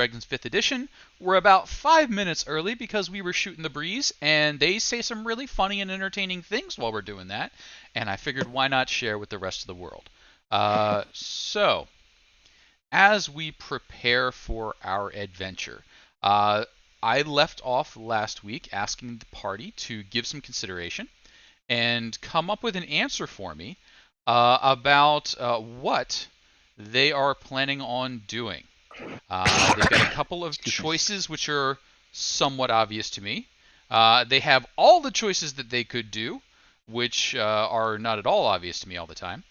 Dragons 5th edition. We're about 5 minutes early because we were shooting the breeze, and they say some really funny and entertaining things while we're doing that, and I figured why not share with the rest of the world. So, as we prepare for our adventure, I left off last week asking the party to give some consideration and come up with an answer for me about what they are planning on doing. They've got a couple of choices which are somewhat obvious to me. They have all the choices that they could do, which are not at all obvious to me all the time.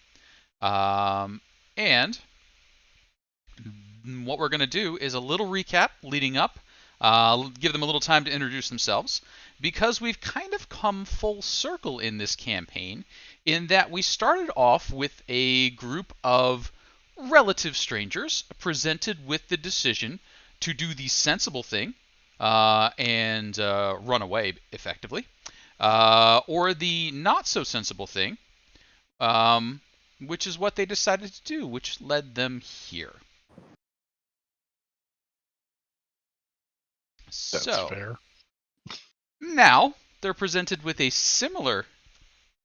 And what we're going to do is a little recap leading up, give them a little time to introduce themselves, because we've kind of come full circle in this campaign in that we started off with a group of relative strangers presented with the decision to do the sensible thing and run away effectively, or the not so sensible thing, which is what they decided to do, which led them here. That's fair. Now they're presented with a similar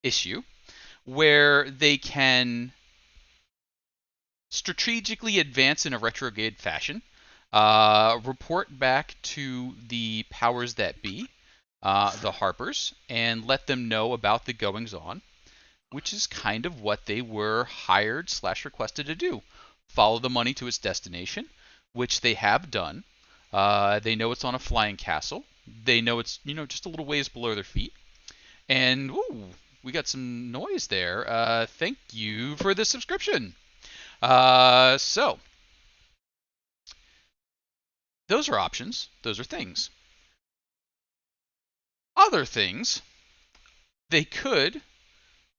issue where they can strategically advance in a retrograde fashion, report back to the powers that be, the Harpers, and let them know about the goings-on, which is kind of what they were hired/requested to do. Follow the money to its destination, which they have done. They know it's on a flying castle. They know it's, just a little ways below their feet. And, ooh, we got some noise there. Thank you for the subscription. So, those are options. Those are things. Other things, they could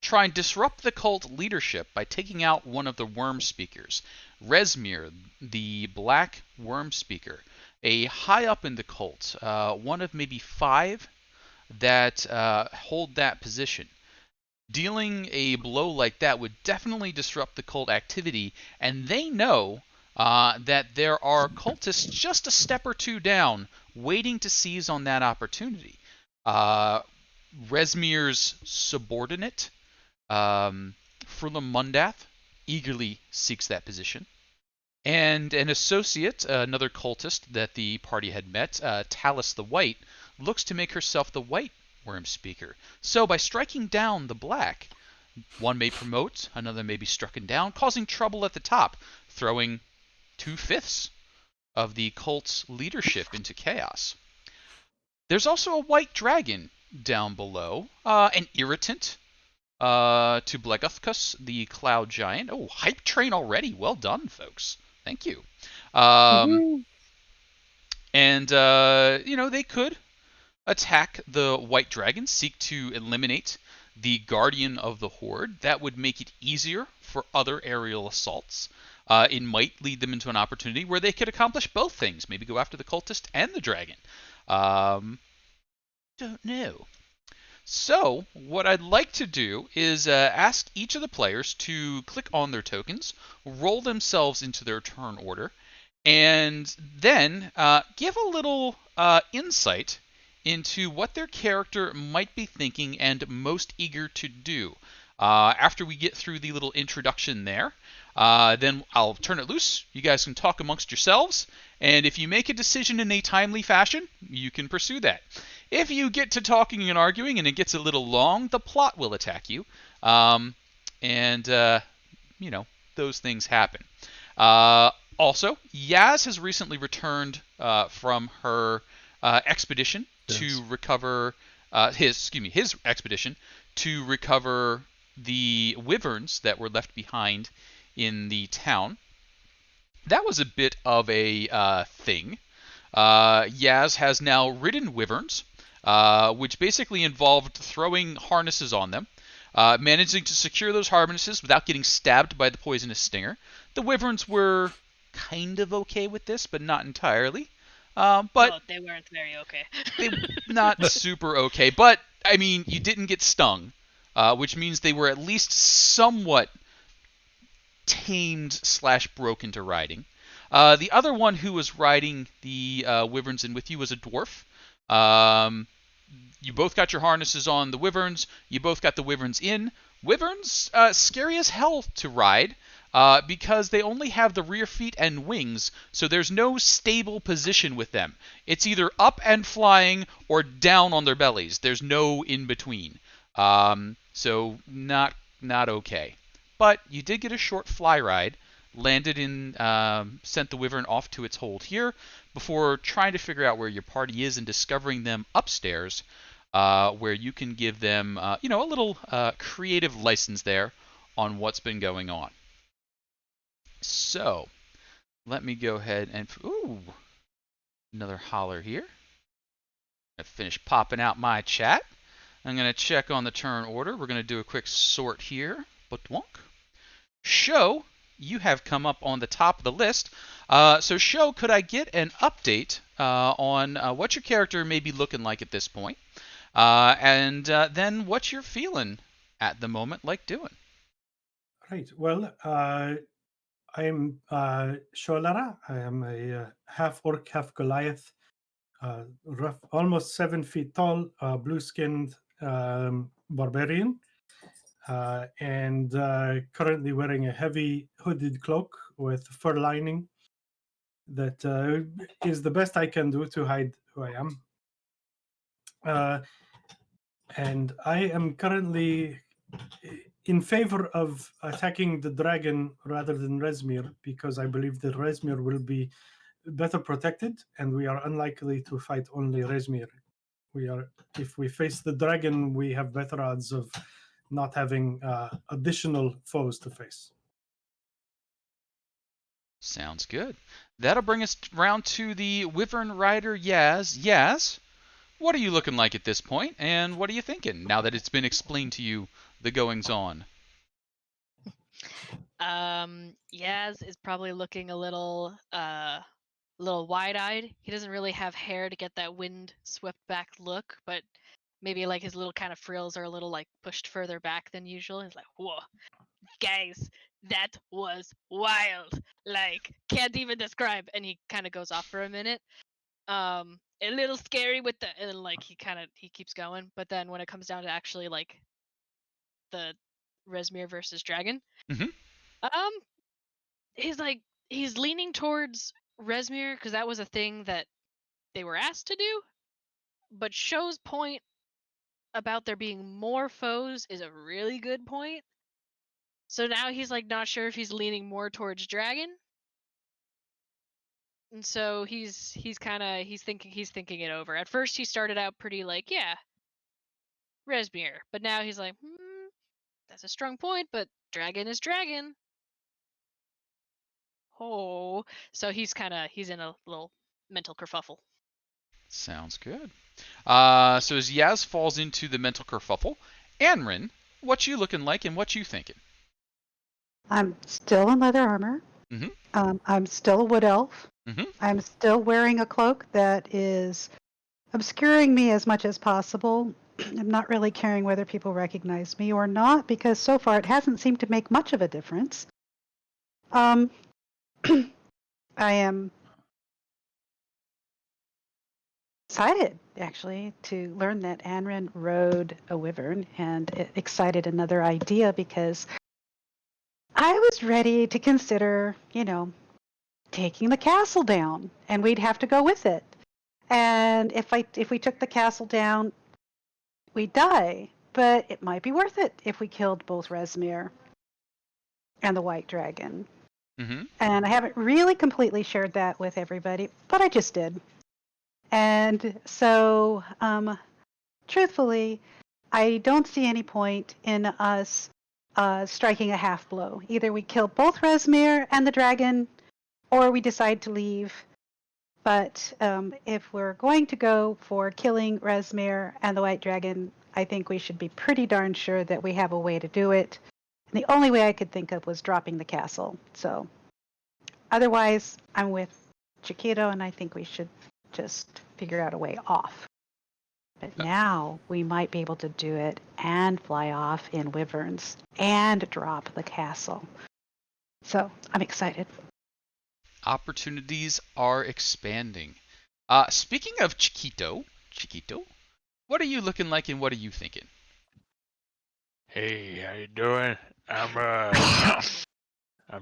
try and disrupt the cult leadership by taking out one of the worm speakers. Resmir, the black worm speaker, a high up in the cult, one of maybe 5 that hold that position. Dealing a blow like that would definitely disrupt the cult activity, and they know that there are cultists just a step or two down waiting to seize on that opportunity. Resmir's subordinate, Furlam Mundath, eagerly seeks that position. And an associate, another cultist that the party had met, Talus the White, looks to make herself the White Worm Speaker. So by striking down the black, one may promote, another may be strucken down, causing trouble at the top, throwing 2/5 of the cult's leadership into chaos. There's also a white dragon down below, an irritant to Blegothkus, the cloud giant. Oh, hype train already. Well done, folks. Thank you. And, they could attack the white dragon, seek to eliminate the guardian of the horde. That would make it easier for other aerial assaults. It might lead them into an opportunity where they could accomplish both things. Maybe go after the cultist and the dragon. Don't know. So, what I'd like to do is ask each of the players to click on their tokens, roll themselves into their turn order, and then give a little insight into what their character might be thinking and most eager to do. After we get through the little introduction there, then I'll turn it loose. You guys can talk amongst yourselves, and if you make a decision in a timely fashion, you can pursue that. If you get to talking and arguing and it gets a little long, the plot will attack you. Those things happen. Also, Yaz has recently returned from her expedition to recover his expedition to recover the wyverns that were left behind in the town. That was a bit of a thing. Yaz has now ridden wyverns, which basically involved throwing harnesses on them, managing to secure those harnesses without getting stabbed by the poisonous stinger. The wyverns were kind of okay with this, but not entirely. But no, they weren't very okay. They not super okay, but I mean, you didn't get stung, which means they were at least somewhat tamed / broken to riding. The other one who was riding the wyverns in with you was a dwarf. Um, you both got your harnesses on the wyverns. You both got the wyverns in. Wyverns, scary as hell to ride because they only have the rear feet and wings, so there's no stable position with them. It's either up and flying or down on their bellies. There's no in between. So not okay. But you did get a short fly ride, landed in, sent the wyvern off to its hold here before trying to figure out where your party is and discovering them upstairs, where you can give them, a little creative license there on what's been going on. So let me go ahead and another holler here. I finish popping out my chat. I'm going to check on the turn order. We're going to do a quick sort here. But Show, you have come up on the top of the list. So Show, could I get an update on what your character may be looking like at this point? And then what you're feeling at the moment like doing. Right. Well, I am Sholara. I am a half orc, half Goliath, rough, almost 7 feet tall, blue-skinned barbarian, and currently wearing a heavy hooded cloak with fur lining. That is the best I can do to hide who I am. And I am currently in favor of attacking the dragon rather than Rezmir, because I believe that Rezmir will be better protected, and we are unlikely to fight only Rezmir. If we face the dragon, we have better odds of not having additional foes to face. Sounds good. That'll bring us round to the Wyvern Rider Yaz. Yaz, what are you looking like at this point, and what are you thinking now that it's been explained to you the goings on? Yaz is probably looking a little wide-eyed. He doesn't really have hair to get that wind swept back look, but maybe like his little kind of frills are a little like pushed further back than usual. He's like, "Whoa, guys, that was wild. Like, can't even describe." And he kind of goes off for a minute. A little scary with the, and then like he keeps going, but then when it comes down to actually like the Rezmir versus Dragon, Mm-hmm. um he's leaning towards Rezmir because that was a thing that they were asked to do. But Show's point about there being more foes is a really good point. So now he's like not sure if he's leaning more towards Dragon. And so he's thinking it over. At first he started out pretty like, yeah, Rezmir. But now he's like, that's a strong point, but Dragon is Dragon. Oh, so he's in a little mental kerfuffle. Sounds good. So as Yaz falls into the mental kerfuffle, Anrin, what you looking like and what you thinking? I'm still in leather armor. Mm-hmm. I'm still a wood elf. Mm-hmm. I'm still wearing a cloak that is obscuring me as much as possible. I'm not really caring whether people recognize me or not, because so far it hasn't seemed to make much of a difference. I am excited, actually, to learn that Anrin rode a wyvern, and it excited another idea because I was ready to consider, taking the castle down, and we'd have to go with it. And if we took the castle down, we'd die. But it might be worth it if we killed both Rezmir and the White Dragon. Mm-hmm. And I haven't really completely shared that with everybody, but I just did. And so, truthfully, I don't see any point in us striking a half blow. Either we kill both Rezmir and the dragon, or we decide to leave. But if we're going to go for killing Rezmir and the White Dragon, I think we should be pretty darn sure that we have a way to do it. And the only way I could think of was dropping the castle. So otherwise, I'm with Chiquito, and I think we should just figure out a way off. But now we might be able to do it and fly off in wyverns and drop the castle. So I'm excited. opportunities are expanding. Speaking of Chiquito, what are you looking like and what are you thinking? Hey, how you doing? I'm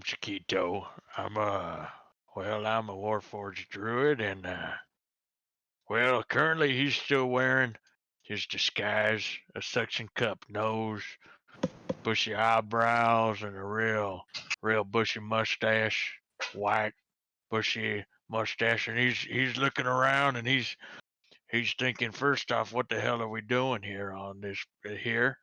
Chiquito. I'm a Warforged druid, and currently he's still wearing his disguise, a suction cup nose, bushy eyebrows, and a real bushy mustache, white bushy mustache, and he's looking around and he's thinking first off, what the hell are we doing here on this here?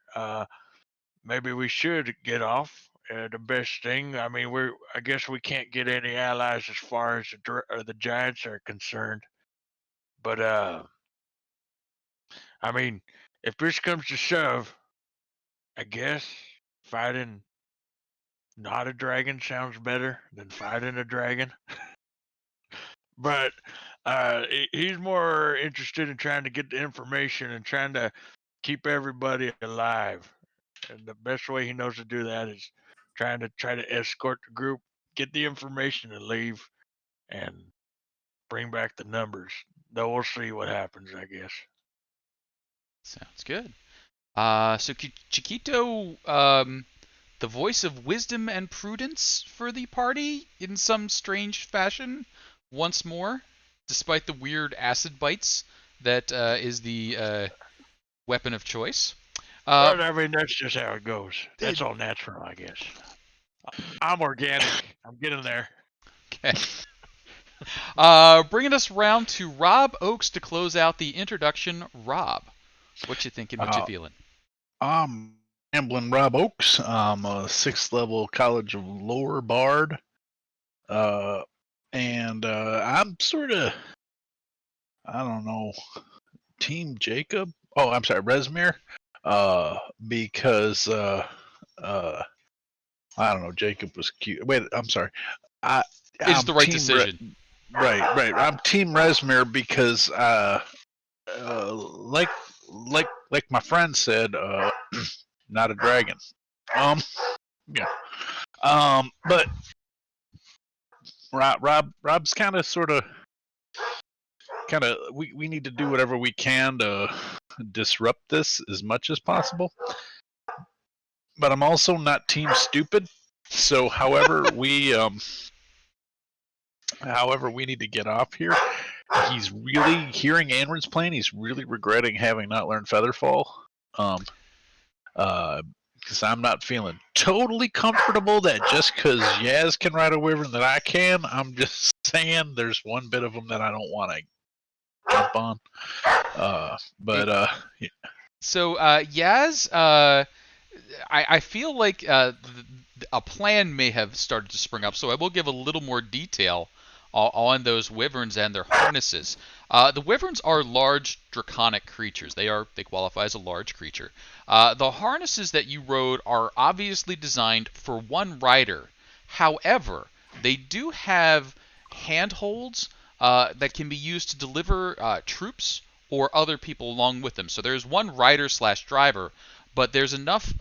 Maybe we should get off. The best thing, I mean, I guess we can't get any allies as far as the giants are concerned. But I mean, if push comes to shove, I guess fighting not a dragon sounds better than fighting a dragon. But he's more interested in trying to get the information and trying to keep everybody alive. And the best way he knows to do that is try to escort the group, get the information, and leave, and bring back the numbers. Though we'll see what happens, I guess. Sounds good. So Chiquito, the voice of wisdom and prudence for the party in some strange fashion, once more, despite the weird acid bites that is the weapon of choice. But I mean, that's just how it goes. That's all natural, I guess. I'm organic. I'm getting there. Okay. Bringing us round to Rob Oakes to close out the introduction. Rob, what you thinking? What you feeling? I'm Ramblin' Rob Oakes. I'm a 6th level College of Lore bard. And I'm sort of, I don't know, Team Jacob. Oh, I'm sorry, Resmir. Because I don't know, Jacob was cute. Wait, I'm sorry. It's the right decision. Right. I'm Team Resmir because like my friend said, not a dragon. Yeah. But Rob's kind of we need to do whatever we can to disrupt this as much as possible. But I'm also not team stupid. So however we need to get off here, he's really hearing Anrin's plan, he's really regretting having not learned Featherfall. Because I'm not feeling totally comfortable that just because Yaz can ride a wyvern that I can, I'm just saying there's one bit of them that I don't want to jump on. Yeah. So Yaz, I feel like a plan may have started to spring up, so I will give a little more detail on those wyverns and their harnesses. The wyverns are large draconic creatures. They qualify as a large creature. The harnesses that you rode are obviously designed for one rider. However, they do have handholds that can be used to deliver troops or other people along with them. So there's one rider/driver, but there's enough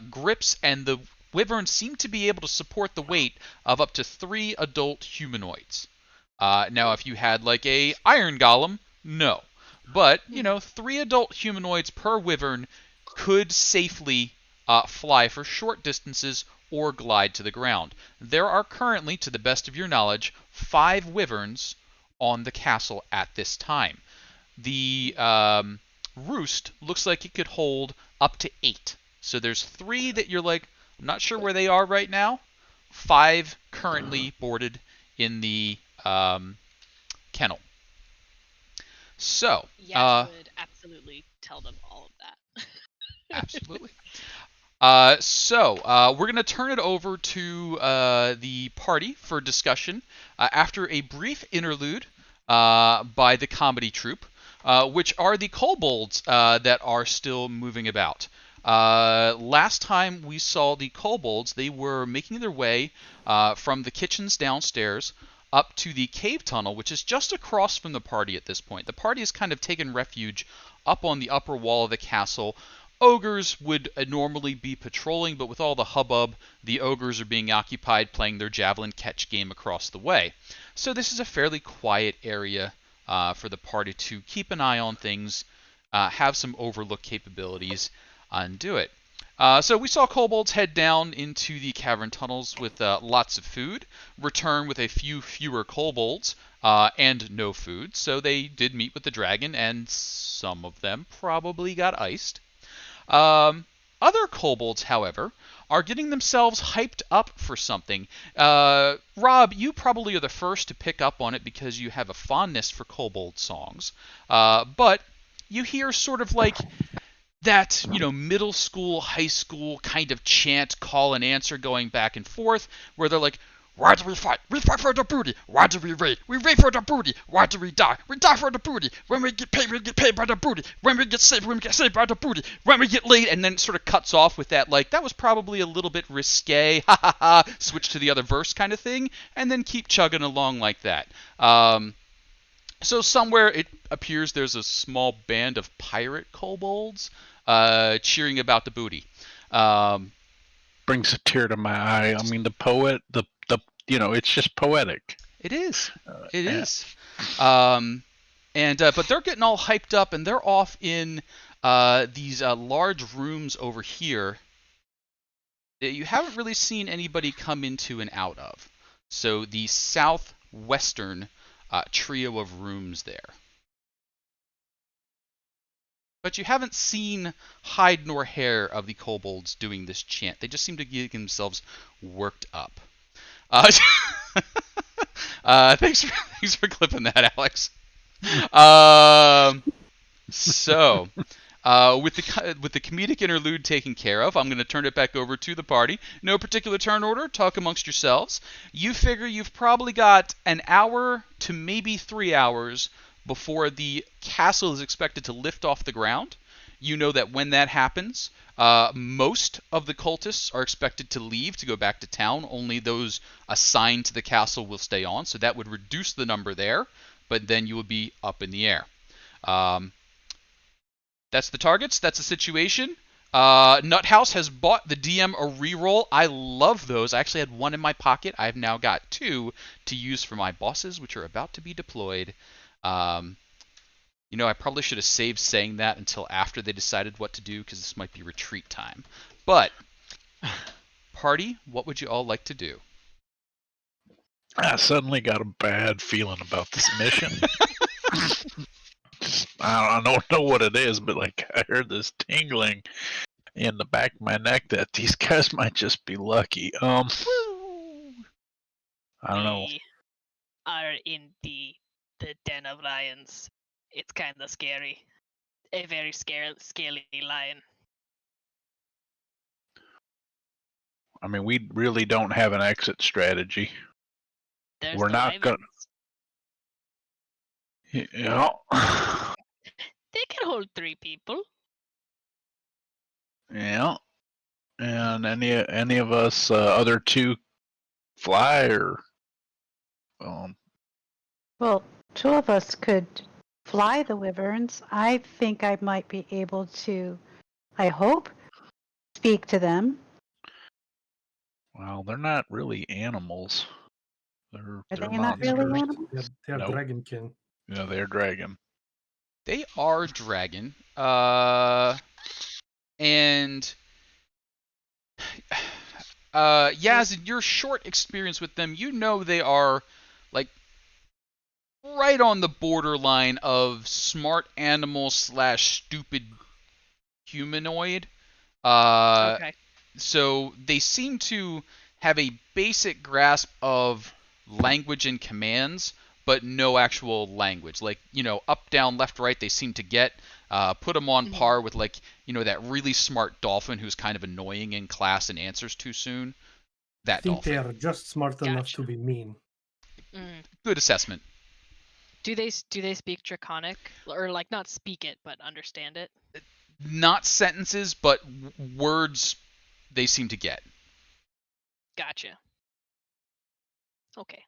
grips, and the wyverns seem to be able to support the weight of up to 3 adult humanoids. Now, if you had like a iron golem, no. But, 3 adult humanoids per wyvern could safely fly for short distances or glide to the ground. There are currently, to the best of your knowledge, 5 wyverns on the castle at this time. The roost looks like it could hold up to 8. So there's 3 that you're like, I'm not sure where they are right now. 5 currently boarded in the kennel. So, Yes, would absolutely tell them all of that. Absolutely. We're going to turn it over to the party for discussion after a brief interlude by the comedy troupe, which are the kobolds that are still moving about. Last time we saw the kobolds, they were making their way from the kitchens downstairs up to the cave tunnel, which is just across from the party at this point. The party has kind of taken refuge up on the upper wall of the castle, ogres would normally be patrolling, but with all the hubbub, the ogres are being occupied playing their javelin catch game across the way. So this is a fairly quiet area for the party to keep an eye on things, have some overlook capabilities, and do it. So we saw kobolds head down into the cavern tunnels with lots of food, return with a few fewer kobolds and no food. So they did meet with the dragon, and some of them probably got iced. Other kobolds, however, are getting themselves hyped up for something. Rob, you probably are the first to pick up on it because you have a fondness for kobold songs. But you hear sort of like that, middle school, high school kind of chant, call and answer going back and forth, where they're like, why do we fight? We fight for the booty. Why do we raid? We raid for the booty. Why do we die? We die for the booty. When we get paid by the booty. When we get saved by the booty. When we get laid, and then it sort of cuts off with that, like, that was probably a little bit risque, ha ha ha, switch to the other verse kind of thing, and then keep chugging along like that. So somewhere it appears there's a small band of pirate kobolds cheering about the booty. Brings a tear to my eye. I mean, the poet, the it's just poetic. It is. It Yeah. is. But they're getting all hyped up, and they're off in these large rooms over here that you haven't really seen anybody come into and out of. So the southwestern trio of rooms there. But you haven't seen hide nor hair of the kobolds doing this chant. They just seem to get themselves worked up. Thanks for clipping that, Alex. So, with the comedic interlude taken care of, I'm going to turn it back over to the party. No particular turn order. Talk amongst yourselves. You figure you've probably got an hour to maybe 3 hours before the castle is expected to lift off the ground. You know that when that happens, most of the cultists are expected to leave to go back to town. Only those assigned to the castle will stay on, so that would reduce the number there, but then you would be up in the air. That's the targets. That's the situation. Nuthouse has bought the DM a reroll. I love those. I actually had one in my pocket. I've now got 2 to use for my bosses, which are about to be deployed. I probably should have saved saying that until after they decided what to do, because this might be retreat time. But, party, what would you all like to do? I suddenly got a bad feeling about this mission. I don't know what it is, but like I heard this tingling in the back of my neck that these guys might just be lucky. I don't know. We are in the den of lions. It's kind of scary. A very scaly lion. I mean, we really don't have an exit strategy. There's We're the not gonna. wyverns. They can hold 3 people. Yeah. And any of us other 2 fly or Well, 2 of us could fly the wyverns. I think I might be able to, I hope, speak to them. well, they're not really animals. They're Are they not monsters. really animals? They're Nope. dragonkin. Yeah, they're dragon. They are dragon. And Yaz, in your short experience with them, you know they are like right on the borderline of smart animal / stupid humanoid. Okay. So they seem to have a basic grasp of language and commands, but no actual language. Like, up, down, left, right, they seem to get. Put them on par with, like, that really smart dolphin who's kind of annoying in class and answers too soon. I That think they dolphin. are just smart enough Gotcha. to be mean. Good assessment. Do they speak Draconic, or like not speak it but understand it? Not sentences, but words they seem to get. Gotcha. Okay.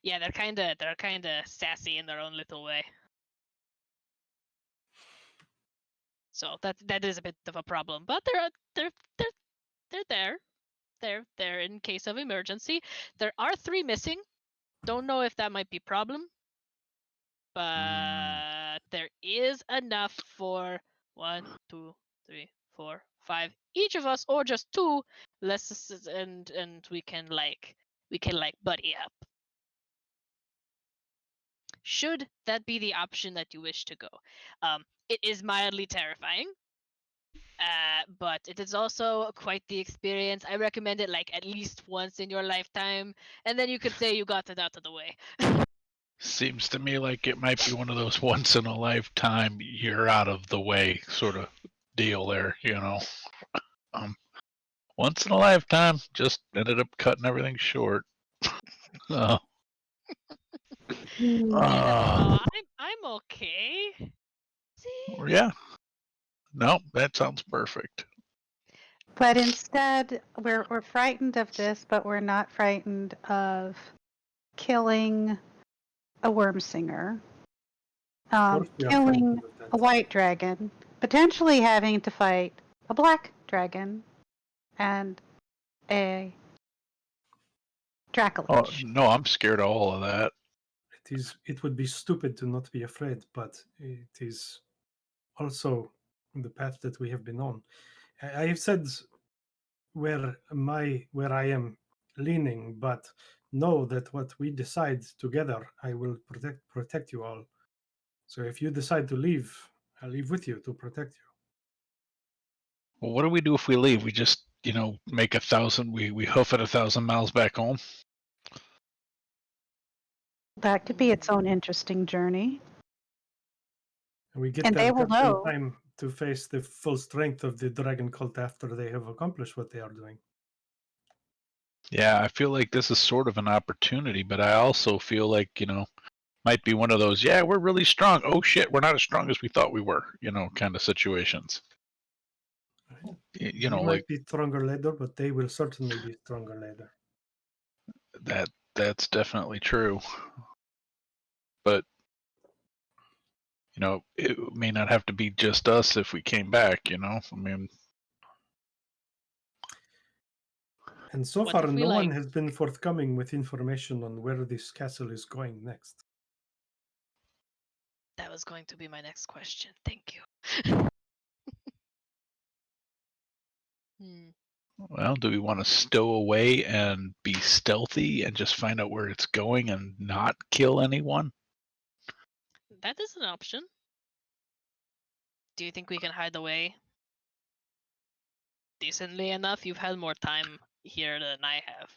Yeah, they're kind of sassy in their own little way. So that is a bit of a problem. But they're there. They're there in case of emergency. There are 3 missing. Don't know if that might be problem, but there is enough for 1, 2, 3, 4, 5 each of us, or just 2. And we can like buddy up. Should that be the option that you wish to go, it is mildly terrifying. But it is also quite the experience. I recommend it like at least once in your lifetime, and then you could say you got it out of the way. Seems to me like it might be one of those once in a lifetime, you're out of the way sort of deal there, you know. Once in a lifetime, just ended up cutting everything short. Uh, Oh, I'm okay. See? yeah. No, that sounds perfect. But instead, we're frightened of this, but we're not frightened of killing a worm singer, Of course we are killing frightened of a that. white dragon, potentially having to fight a black dragon, and a Oh, Dracolich. no, I'm scared of all of that. It would be stupid to not be afraid, but it is also the path that we have been on. I have said where I am leaning, but know that what we decide together, I will protect you all. So if you decide to leave, I'll leave with you to protect you. Well, what do we do if we leave? We just, make we hoof it 1,000 miles back home? That could be its own interesting journey. And we get And there they will just in know. time to face the full strength of the dragon cult after they have accomplished what they are doing. Yeah, I feel like this is sort of an opportunity, but I also feel like, might be one of those, yeah, we're really strong. Oh shit, we're not as strong as we thought we were, kind of situations. We might be stronger later, but they will certainly be stronger later. That's definitely true. But it may not have to be just us if we came back, I mean, And so What far, if we, no one like- has been forthcoming with information on where this castle is going next. That was going to be my next question. Thank you. well, do we want to stow away and be stealthy and just find out where it's going and not kill anyone? That is an option. Do you think we can hide away decently enough? You've had more time here than I have.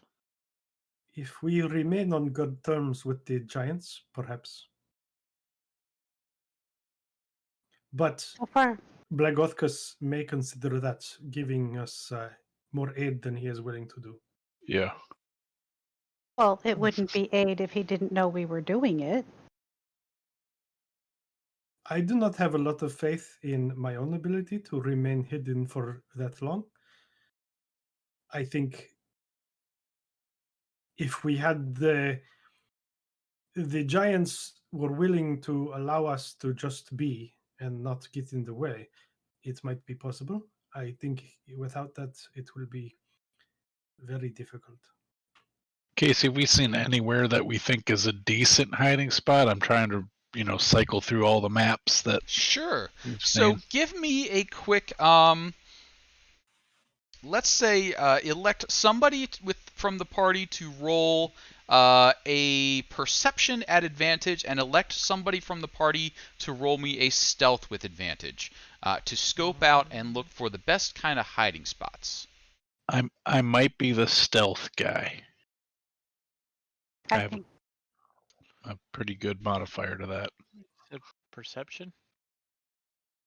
If we remain on good terms with the giants, perhaps. But So far, Blagothkus may consider that, giving us more aid than he is willing to do. Yeah. well, it wouldn't be aid if he didn't know we were doing it. I do not have a lot of faith in my own ability to remain hidden for that long. I think if we had the giants were willing to allow us to just be and not get in the way, it might be possible. I think without that, it will be very difficult. Casey, have we seen anywhere that we think is a decent hiding spot? I'm trying to, cycle through all the maps that. Sure. we've So seen. give me a quick let's say elect somebody from the party to roll a perception at advantage, and elect somebody from the party to roll me a stealth with advantage to scope out and look for the best kind of hiding spots. I might be the stealth guy. I I have think a pretty good modifier to that. Perception?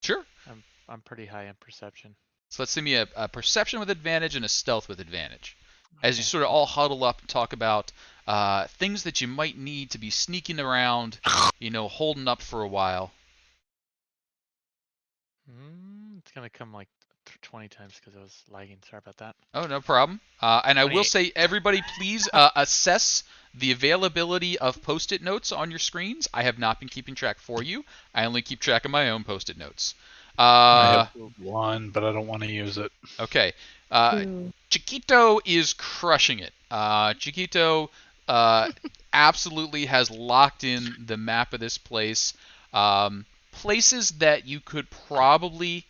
Sure. I'm pretty high in perception. So let's see me a perception with advantage and a stealth with advantage. As you sort of all huddle up and talk about things that you might need to be sneaking around, holding up for a while. It's gonna come like 20 times because I was lagging. Sorry about that. Oh, no problem. And I will 28. say, everybody, please assess the availability of Post-it notes on your screens. I have not been keeping track for you. I only keep track of my own Post-it notes. I Uh, have one, but I don't want to use it. okay. Ooh. Chiquito is crushing it. Chiquito absolutely has locked in the map of this place. Places that you could probably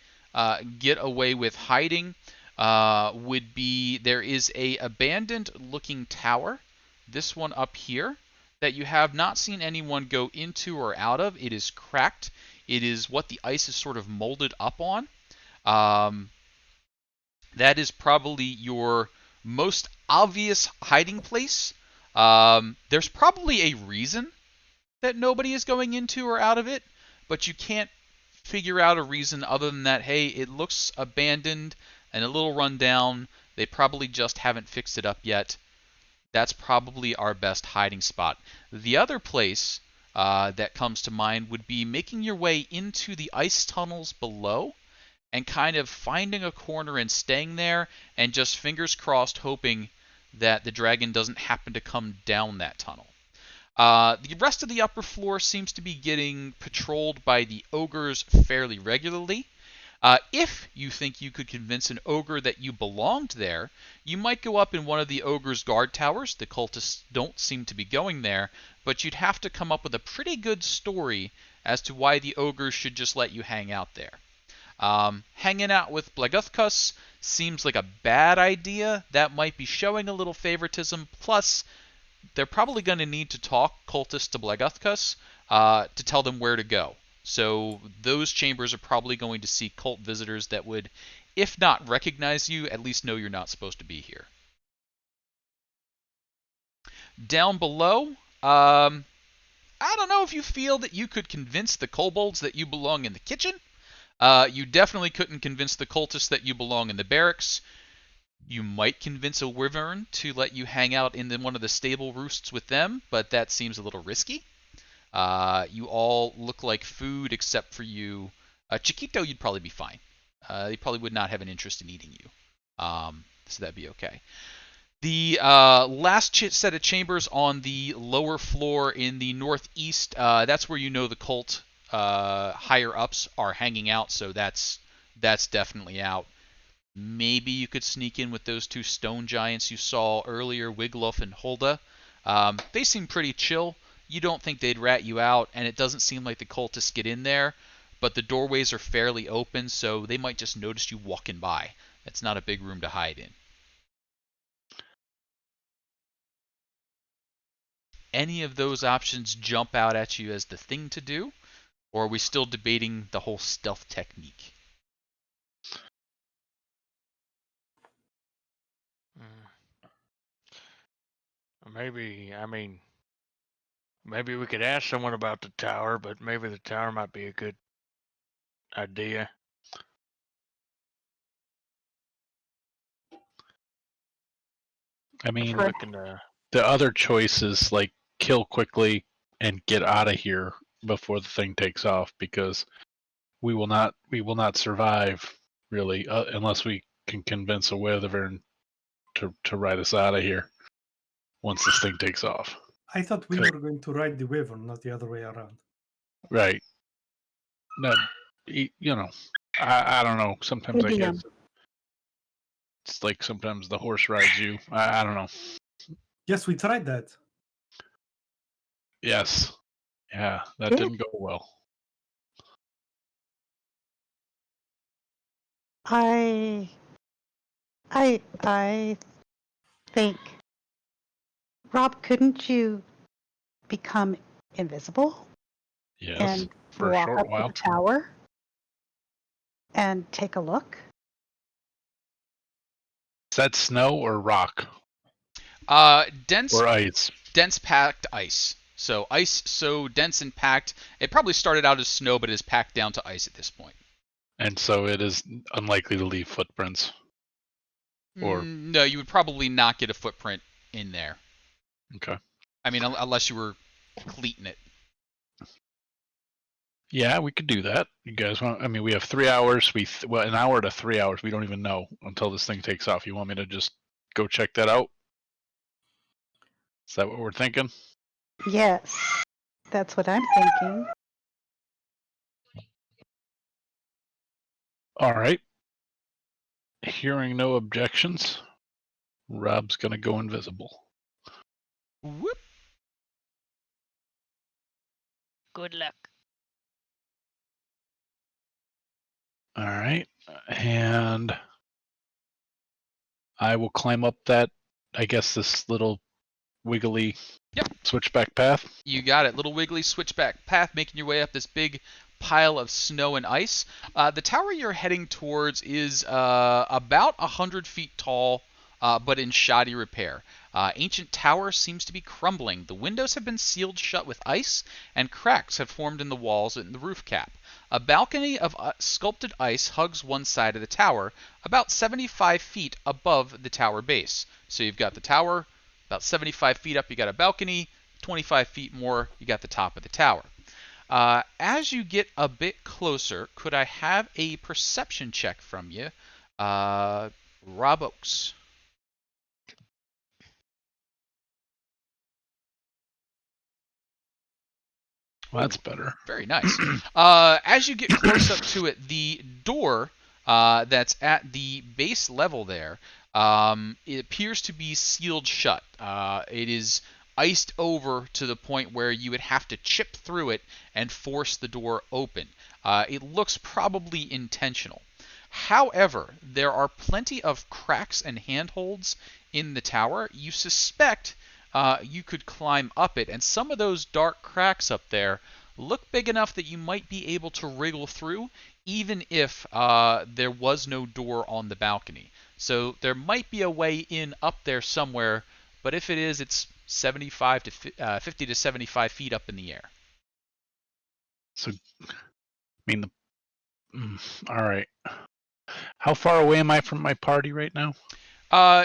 get away with hiding would be there is a abandoned looking tower, this one up here, that you have not seen anyone go into or out of. It is cracked. It is what the ice is sort of molded up on. Um, that is probably your most obvious hiding place. There's probably a reason that nobody is going into or out of it, but you can't figure out a reason other than that, hey, it looks abandoned and a little run down. They probably just haven't fixed it up yet. That's probably our best hiding spot. The other place that comes to mind would be making your way into the ice tunnels below and kind of finding a corner and staying there and just fingers crossed hoping that the dragon doesn't happen to come down that tunnel. The rest of the upper floor seems to be getting patrolled by the ogres fairly regularly. If you think you could convince an ogre that you belonged there, you might go up in one of the ogre's guard towers. The cultists don't seem to be going there, but you'd have to come up with a pretty good story as to why the ogres should just let you hang out there. Hanging out with Blaguthkus seems like a bad idea. That might be showing a little favoritism. Plus, they're probably going to need to talk cultists to Blaguthkus to tell them where to go. So those chambers are probably going to see cult visitors that would, if not recognize you, at least know you're not supposed to be here. Down below, I don't know if you feel that you could convince the kobolds that you belong in the kitchen. You definitely couldn't convince the cultists that you belong in the barracks. You might convince a wyvern to let you hang out in one of the stable roosts with them, but that seems a little risky. You all look like food except for you. Chiquito, you'd probably be fine. They probably would not have an interest in eating you. So that'd be okay. The last set of chambers on the lower floor in the northeast, that's where you know the cult higher ups are hanging out, so that's definitely out. Maybe you could sneak in with those two stone giants you saw earlier, Wigloof and Hulda. They seem pretty chill. You don't think they'd rat you out, and it doesn't seem like the cultists get in there, but the doorways are fairly open, so they might just notice you walking by. It's not a big room to hide in. Any of those options jump out at you as the thing to do, or are we still debating the whole stealth technique? Maybe, I mean, maybe we could ask someone about the tower, but maybe the tower might be a good idea. I mean, Sure. Looking to, the other choice is like kill quickly and get out of here before the thing takes off, because we will not survive really unless we can convince a wyvern to ride us out of here once this thing takes off. I thought we Okay. were going to ride the wyvern, not the other way around. Right. No, I don't know. Sometimes I Maybe, guess it's like sometimes the horse rides you. I don't know. Yes, we tried that. Yes. Yeah, that Did? didn't go well. I think, Rob, couldn't you become invisible Yes. and For a walk short up to while. the tower and take a look? Is that snow or rock Dense or ice? dense packed ice. So ice so dense and packed. It probably started out as snow, but is packed down to ice at this point. And so it is unlikely to leave footprints. Or No, you would probably not get a footprint in there. okay. I mean, unless you were cleating it. Yeah, we could do that. You guys want? I mean, we have 3 hours. Well, an hour to 3 hours. We don't even know until this thing takes off. You want me to just go check that out? Is that what we're thinking? Yes, that's what I'm thinking. All right. Hearing no objections, Rob's gonna go invisible. Whoop. Good luck. All right, and I will climb up that. I guess this little wiggly Yep. switchback path. You got it. Little wiggly switchback path making your way up this big pile of snow and ice. The tower you're heading towards is about 100 feet tall, but in shoddy repair. Ancient tower seems to be crumbling. The windows have been sealed shut with ice, and cracks have formed in the walls and the roof cap. A balcony of sculpted ice hugs one side of the tower, about 75 feet above the tower base. So you've got the tower, about 75 feet up, you got a balcony. 25 feet more, you got the top of the tower. As you get a bit closer, could I have a perception check from you, Rob Oakes? Well, that's better. Very nice. As you get close up to it, the door that's at the base level there, it appears to be sealed shut. It is iced over to the point where you would have to chip through it and force the door open. It looks probably intentional. However, there are plenty of cracks and handholds in the tower. You suspect you could climb up it, and some of those dark cracks up there look big enough that you might be able to wriggle through, even if there was no door on the balcony. So there might be a way in up there somewhere, but if it is, it's 50 to 75 feet up in the air. So, I mean, all right. How far away am I from my party right now?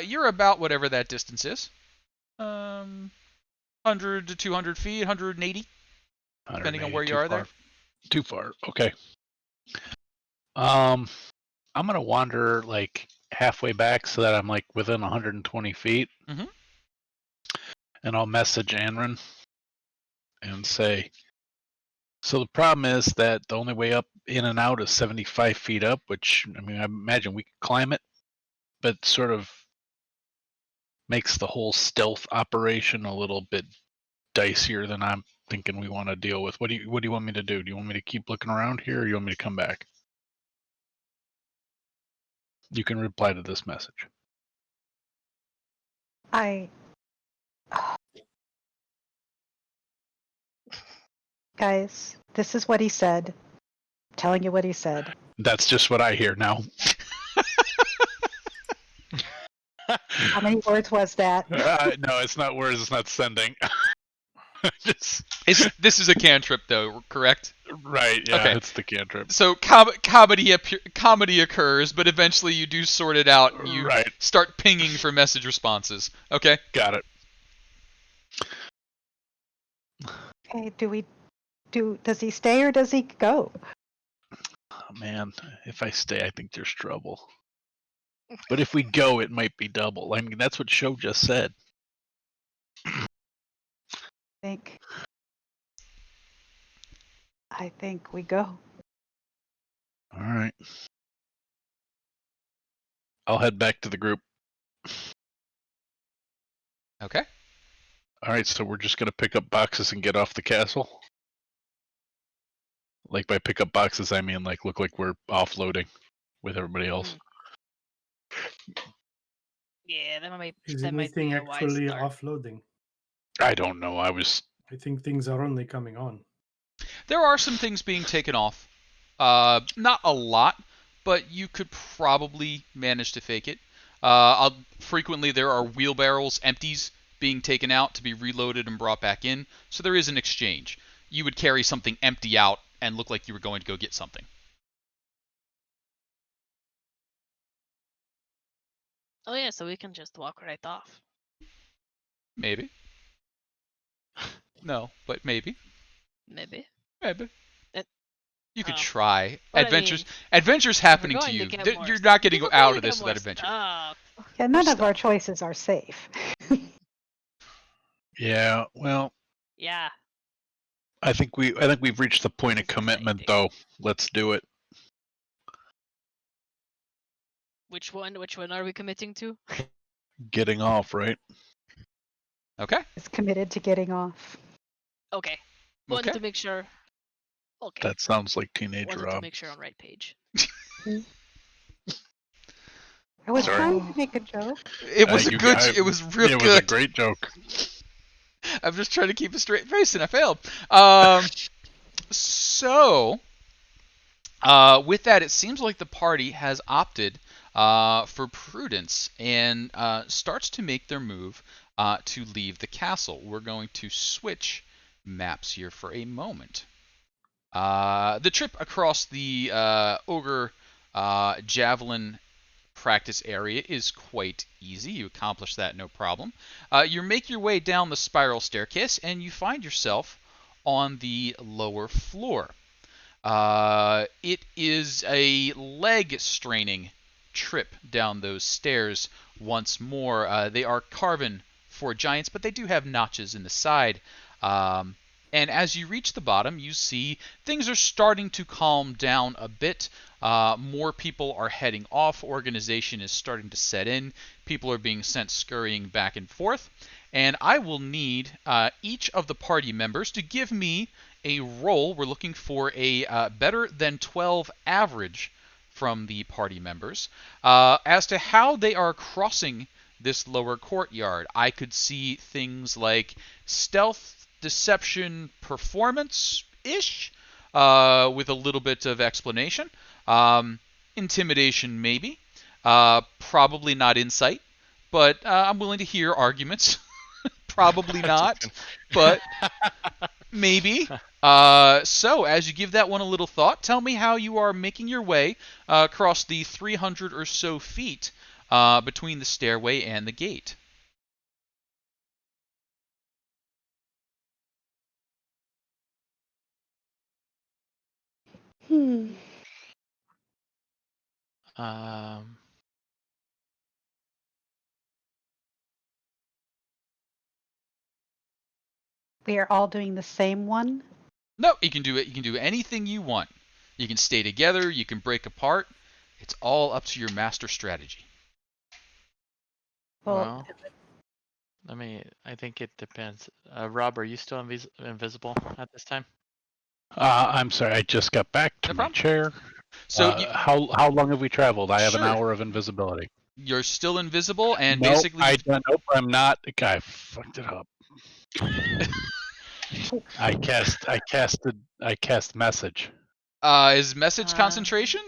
You're about whatever that distance is. 100 to 200 feet, 180, depending on where you are there. Too far. Okay. I'm gonna wander like halfway back so that I'm like within 120 feet, Mhm. and I'll message Anrin and say, so the problem is that the only way up in and out is 75 feet up, which I mean I imagine we could climb it, but sort of makes the whole stealth operation a little bit dicier than I'm thinking we want to deal with. What do you want me to do? Do you want me to keep looking around here, or you want me to come back? You can reply to this message. Guys, this is what he said. I'm telling you what he said. That's just what I hear now. How many words was that? No, it's not words. It's not sending. Just This is a cantrip, though, correct? right. Yeah, Okay. it's the cantrip. So comedy occurs, but eventually you do sort it out. And you Right. start pinging for message responses. Okay. Got it. Okay, does he stay or does he go? Oh, man, if I stay, I think there's trouble. But if we go, it might be double. I mean, that's what Show just said. I think we go. All right. I'll head back to the group. Okay. All right, so we're just gonna pick up boxes and get off the castle. Like by pick up boxes, I mean like look like we're offloading with everybody else. Yeah, that might Is that might be anything a wise actually start. offloading? I don't know. I think things are only coming on. There are some things being taken off. Not a lot, but you could probably manage to fake it. Frequently there are wheelbarrows, empties, being taken out to be reloaded and brought back in, so there is an exchange. You would carry something empty out and look like you were going to go get something. Oh yeah, so we can just walk right off. Maybe. No, but maybe. Maybe. Maybe. You could Oh. try. But Adventures we're happening to going you. get more You're not getting if we're out going of to this get without more adventure. stuff, Yeah, none of Stuff. our choices are safe. Yeah, well, yeah. I think we've reached the point of This is commitment exciting. though. Let's do it. Which one? Which one are we committing to? Getting off, right? Okay. Is committed to getting off. Okay. Wanted Okay. to make sure. Okay. That sounds like teenage Wanted to Rob. make sure on right page. I was Sorry. trying to make a joke. It was a You good. got- It was real It good. was a great joke. I'm just trying to keep a straight face, and I failed. So, with that, it seems like the party has opted for prudence and starts to make their move to leave the castle. We're going to switch maps here for a moment. The trip across the ogre javelin practice area is quite easy. You accomplish that no problem. You make your way down the spiral staircase and you find yourself on the lower floor. It is a leg straining trip down those stairs once more. They are carven for giants, but they do have notches in the side. And as you reach the bottom, you see things are starting to calm down a bit. More people are heading off. Organization is starting to set in. People are being sent scurrying back and forth. And I will need each of the party members to give me a roll. We're looking for a better than 12 average from the party members as to how they are crossing this lower courtyard. I could see things like stealth, deception, performance-ish, with a little bit of explanation. Intimidation, maybe. Probably not insight, but I'm willing to hear arguments. Probably not, but maybe. So, as you give that one a little thought, tell me how you are making your way across the 300 or so feet between the stairway and the gate. Hmm. Um, We are all doing the same one. No, you can do it. You can do anything you want. You can stay together. You can break apart. It's all up to your master strategy. Well, well, I think it depends. Rob, are you still invisible at this time? I'm sorry, I just got back to No my problem. chair. So How long have we traveled? I have an Sure. hour of invisibility. you're still invisible, and No, basically, nope, I'm not. The guy fucked it up. I cast message. is message concentration?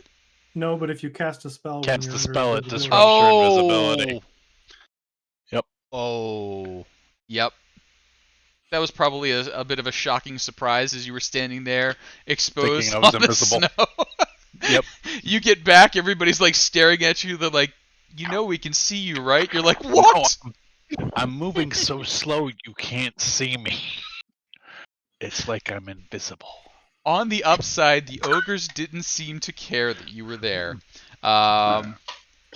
No, but if you cast a spell when Cast you're the under spell, it invisibility. disrupts your invisibility. Yep. Oh. Yep. That was probably a bit of a shocking surprise as you were standing there exposed Thinking I was on invisible. the snow. Yep. You get back, everybody's like staring at you. They're like, we can see you, right? You're like, No, what? I'm moving so slow you can't see me. It's like I'm invisible. On the upside, the ogres didn't seem to care that you were there.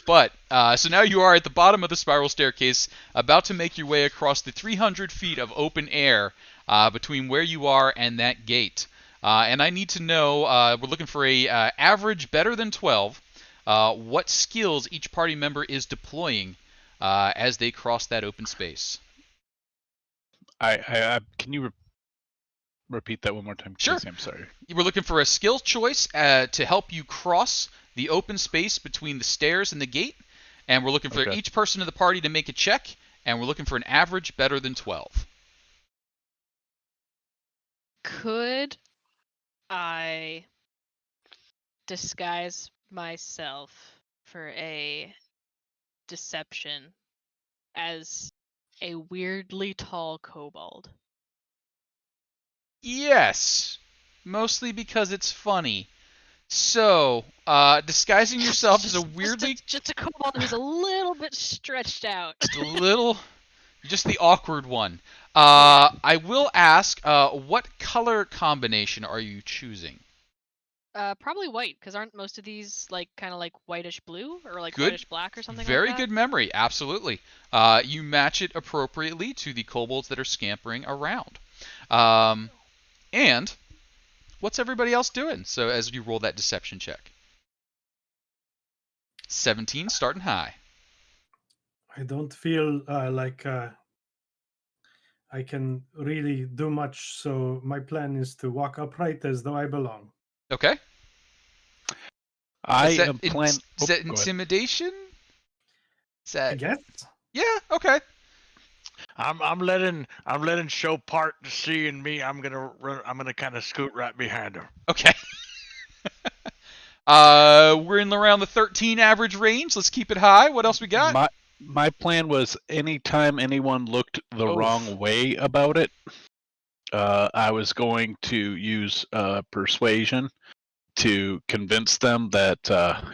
But so now you are at the bottom of the spiral staircase, about to make your way across the 300 feet of open air between where you are and that gate. And I need to know, we're looking for a average better than 12, what skills each party member is deploying as they cross that open space. Can you repeat that one more time, Sure. Casey? I'm sorry. We're looking for a skill choice to help you cross the open space between the stairs and the gate. And we're looking for Okay. each person in the party to make a check. And we're looking for an average better than 12. Could I disguise myself for a deception as a weirdly tall kobold? Yes. Mostly because it's funny. So, disguising yourself as a weirdly... Just a kobold who's a little bit stretched out. Just a little... Just the awkward one. Yeah. I will ask, what color combination are you choosing? Probably white, because aren't most of these like kind of like whitish blue or like Good. whitish black or something Very like that? good memory, absolutely. You match it appropriately to the kobolds that are scampering around. And what's everybody else doing? So as you roll that deception check. 17 starting high. I don't feel like I can really do much, so my plan is to walk upright as though I belong. Okay. I Is that, am plan. is that Go ahead. intimidation? Is I that... guess. Yeah, okay. I'm letting show part to see and me. I'm gonna kind of scoot right behind her. Okay. We're in around the 13 average range. Let's keep it high. What else we got? My plan was anytime anyone looked the Oof. wrong way about it, I was going to use persuasion to convince them that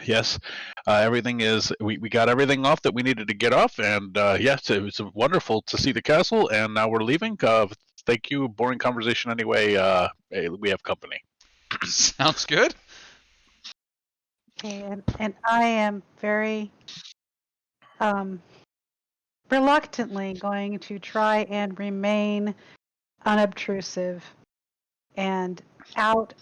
yes, everything is we got everything off that we needed to get off, and yes, it was wonderful to see the castle, and now we're leaving. Thank you. Boring conversation anyway. Hey, we have company. Sounds good. Okay, and I am very reluctantly going to try and remain unobtrusive and out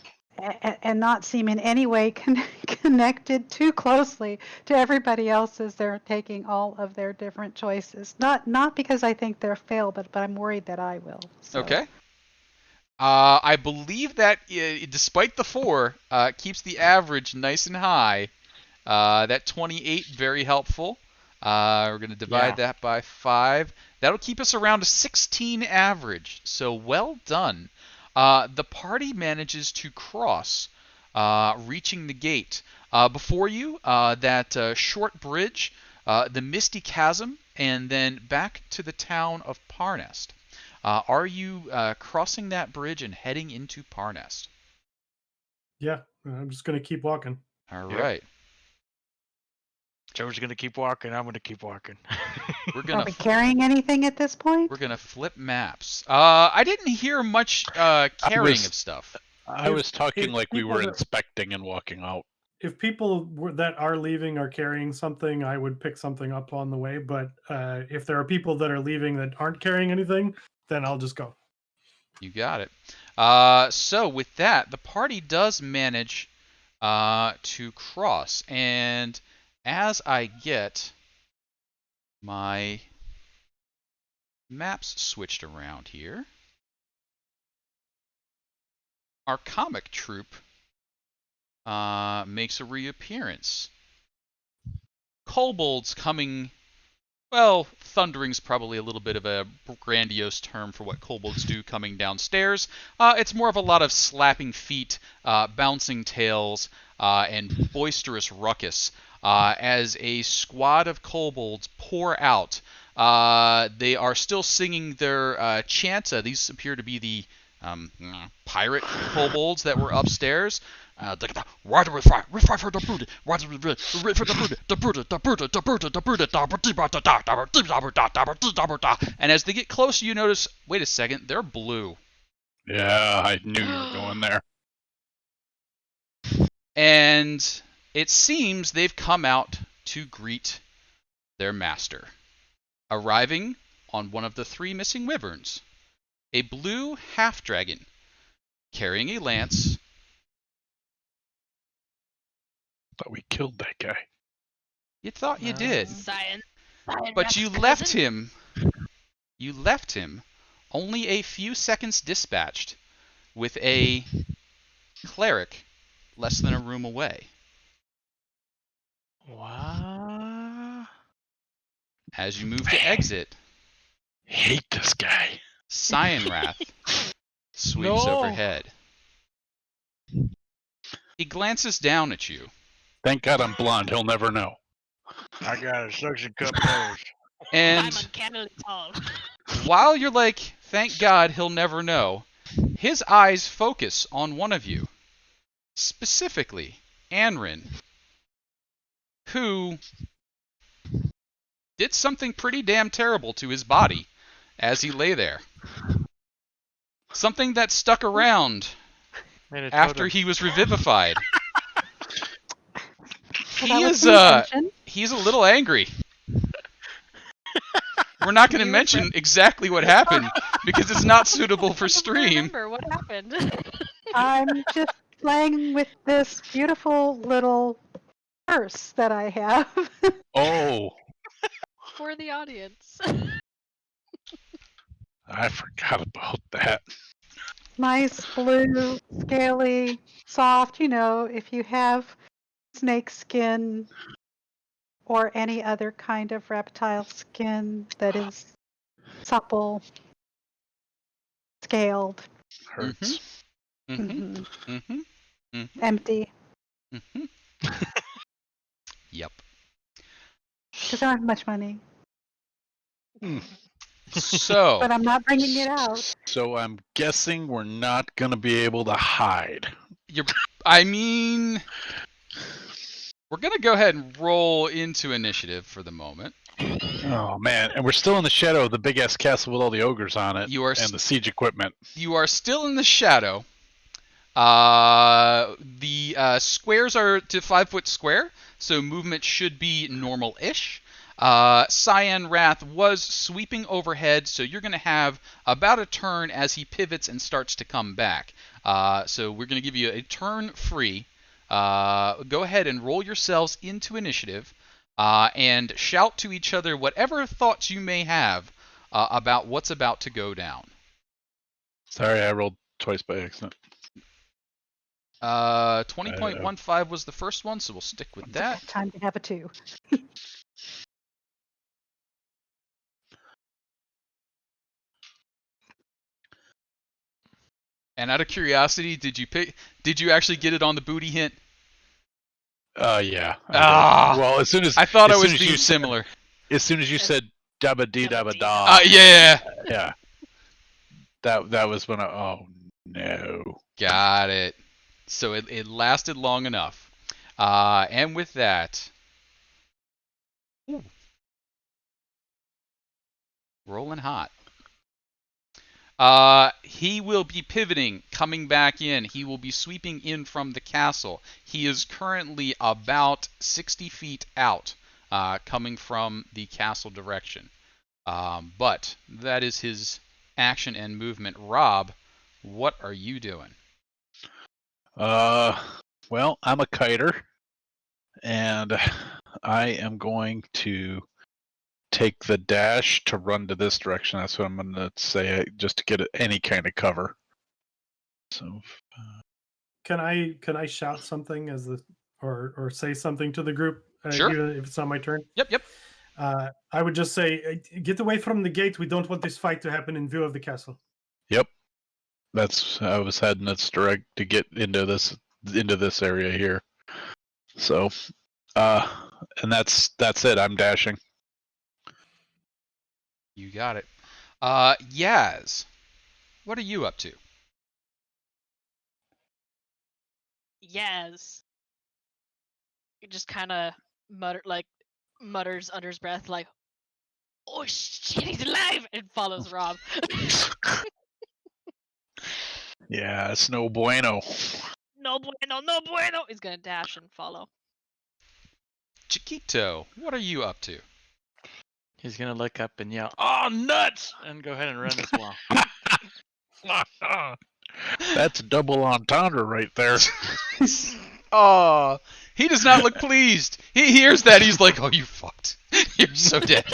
and not seem in any way connected too closely to everybody else as they're taking all of their different choices. Not because I think they're fail, but I'm worried that I will. So. Okay. I believe that despite the 4, keeps the average nice and high. That 28, very helpful. We're going to divide that by 5. That'll keep us around a 16 average. So well done. The party manages to cross, reaching the gate. Before you, that short bridge, the Misty Chasm, and then back to the town of Parnest. Are you crossing that bridge and heading into Parnest? Yeah, I'm just gonna keep walking. All Yep. right. Joe's gonna keep walking. I'm gonna keep walking. We're Are gonna we carrying anything at this point? we're gonna flip maps. I didn't hear much carrying of stuff. I was talking if like we people were that- inspecting and walking out. If people that are leaving are carrying something, I would pick something up on the way. But if there are people that are leaving that aren't carrying anything, then I'll just go. You got it. So with that, the party does manage to cross, and as I get my maps switched around here, our comic troupe makes a reappearance. Kobolds coming. Well, thundering's probably a little bit of a grandiose term for what kobolds do coming downstairs. It's more of a lot of slapping feet, bouncing tails, and boisterous ruckus as a squad of kobolds pour out. They are still singing their chant. These appear to be the pirate kobolds that were upstairs. And as they get closer, you notice, wait a second, they're blue. Yeah, I knew you were going there. And it seems they've come out to greet their master, arriving on one of the 3 missing wyverns, a blue half-dragon, carrying a lance. Thought we killed that guy. You thought you did, Science. but you left him. You left him only a few seconds dispatched with a cleric less than a room away. What? As you move to exit, Hate this guy. Cyanwrath sweeps No. overhead. He glances down at you. Thank God I'm blonde. He'll never know. I got a suction cup nose. I'm And uncannily tall. while you're like, thank God he'll never know, his eyes focus on one of you. Specifically, Anrin, who did something pretty damn terrible to his body as he lay there. Something that stuck around after he was revivified. Well, that He was is the intention. he's a little angry. We're not going to You mention exactly what happened because it's not suitable for I don't stream. remember what happened. I'm just playing with this beautiful little purse that I have. Oh, For the audience. I forgot about that. Nice blue, scaly, soft. If you have snake skin or any other kind of reptile skin that is supple, scaled, Hurts. Mm-hmm. Mm-hmm. empty, Mm-hmm. Yep. because I don't have much money. So But I'm not bringing it out. So I'm guessing we're not gonna be able to hide. I mean, we're gonna go ahead and roll into initiative for the moment. Oh man, and we're still in the shadow of the big ass castle with all the ogres on it You are and the siege equipment. You are still in the shadow. The squares are to 5 foot square, so movement should be normal-ish. Cyan Wrath was sweeping overhead, so you're going to have about a turn as he pivots and starts to come back. So we're going to give you a turn free. Go ahead and roll yourselves into initiative and shout to each other whatever thoughts you may have about what's about to go down. Sorry, I rolled twice by accident. 20.15 was the first one, so we'll stick with It's a that. good time to have a 2. And out of curiosity, did you actually get it on the booty hint? Yeah. Ah, well, as soon as I thought I as was soon as being you similar. as soon as you said dabba dee dabba Dabba-dee. da, Yeah, yeah, that was when I. Oh no. got it. So it lasted long enough. And with that, ooh, rolling hot. He will be pivoting, coming back in. He will be sweeping in from the castle. He is currently about 60 feet out, coming from the castle direction. But that is his action and movement. Rob, what are you doing? Well, I'm a kiter, and I am going to take the dash to run to this direction. That's what I'm going to say, just to get any kind of cover. So, Can I shout something or say something to the group, Sure. even if it's not my turn? Yep. I would just say, get away from the gate. We don't want this fight to happen in view of the castle. yep, I was heading this direct to get into this area here. So, and that's it. I'm dashing. You got it. Yaz, what are you up to? Yes. He just kind of mutters under his breath, like, "Oh shit, he's alive!" and follows Rob. Yeah, it's no bueno. No bueno, no bueno. He's gonna dash and follow. Chiquito, what are you up to? He's gonna look up and yell, "Oh nuts!" and go ahead and run as well. That's double entendre right there. Oh, he does not look pleased. He hears that. He's like, "Oh, you fucked. You're so dead."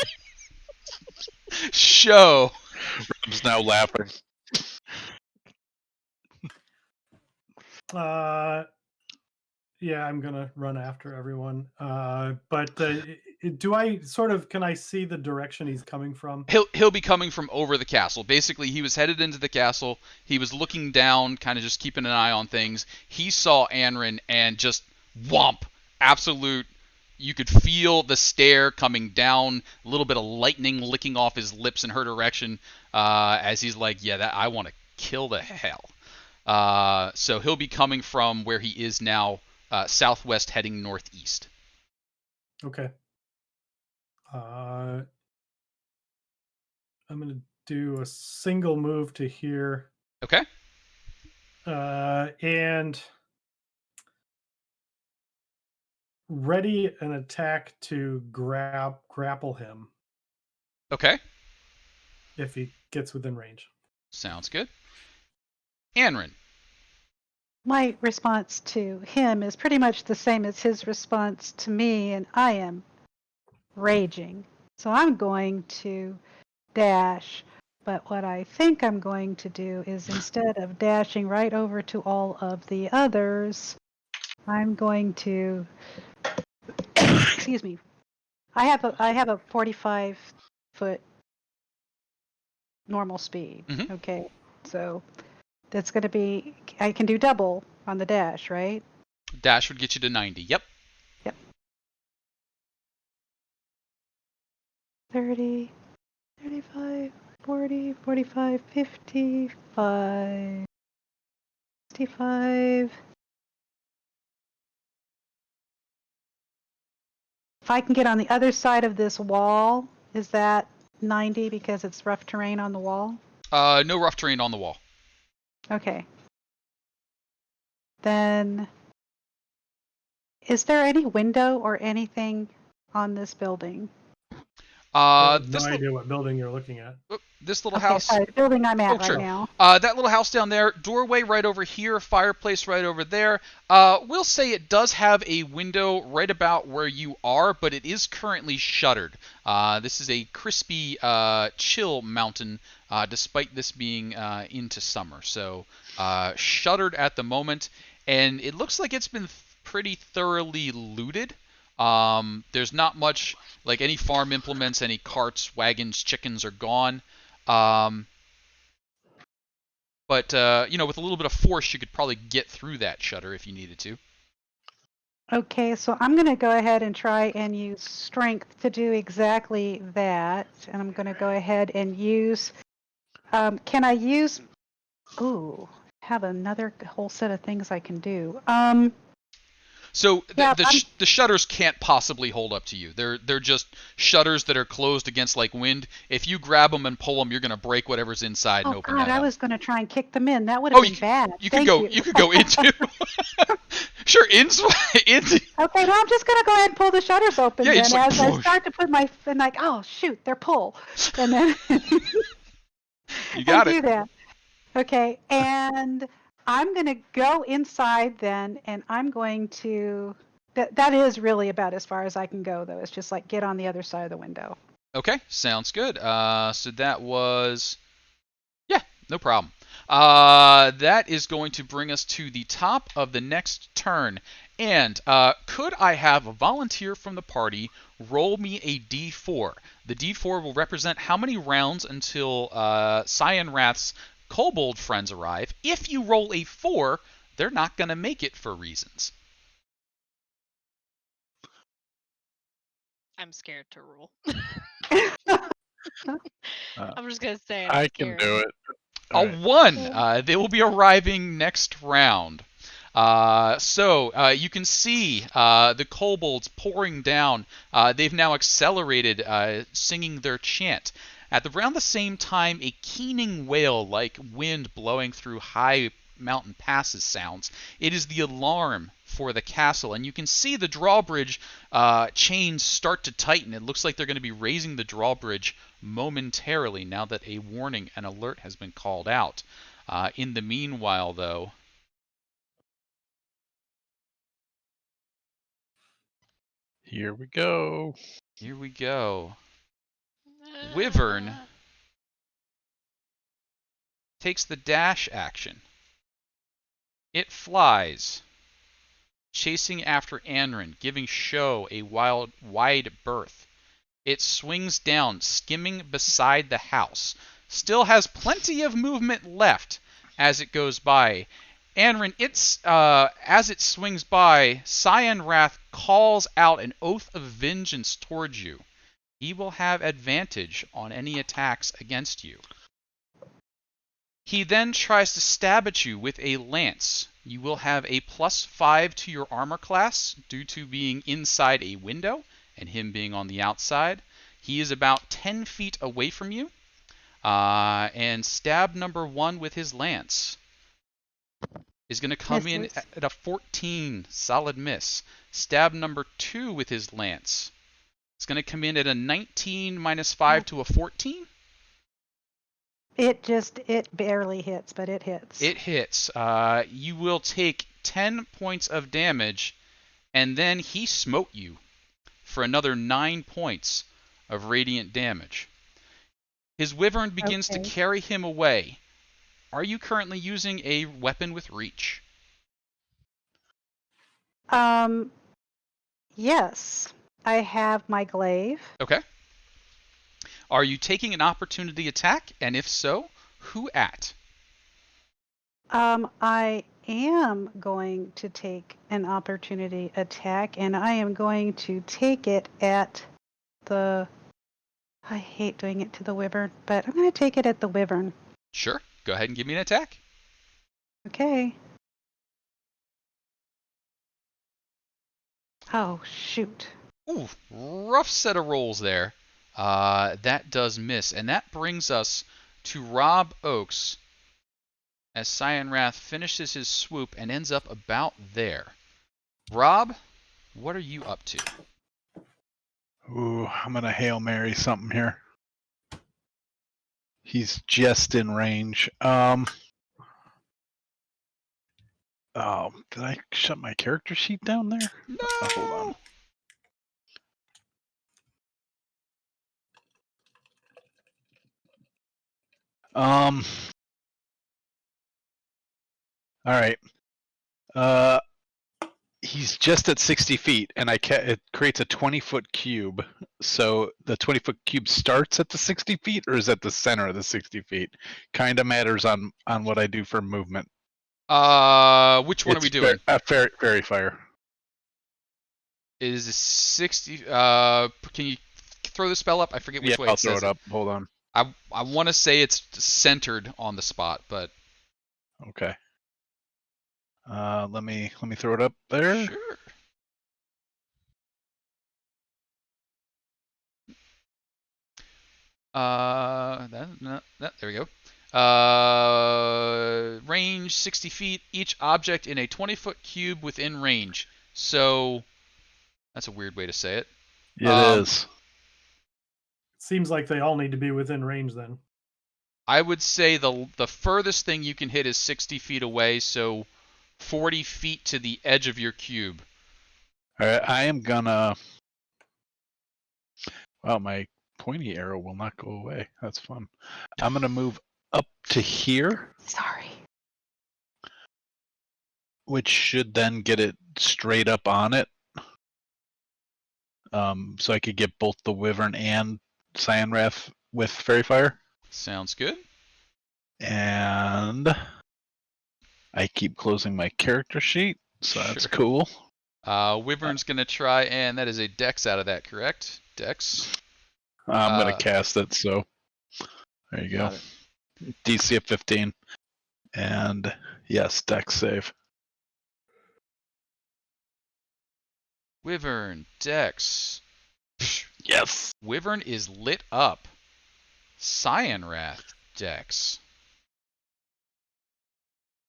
Show. Rob's now laughing. Yeah, I'm gonna run after everyone. But do I can I see the direction he's coming from? He'll be coming from over the castle. Basically, he was headed into the castle. He was looking down, kind of just keeping an eye on things. He saw Anrin and just whomp, absolute. You could feel the stare coming down, a little bit of lightning licking off his lips in her direction, as he's like, "Yeah, that I want to kill the hell." So he'll be coming from where he is now, southwest, heading northeast. Okay. I'm gonna do a single move to here. Okay. And ready an attack to grapple him Okay. if he gets within range. Sounds good. Anrin. my response to him is pretty much the same as his response to me, and I am raging. So I'm going to dash. But what I think I'm going to do is instead of dashing right over to all of the others, I'm going to excuse me. I have a 45-foot normal speed. Mhm. Okay. So that's going to be I can do double on the dash, right? Dash would get you to 90. Yep. Yep. 30, 35, 40, 45, 55, 65. If I can get on the other side of this wall, is that 90 because it's rough terrain on the wall? No rough terrain on the wall. Okay. Then, is there any window or anything on this building? I have no This idea what building you're looking at. little Okay, house. sorry, the building I'm at Oh, right sure. now. That little house down there, doorway right over here, fireplace right over there. We'll say it does have a window right about where you are, but it is currently shuttered. This is a crispy, chill mountain, despite this being into summer. So shuttered at the moment, and it looks like it's been pretty thoroughly looted. There's not much, like any farm implements, any carts, wagons, chickens are gone. Um, but with a little bit of force, you could probably get through that shutter if you needed to. Okay, so I'm going to go ahead and try and use strength to do exactly that. And I'm going to go ahead and use. Can I use? Ooh, have another whole set of things I can do. So Yeah, the shutters can't possibly hold up to you. They're just shutters that are closed against like wind. If you grab them and pull them, you're gonna break whatever's inside and Oh open God, that I up. was going to try and kick them in. That would have Oh, been bad. you could Thank go you. you could go into sure into. Okay, well, I'm just going to go ahead and pull the shutters open Yeah, you then just like as I push. start to put my, and like, oh, shoot, they're pull. And then You and got it. do that. Okay, and I'm going to go inside then, and I'm going to, that is really about as far as I can go, though. It's just like get on the other side of the window. Okay, sounds good. So that was yeah, no problem. That is going to bring us to the top of the next turn. And could I have a volunteer from the party roll me a d4? The d4 will represent how many rounds until Cyan Wrath's kobold friends arrive. If you roll a 4, they're not going to make it for reasons. I'm scared to roll. Uh, I'm just gonna say I'm I can scared. do it. A All right. 1. They will be arriving next round. So you can see the kobolds pouring down. They've now accelerated, singing their chant. Around the same time, a keening wail like wind blowing through high mountain passes sounds. It is the alarm for the castle, and you can see the drawbridge chains start to tighten. It looks like they're going to be raising the drawbridge momentarily now that a warning and alert has been called out. In the meanwhile, though, Here we go. here we go. Wyvern takes the dash action. It flies, chasing after Anrin, giving Sho a wide berth. It swings down, skimming beside the house. Still has plenty of movement left as it goes by. Anrin, as it swings by, Cyan Wrath calls out an oath of vengeance towards you. He will have advantage on any attacks against you. He then tries to stab at you with a lance. You will have a +5 to your armor class due to being inside a window and him being on the outside. He is about 10 feet away from you. And stab number 1 with his lance is going to come in Misses. at a 14, solid miss. Stab number 2 with his lance. It's going to come in at a 19 -5 to a 14. It barely hits, but it hits. It hits. You will take 10 points of damage, and then he smote you for another 9 points of radiant damage. His wyvern begins to Okay. carry him away. Are you currently using a weapon with reach? Yes. I have my glaive. Okay. Are you taking an opportunity attack? And if so, who at? I am going to take an opportunity attack, and I am going to take it at the. I hate doing it to the wyvern, but I'm going to take it at the wyvern. Sure. Go ahead and give me an attack. Okay. Oh, shoot. Ooh, rough set of rolls there. That does miss. And that brings us to Rob Oakes as Cyan Wrath finishes his swoop and ends up about there. Rob, what are you up to? Ooh, I'm gonna Hail Mary something here. He's just in range. Oh, did I shut my character sheet down there? No! Hold on. All right. He's just at 60 feet, and it creates a 20-foot cube. So the 20-foot cube starts at the 60 feet, or is at the center of the 60 feet? Kind of matters on what I do for movement. Which one are we doing? Fairy fire. Is 60? Can you throw the spell up? I forget which way I'll it throw says it up. Hold on. I want to say it's centered on the spot, but Okay. Let me throw it up there. sure. There we go. Range 60 feet. Each object in a 20-foot cube within range. So that's a weird way to say it. It is. Seems like they all need to be within range then. I would say the furthest thing you can hit is 60 feet away, so 40 feet to the edge of your cube. All right, I am gonna. Wow, my pointy arrow will not go away. That's fun. I'm gonna move up to here, Sorry. which should then get it straight up on it. So I could get both the Wyvern and Cyan Wrath with Fairy Fire. Sounds good. And I keep closing my character sheet, so that's Sure. cool. Wyvern's going to try, and that is a dex out of that, correct? Dex. I'm going to cast it, so there you go. DC of 15. And yes, dex save. Wyvern, dex. Yes. Wyvern is lit up. Cyan Wrath, dex.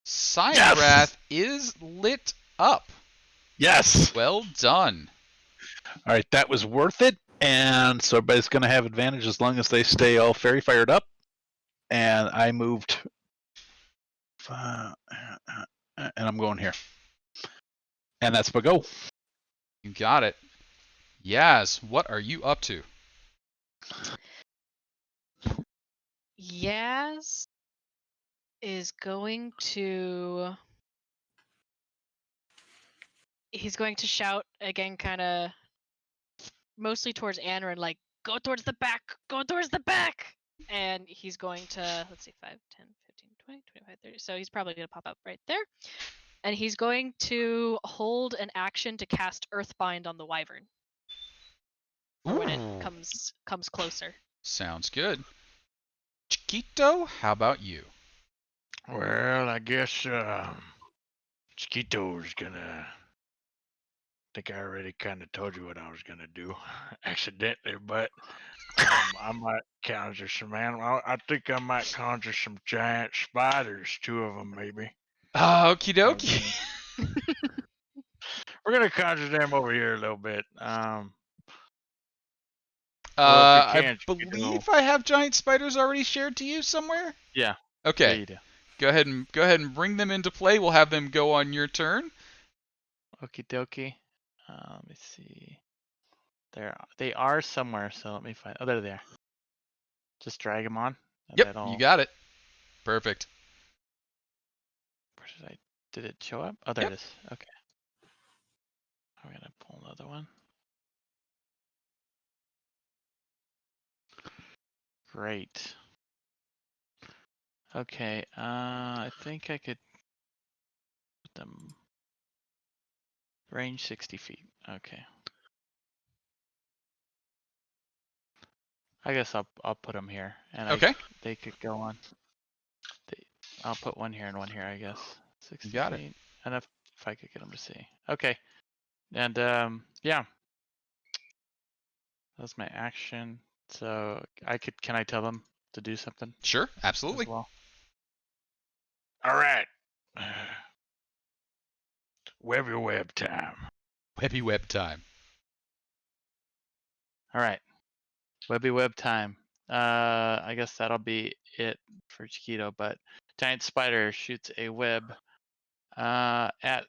Cyan Wrath is lit up. Yes. Well done. All right, that was worth it. And so everybody's going to have advantage as long as they stay all fairy fired up. And I moved. And I'm going here. And that's my go. You got it. Yaz, what are you up to? Yaz is going to. He's going to shout again, kind of mostly towards Anrin, like, go towards the back, go towards the back! And he's going to, let's see, 5, 10, 15, 20, 25, 30. So he's probably going to pop up right there. And he's going to hold an action to cast Earthbind on the Wyvern. For when it comes closer. Sounds good. Chiquito, how about you? Well, I guess Chiquito's gonna. I think I already kind of told you what I was gonna do, accidentally, but I might conjure some animal. I think I might conjure some giant spiders, 2 of them maybe. Okie dokie. We're gonna conjure them over here a little bit. Well, if you I can't, you know. believe I have giant spiders already shared to you somewhere. Yeah. Okay. Yeah, you do. Go ahead and bring them into play. We'll have them go on your turn. Okie dokie. Let me see. They are somewhere, so let me find. Oh, there they are. Just drag them on. And Yep, that'll. you got it. Perfect. Where did I? Did it show up? Oh, there Yep. it is. Okay. I'm gonna pull another one. Great. Okay. I think I could put them range 60 feet. Okay. I guess I'll put them here, and Okay. they could go on. I'll put one here and one here, I guess. 60 You got it. feet. And if I could get them to see. Okay. And yeah, that's my action. So can I tell them to do something Sure, as absolutely. well? All right. Web your web time. Webby web time. All right. Webby web time. I guess that'll be it for Chiquito, but giant spider shoots a web at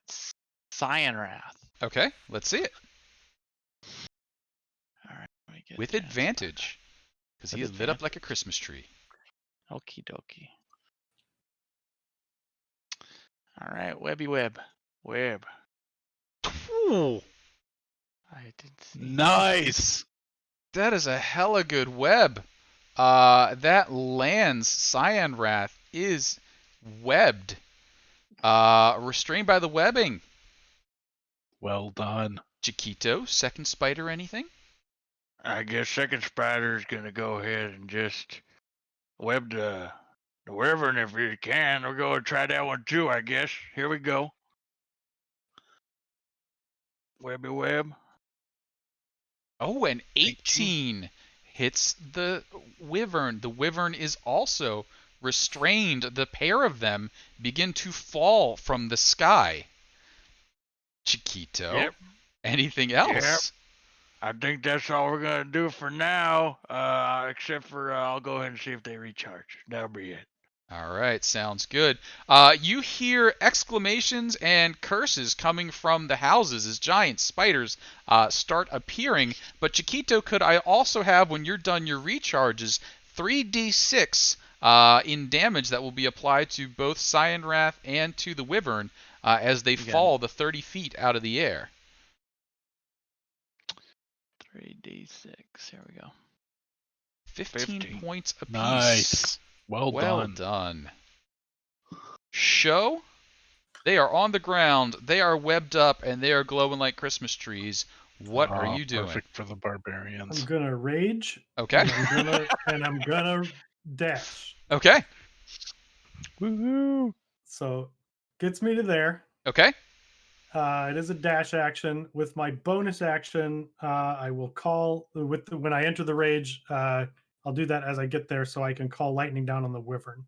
Cyanrath. Okay, let's see it. All right, let me get With giant spider. advantage. Because he With is lit up like a Christmas tree. Okie dokie. All right, webby web. Web. Ooh, I did see. Nice. that is a hella good web. That lands. Cyanrath is webbed. Restrained by the webbing. Well done. Chiquito, second spider, anything? I guess second spider's gonna go ahead and just web the wyvern if you can. We're gonna try that one too, I guess. Here we go. Webby web. Oh, an 18 hits the wyvern. The wyvern is also restrained. The pair of them begin to fall from the sky. Chiquito, Yep. anything else? Yep. I think that's all we're gonna do for now. Except for I'll go ahead and see if they recharge. That'll be it. All right, sounds good. You hear exclamations and curses coming from the houses as giant spiders start appearing. But Chiquito, could I also have, when you're done your recharges, 3d6 in damage that will be applied to both Cyanrath and to the Wyvern as they fall the 30 feet out of the air? 3d6. Here we go. 15 50. points apiece. Nice. Well done. done. Show. They are on the ground. They are webbed up and they are glowing like Christmas trees. What are you doing? Perfect for the barbarians. I'm gonna rage. Okay. And I'm gonna dash. Okay. Woohoo! So gets me to there. Okay. It is a dash action. With my bonus action, I will call when I enter the rage. I'll do that as I get there, so I can call lightning down on the wyvern.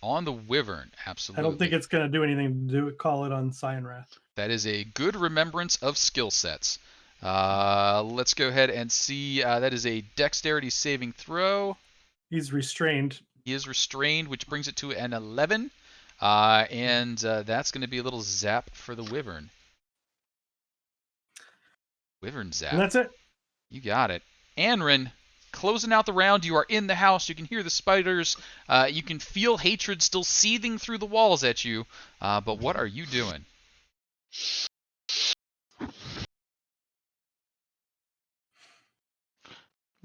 On the Wyvern, absolutely. I don't think it's going to do anything to call it on Cyanrath. That is a good remembrance of skill sets. Let's go ahead and see. That is a dexterity saving throw. He's restrained. He is restrained, which brings it to an 11. And that's going to be a little zap for the Wyvern. Wyvern zap. And that's it. You got it. Anrin, closing out the round. You are in the house. You can hear the spiders. You can feel hatred still seething through the walls at you. But what are you doing?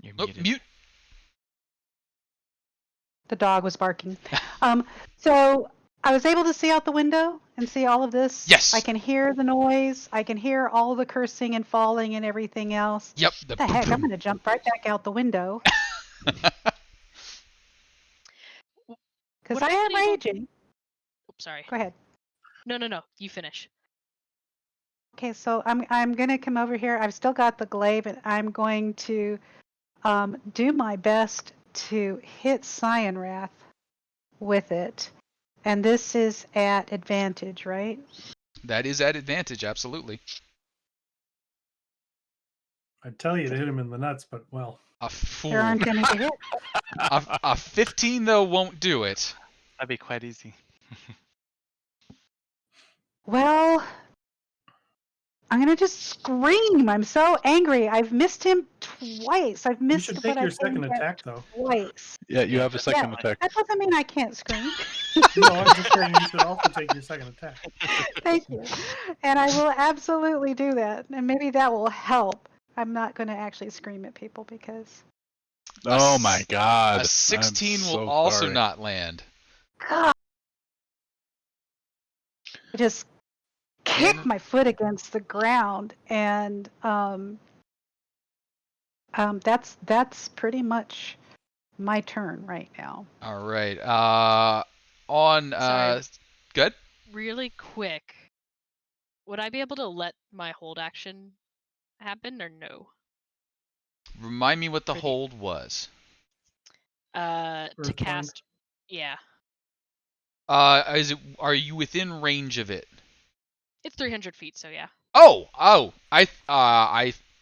You're Oh, muted. mute. The dog was barking. So I was able to see out the window and see all of this. Yes. I can hear the noise. I can hear all the cursing and falling and everything else. Yep. What the heck? I'm going to jump right back out the window. Because Would I I am be able- raging. Oops, sorry. Go ahead. No. You finish. Okay, so I'm going to come over here. I've still got the glaive, and I'm going to do my best to hit Cyanrath with it. And this is at advantage, right? That is at advantage, absolutely. I'd tell you to hit him in the nuts, but well. A fool. There aren't any to hit. A 15 though won't do it. That'd be quite easy. Well, I'm gonna just scream. I'm so angry. I've missed him twice. I've You missed should what take I your can second get attack, though. twice. Yeah, you have a second Yeah, attack. that doesn't mean I can't scream. No, I'm just saying you should also take your second attack. Thank you. And I will absolutely do that. And maybe that will help. I'm not going to actually scream at people because Oh my god. A 16 I'm will so also sorry. not land. God, I just kicked my foot against the ground, and that's pretty much my turn right now. All right. Sorry. Good. Really quick, would I be able to let my hold action happen or no? Remind me what the For the- hold was. To Earthbind? cast. Yeah, Are you within range of it? it's 300 feet, so yeah. Oh,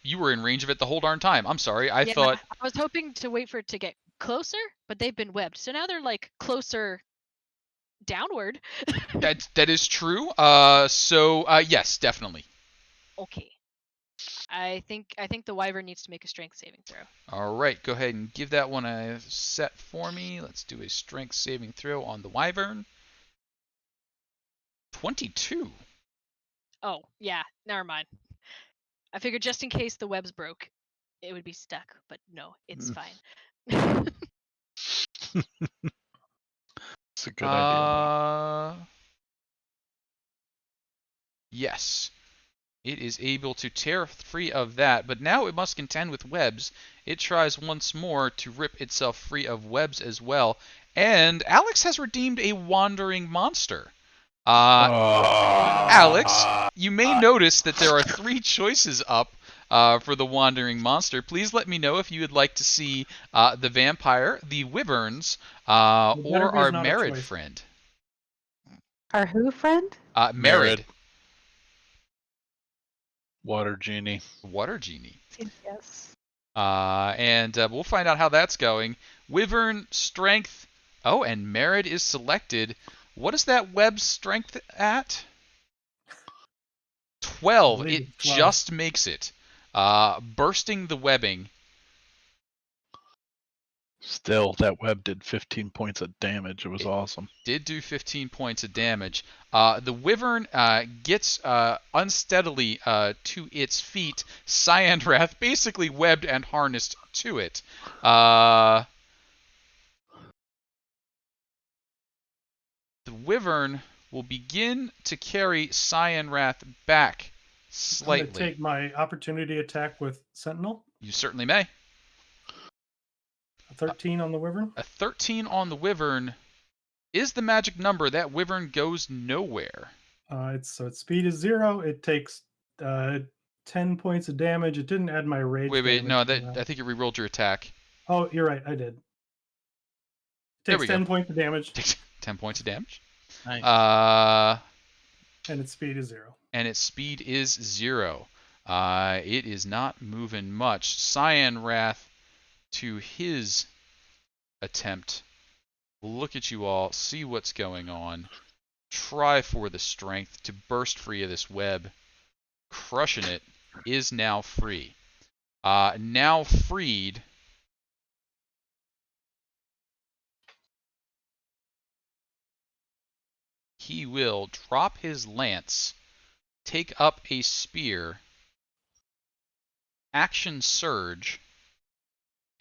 you were in range of it the whole darn time. I'm sorry. I Yeah, thought I was hoping to wait for it to get closer, but they've been webbed, so now they're like closer downward. that is true. Yes, definitely. Okay. I think the wyvern needs to make a strength saving throw. All right, go ahead and give that one a set for me. Let's do a strength saving throw on the wyvern. 22. Oh, yeah, never mind. I figured just in case the webs broke, it would be stuck, but no, it's fine. It's a good idea. Yes. It is able to tear free of that, but now it must contend with webs. It tries once more to rip itself free of webs as well. And Alex has redeemed a wandering monster. Alex, you may notice that there are 3 choices up for the wandering monster. Please let me know if you would like to see the vampire, the wyverns, or better is our not a Merid choice. friend. Our who friend? Merid. Water genie. Water genie. Yes. And we'll find out how that's going. Wyvern strength. Oh, and Merid is selected. What is that web strength at? 12. believe It it's 12. just makes it. Bursting the webbing. Still, that web did 15 points of damage. It was awesome. Did do 15 points of damage. The wyvern gets unsteadily to its feet. Cyandrath basically webbed and harnessed to it. The wyvern will begin to carry Cyandrath back I'm going to slightly. take my opportunity attack with Sentinel. You certainly may. A 13 on the wyvern. A 13 on the wyvern is the magic number. That wyvern goes nowhere. Its speed is 0. It takes 10 points of damage. It didn't add my rage. Wait, damage no, to I think you rerolled your attack. Oh, you're right. I did. There Takes we 10 go. points of damage, Takes 10 points of damage. Nice. and its speed is 0. And its speed is 0. It is not moving much. Cyandrath, to his attempt, will look at you all, see what's going on, try for the strength to burst free of this web. Crushing it, is now free. Now freed. He will drop his lance, take up a spear, action surge,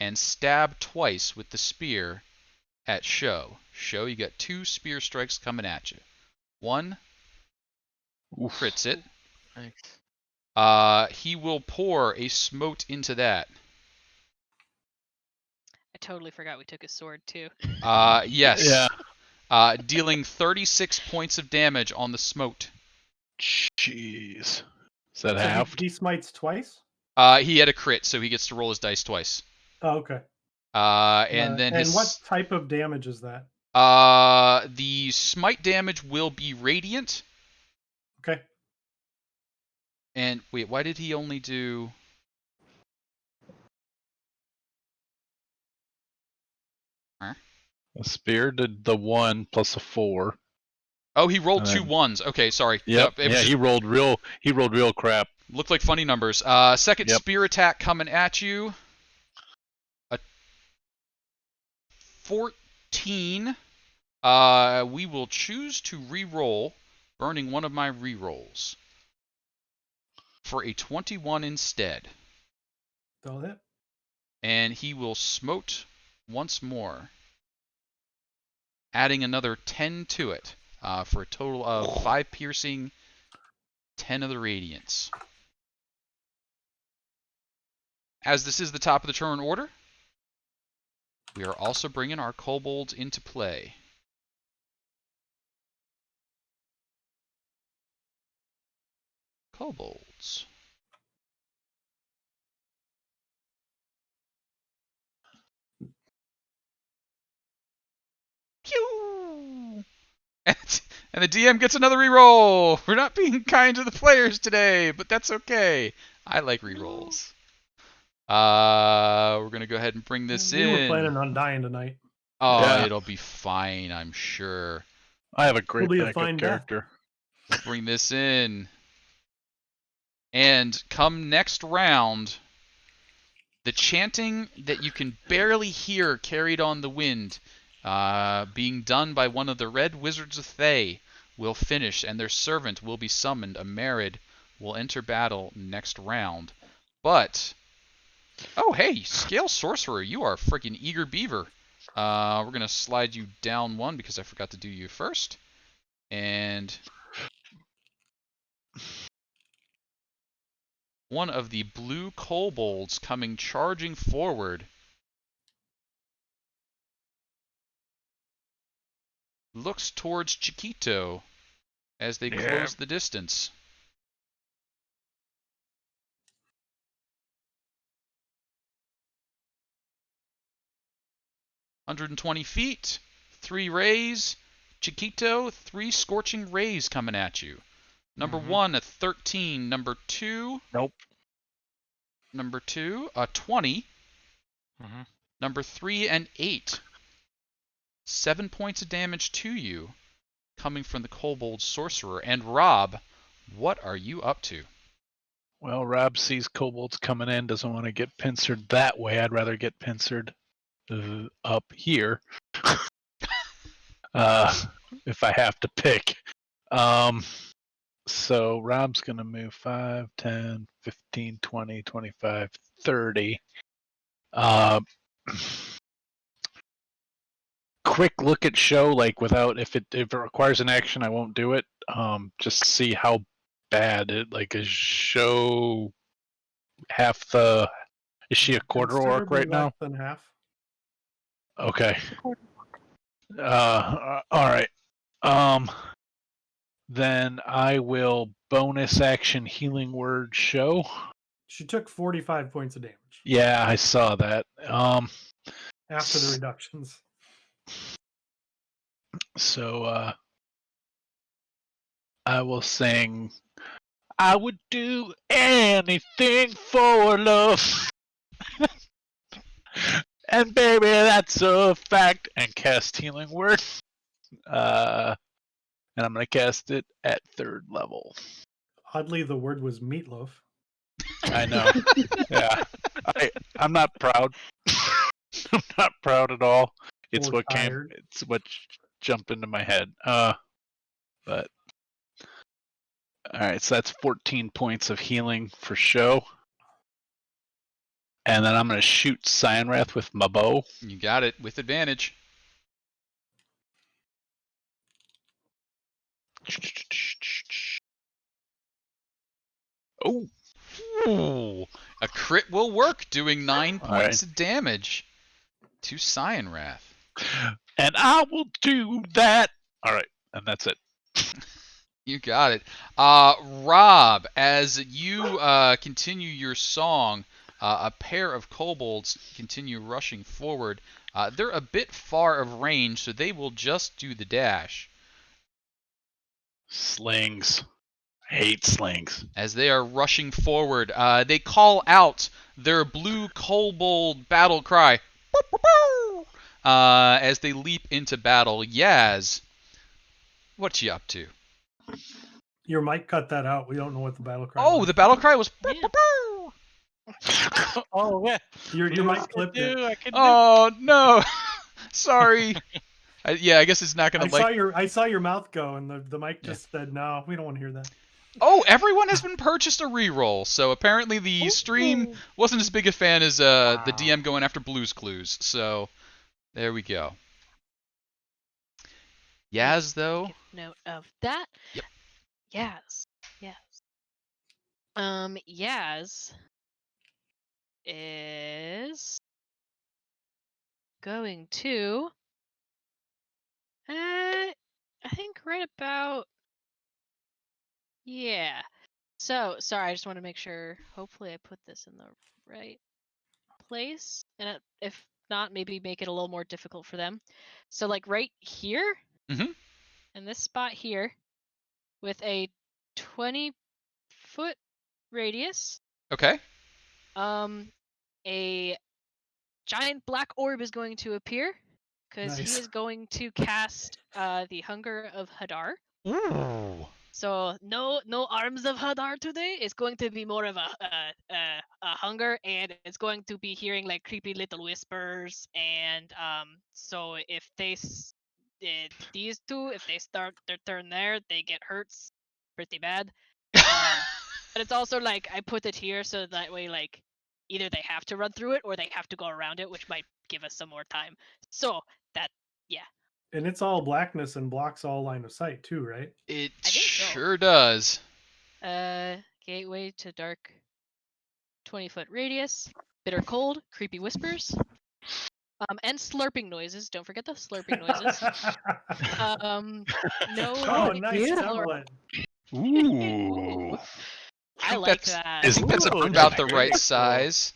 and stab twice with the spear at Sho. Sho, you got 2 spear strikes coming at you. One crits it. Nice. He will pour a smote into that. I totally forgot we took his sword too. Yes. Yeah. Dealing 36 points of damage on the smote. Jeez. Is that So half? he smites twice? He had a crit, so he gets to roll his dice twice. Oh, okay. And then his... what type of damage is that? The smite damage will be radiant. Okay. And wait, why did he only do... A spear did the 1 plus a 4. Oh, he rolled And two then- ones. Okay, sorry. Yep. It was Yeah, just, he rolled real crap. looked like funny numbers. Second Yep. spear attack coming at you. A 14. We will choose to re-roll, burning one of my re-rolls for a 21 instead. That'll hit. And he will smote once more, adding another 10 to it, for a total of 5 piercing, 10 of the radiance. As this is the top of the turn order, we are also bringing our kobolds into play. Kobolds. Pew! And the DM gets another reroll. We're not being kind to the players today, but that's okay. I like rerolls. We're gonna go ahead and bring this We were in. planning on dying tonight. Oh, Yeah. it'll be fine, I'm sure. I have a great It'll be a backup fine death. character. Bring this in. And come next round, the chanting that you can barely hear carried on the wind, being done by one of the Red Wizards of Thay, will finish, and their servant will be summoned. A Merid will enter battle next round. But, oh hey, Scale Sorcerer, you are a freaking eager beaver. We're going to slide you down one because I forgot to do you first. And one of the blue kobolds coming charging forward looks towards Chiquito as they close the distance. "120 feet, 3 rays. Chiquito, 3 scorching rays coming at you. Number 1, a 13. Number 2, Nope. Number 2, a 20. Number 3, an 8. 7 points of damage to you, coming from the Kobold Sorcerer. And Rob, what are you up to? Well, Rob sees kobolds coming in, doesn't want to get pincered that way. I'd rather get pincered up here. If I have to pick. So Rob's going to move 5, 10, 15, 20, 25, 30. Quick look at show, like without, if it requires an action, I won't do it. Just see how bad it, like, is show half the, is she a quarter orc Considerably right now? less than half. Okay. All right. Then I will bonus action healing word show. She took 45 points of damage Yeah, I saw that. after the reductions. So I will sing I would do anything for love. And baby, that's a fact. And cast healing word. And I'm going to cast it at 3rd level. Oddly, the word was meatloaf. I know. Yeah. I'm not proud. I'm not proud at all. It's Or what tired. it's what jumped into my head. But all right, so that's 14 points of healing for show. And then I'm going to shoot Cyanwrath with my bow. You got it, with advantage. Oh, Ooh, a crit will work, doing 9 All points of damage to Cyanwrath. and I will do that. All right, and that's it. You got it. Rob, as you continue your song, a pair of kobolds continue rushing forward. They're a bit far of range, so they will just do the dash. Slings. I hate slings. As they are rushing forward, they call out their blue kobold battle cry. as they leap into battle. Yaz, what you up to? Your mic cut that out. We don't know what the battle cry Oh, was. the battle cry was. Yeah. Oh yeah. Your mic clipped it. I can do. Oh no, sorry. I guess it's not gonna I saw your mouth go, and the mic just said, "No, we don't want to hear that." Oh, everyone has been purchased a reroll, so apparently the stream wasn't as big a fan as the DM going after Blue's Clues. So there we go. Yaz, though. Make a note of that. Yep. Yaz. Yaz is going to I think right about yeah. So sorry, I just want to make sure. Hopefully I put this in the right place. And if not, maybe make it a little more difficult for them. So like right here, Mhm. in this spot here, with a 20-foot radius, Okay. a giant black orb is going to appear because Nice. he is going to cast the Hunger of Hadar. Ooh. So no arms of Hadar today. It's going to be more of a hunger, and it's going to be hearing like creepy little whispers. And so if these two, if they start their turn there, they get hurts pretty bad. But it's also like I put it here so that way like either they have to run through it or they have to go around it, which might give us some more time. So that And it's all blackness and blocks all line of sight too, right? It I think so. sure does. Gateway to dark 20-foot radius, bitter cold, creepy whispers, and slurping noises. Don't forget the slurping noises. No. Oh, nice Beautiful. template. Ooh. I like that's- that. I think that's Ooh, about the that's right very size.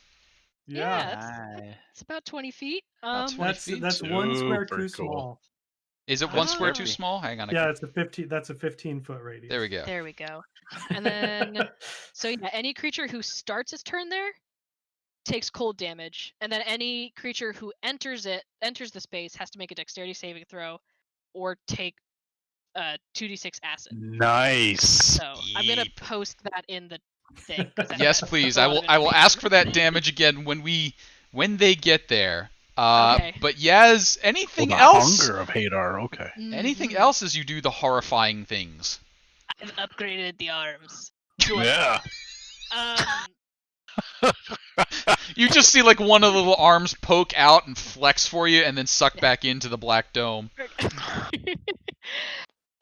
Yeah, It's about 20 feet. About 20 feet. that's one square Super too cool. small. Is it one square too Ah. small? Hang on. Yeah, it's a 15. That's a 15-foot radius. There we go. There we go. And then, so yeah, any creature who starts its turn there takes cold damage, and then any creature who enters the space has to make a dexterity saving throw, or take 2d6 acid. Nice. So I'm gonna Yeep. post that in the thing. 'cause that Yes, has please. a I lot will. of I will ask for that information. damage again when they get there. Okay. But Yaz, Well, anything the else? hunger of Hadar. Okay. Anything Mhm. else as you do the horrifying things? I've upgraded the arms. Yeah. You just see like one of the little arms poke out and flex for you, and then suck back into the black dome.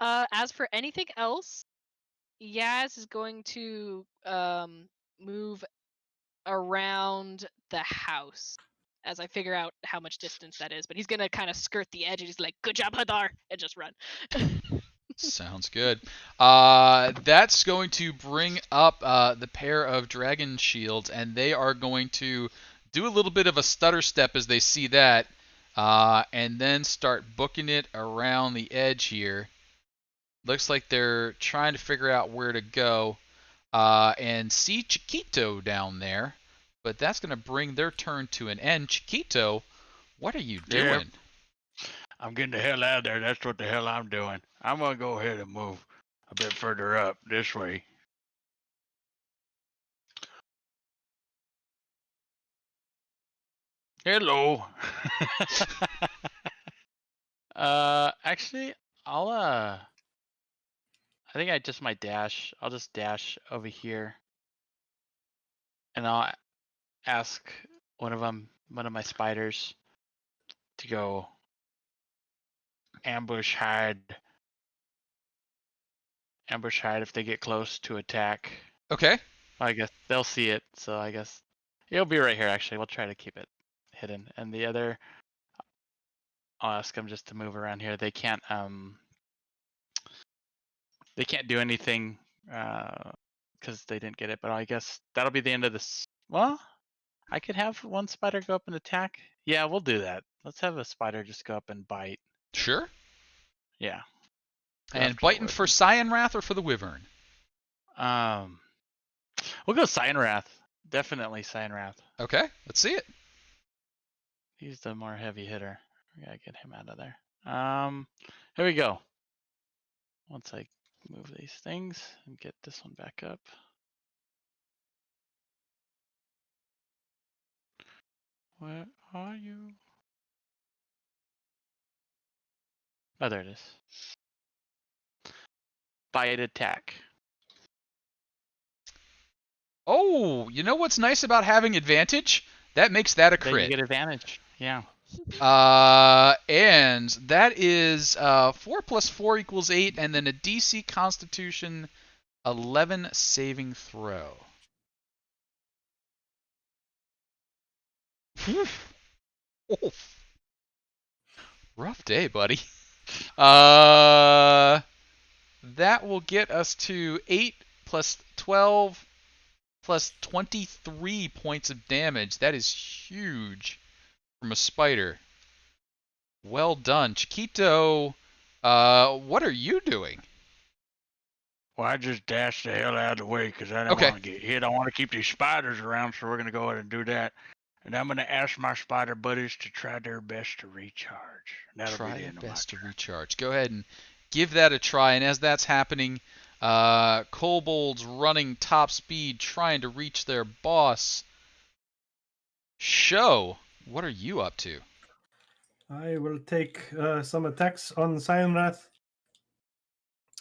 As for anything else, Yaz is going to move around the house as I figure out how much distance that is. But he's gonna kind of skirt the edge, and he's like, "Good job, Hadar," and just run. Sounds good. That's going to bring up the pair of dragon shields, and they are going to do a little bit of a stutter step as they see that, and then start booking it around the edge here. Looks like they're trying to figure out where to go, and see Chiquito down there, but that's going to bring their turn to an end. Chiquito, what are you Yeah. doing? I'm getting the hell out of there. That's what the hell I'm doing. I'm gonna go ahead and move a bit further up this way. Hello. Actually, I think I just might dash. I'll just dash over here, and I'll ask one of my spiders, to go ambush hide if they get close to attack. Okay. I guess they'll see it, so I guess it'll be right here. Actually, we'll try to keep it hidden. And the other, I'll ask them just to move around here. They can't do anything because they didn't get it. But I guess that'll be the end of this. Well, I could have one spider go up and attack. Yeah, we'll do that. Let's have a spider just go up and bite. Sure. Yeah. Go And after the biting for wyvern. Cyan Wrath or for the Wyvern? We'll go Cyanwrath. Definitely Cyanwrath. Okay, let's see it. He's the more heavy hitter. We gotta get him out of there. Here we go. Once I move these things and get this one back up. Where are you? Oh, there it is. Bite attack. Oh, you know what's nice about having advantage? That makes that a Then you crit. get advantage. Yeah. And that is 4 plus 4 equals 8, and then a DC Constitution 11 saving throw. Oof. Rough day, buddy. That will get us to 8 plus 12 plus 23 points of damage. That is huge from a spider. Well done. Chiquito, what are you doing? Well, I just dashed the hell out of the way because I didn't Okay. want to get hit. I want to keep these spiders around, so we're going to go ahead and do that. And I'm going to ask my spider buddies to try their best to recharge. And that'll Try be the your end of my best to turn. recharge. Go ahead and give that a try. And as that's happening, kobolds running top speed, trying to reach their boss. Show, what are you up to? I will take some attacks on Cyanrath.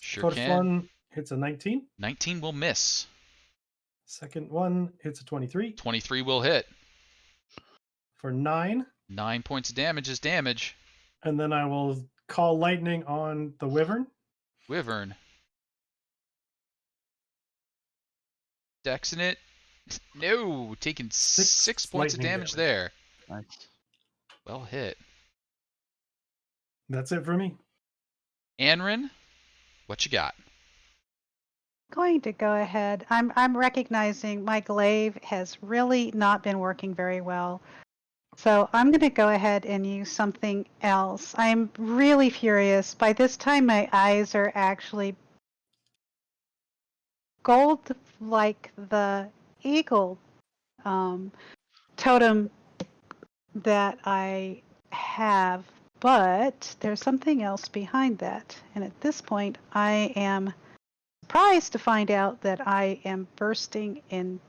Sure First can. one hits a 19. 19 will miss. Second one hits a 23 23 will hit. for 9. 9 points of damage is damage. And then I will call lightning on the wyvern. Wyvern. Dexing it. No, taking 6 points of lightning damage there. Nice. Well hit. That's it for me. Anrin, what you got? Going to go ahead. I'm recognizing my glaive has really not been working very well. So I'm going to go ahead and use something else. I'm really furious. By this time, my eyes are actually gold like the eagle totem that I have, but there's something else behind that. And at this point, I am surprised to find out that I am bursting into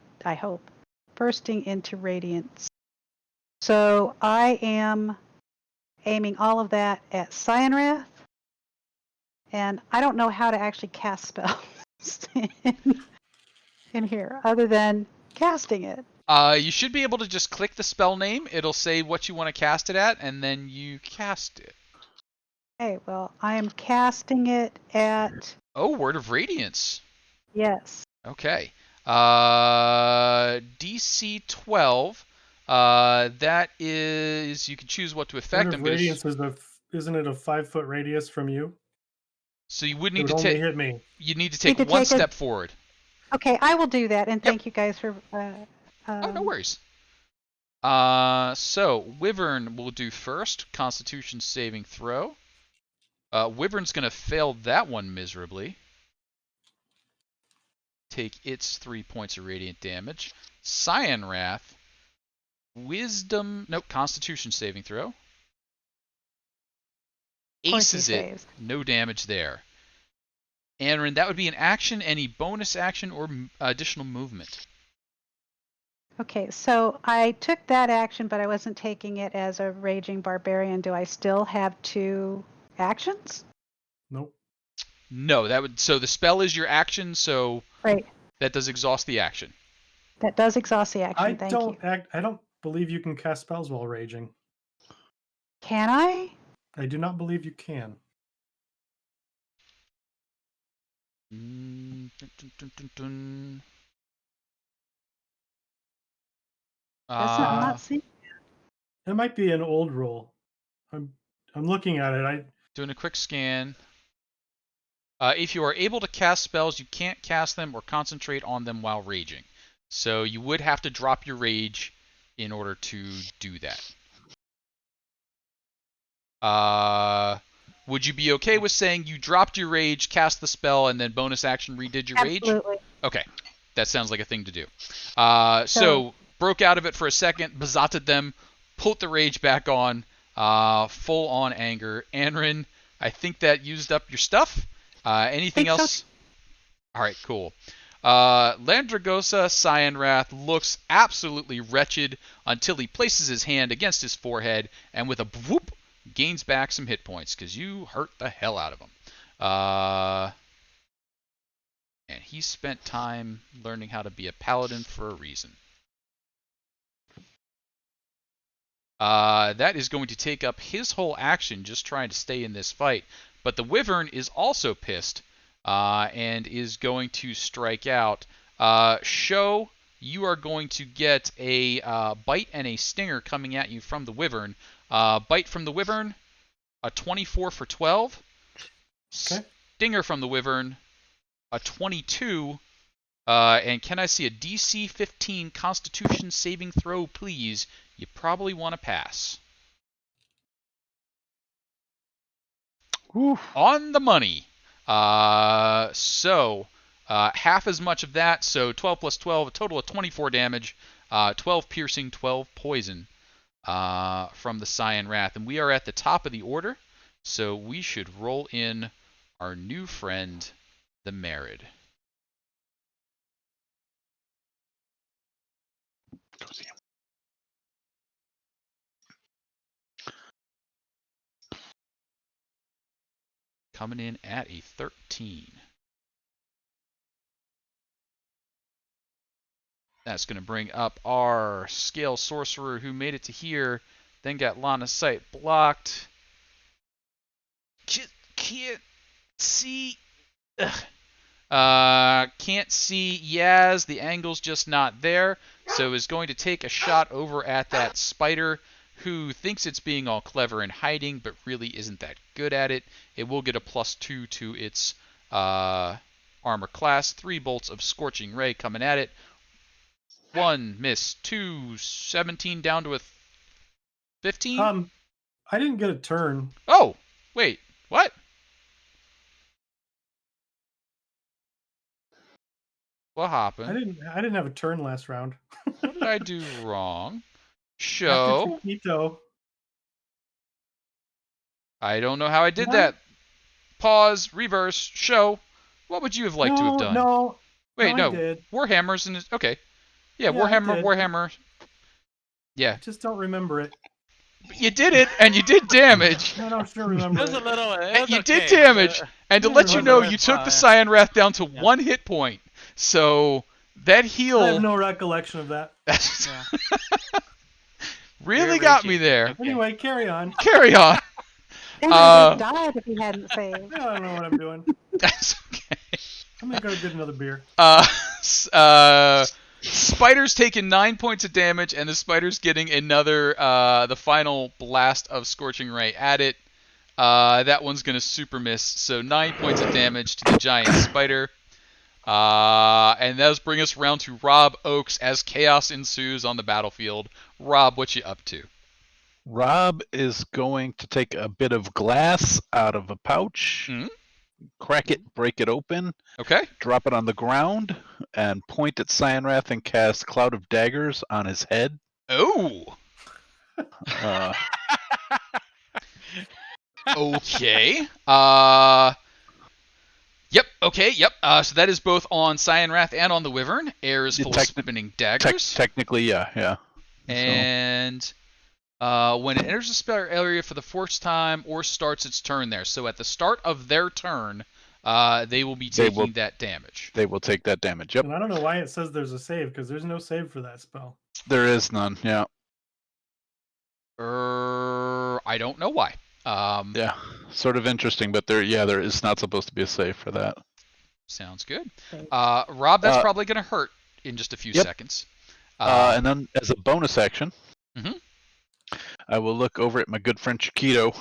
radiance. So I am aiming all of that at Cyanrath, and I don't know how to actually cast spells in here other than casting it. You should be able to just click the spell name. It'll say what you want to cast it at, and then you cast it. Okay, well, I am casting it at... Oh, Word of Radiance. Yes. Okay. DC 12. That is, you can choose what to affect. Word of radiance isn't it a 5-foot radius from you? So you would It need would to only take. hit me. You need to Need take to one take a- step forward. Okay, I will do that, and thank you guys for... Oh, no worries. So Wyvern will do first. Constitution saving throw. Wyvern's gonna fail that one miserably. Take its 3 points of radiant damage. Cyanrath, Constitution saving throw. Of course he Aces it, saves. no damage there. Anrin, that would be an action, any bonus action or additional movement. Okay, so I took that action, but I wasn't taking it as a raging barbarian. Do I still have 2 actions? Nope. No, so the spell is your action, so Right. that does exhaust the action. That does exhaust the action. I Thank you. don't believe you can cast spells while raging. Can I? I do not believe you can. Dun, dun, dun, dun. I'm not seeing. It might be an old rule. I'm looking at it. Doing a quick scan. If you are able to cast spells, you can't cast them or concentrate on them while raging. So you would have to drop your rage in order to do that. Would you be okay with saying you dropped your rage, cast the spell, and then bonus action redid your rage? Absolutely. Okay, that sounds like a thing to do. So broke out of it for a second, bazzated them, put the rage back on, full on anger. Anrin, I think that used up your stuff. Anything Think so else? All right, cool. Landragosa Cyanrath looks absolutely wretched until he places his hand against his forehead and with a whoop gains back some hit points because you hurt the hell out of him. And he spent time learning how to be a paladin for a reason. That is going to take up his whole action just trying to stay in this fight. But the Wyvern is also pissed and is going to strike out. Show, you are going to get a bite and a stinger coming at you from the Wyvern. Bite from the Wyvern, a 24 for 12. Okay. Stinger from the Wyvern, a 22. And can I see a DC 15 Constitution saving throw, please? You probably want to pass. Oof. On the money. So half as much of that. So 12 plus 12, a total of 24 damage. 12 piercing, 12 poison from the Cyan Wrath. And we are at the top of the order. So we should roll in our new friend, the Merid. Go see him. Coming in at a 13. That's going to bring up our Scale Sorcerer who made it to here, then got line of sight blocked. Can't see. Can't see Yaz. The angle's just not there. So is going to take a shot over at that spider who thinks it's being all clever and hiding, but really isn't that good at it. It will get a +2 to its armor class. 3 bolts of Scorching Ray coming at it. 1 miss, 2, 17 down to a 15. I didn't get a turn. Oh, wait, what? What happened? I didn't have a turn last round. What did I do wrong? After Show. Chiquito. I don't know how I did What? that. Pause, reverse, show. What would you have liked to have done? No. Wait, no, no. I did. Warhammer's in his. Okay. Yeah, Yeah, I Warhammer, did. Warhammer. Yeah. I just don't remember it. You did it, and you did damage. I don't sure remember It was it. a little. It And was you did okay. damage. And to Yeah, let it you was know, worth you took the while, Cyan Wrath down to Yeah. 1 hit point. So that heal I have no recollection of that. Yeah. really You're got me raging. there. Okay. Anyway, carry on. Carry on. He would have died if he hadn't saved. I don't know what I'm doing. That's okay. I'm gonna go get another beer. Spider's taking 9 points of damage, and the spider's getting another, the final blast of Scorching Ray at it. That one's going to super miss, so 9 points of damage to the giant spider. And that does bring us round to Rob Oakes as chaos ensues on the battlefield. Rob, what you up to? Rob is going to take a bit of glass out of a pouch, Mhm. crack it, break it open, Okay. drop it on the ground, and point at Cyanrath and cast Cloud of Daggers on his head. Oh. Uh, Okay. Yep. Okay. Yep. So that is both on Cyanrath and on the Wyvern. Air is full of spinning daggers. technically, yeah. And when it enters the spell area for the first time or starts its turn there. So at the start of their turn, they will be taking that damage. They will take that damage. Yep. And I don't know why it says there's a save, because there's no save for that spell. There is none. Yeah. I don't know why. Yeah. Sort of interesting, but there is not supposed to be a save for that. Sounds good. Rob, that's probably going to hurt in just a few seconds. And then as a bonus action, Mhm. I will look over at my good friend Chiquito,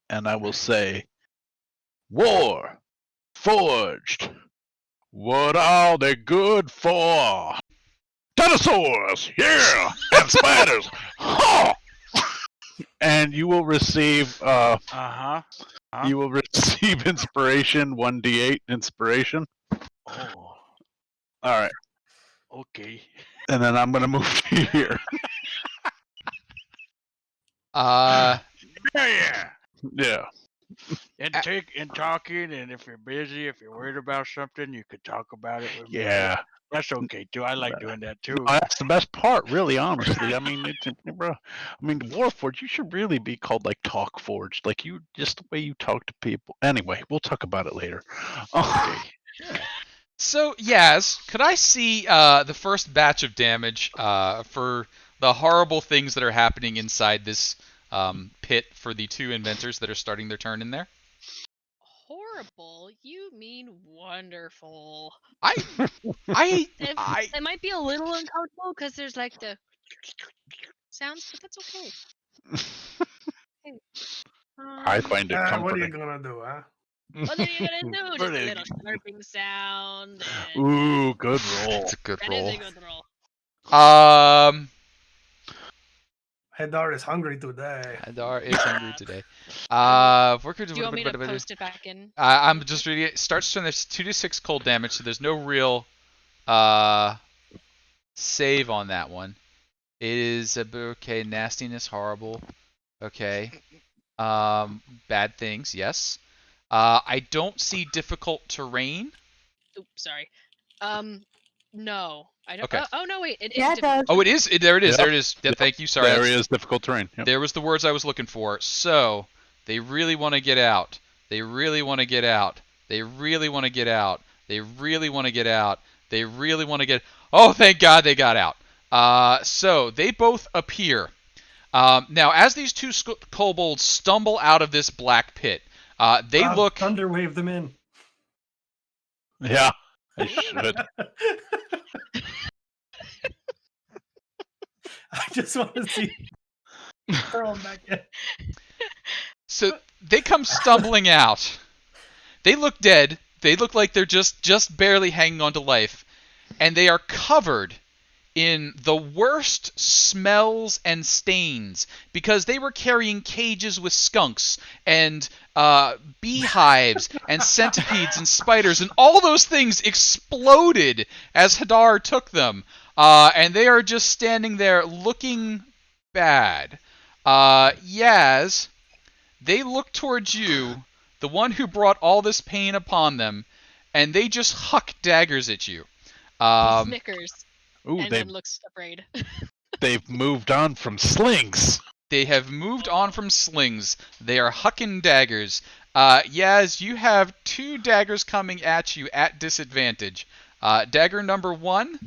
and I will say, "War forged. What are they good for? Dinosaurs, yeah, and spiders, ha!" And you will receive Huh? you will receive inspiration, 1d8 inspiration. Oh, All right, okay. and then I'm gonna move to here. Uh, Yeah. Yeah. And A- talking, and if you're busy, if you're worried about something, you could talk about it with me. Yeah. That's okay too. I like doing that too. That's the best part, really, honestly. I mean, bro. I mean, Warforged, you should really be called like Talk Forged, like you just the way you talk to people. Anyway, we'll talk about it later. okay. So, Yaz, could I see the first batch of damage for the horrible things that are happening inside this pit for the two inventors that are starting their turn in there? Horrible? You mean wonderful. I It might be a little uncomfortable because there's like the sounds, but that's okay. I find it What are you comforting. gonna do, huh? What are you gonna do? Just a Pretty- little slurping sound. And Ooh, good roll. It's a good that roll. is a good roll. Hadar is hungry today. Hadar is hungry today. Do you want me to post it back in? I'm just reading it. Starts turn. There's 2d6 cold damage, so there's no real save on that one. It is okay. Nastiness, horrible. Okay. Bad things, yes. I don't see difficult terrain. Oops, sorry. No, I don't. Okay. Oh no, wait. It is Yeah, it difficult. Oh, it is. There it is. Yep. There it is. Yeah, Yep. thank you. Sorry. There that's- is difficult terrain. Yep. There was the words I was looking for. So they really want to get out. They really want to get out. They really want to get out. They really want to get out. They really want to get. Oh, thank God they got out. So they both appear. Now, as these two kobolds stumble out of this black pit, they look. Thunderwave them in. Yeah, I should. I just want to see. Throw them back in. So they come stumbling out. They look dead. They look like they're just barely hanging on to life, and they are covered in the worst smells and stains because they were carrying cages with skunks and beehives and centipedes and spiders, and all those things exploded as Hadar took them, and they are just standing there looking bad. Yaz, they look towards you, the one who brought all this pain upon them, and they just huck daggers at you. He snickers Ooh, and then looks afraid. they've moved on from slings. They have moved on from slings. They are hucking daggers. Yaz, you have two daggers coming at you at disadvantage. Dagger number 1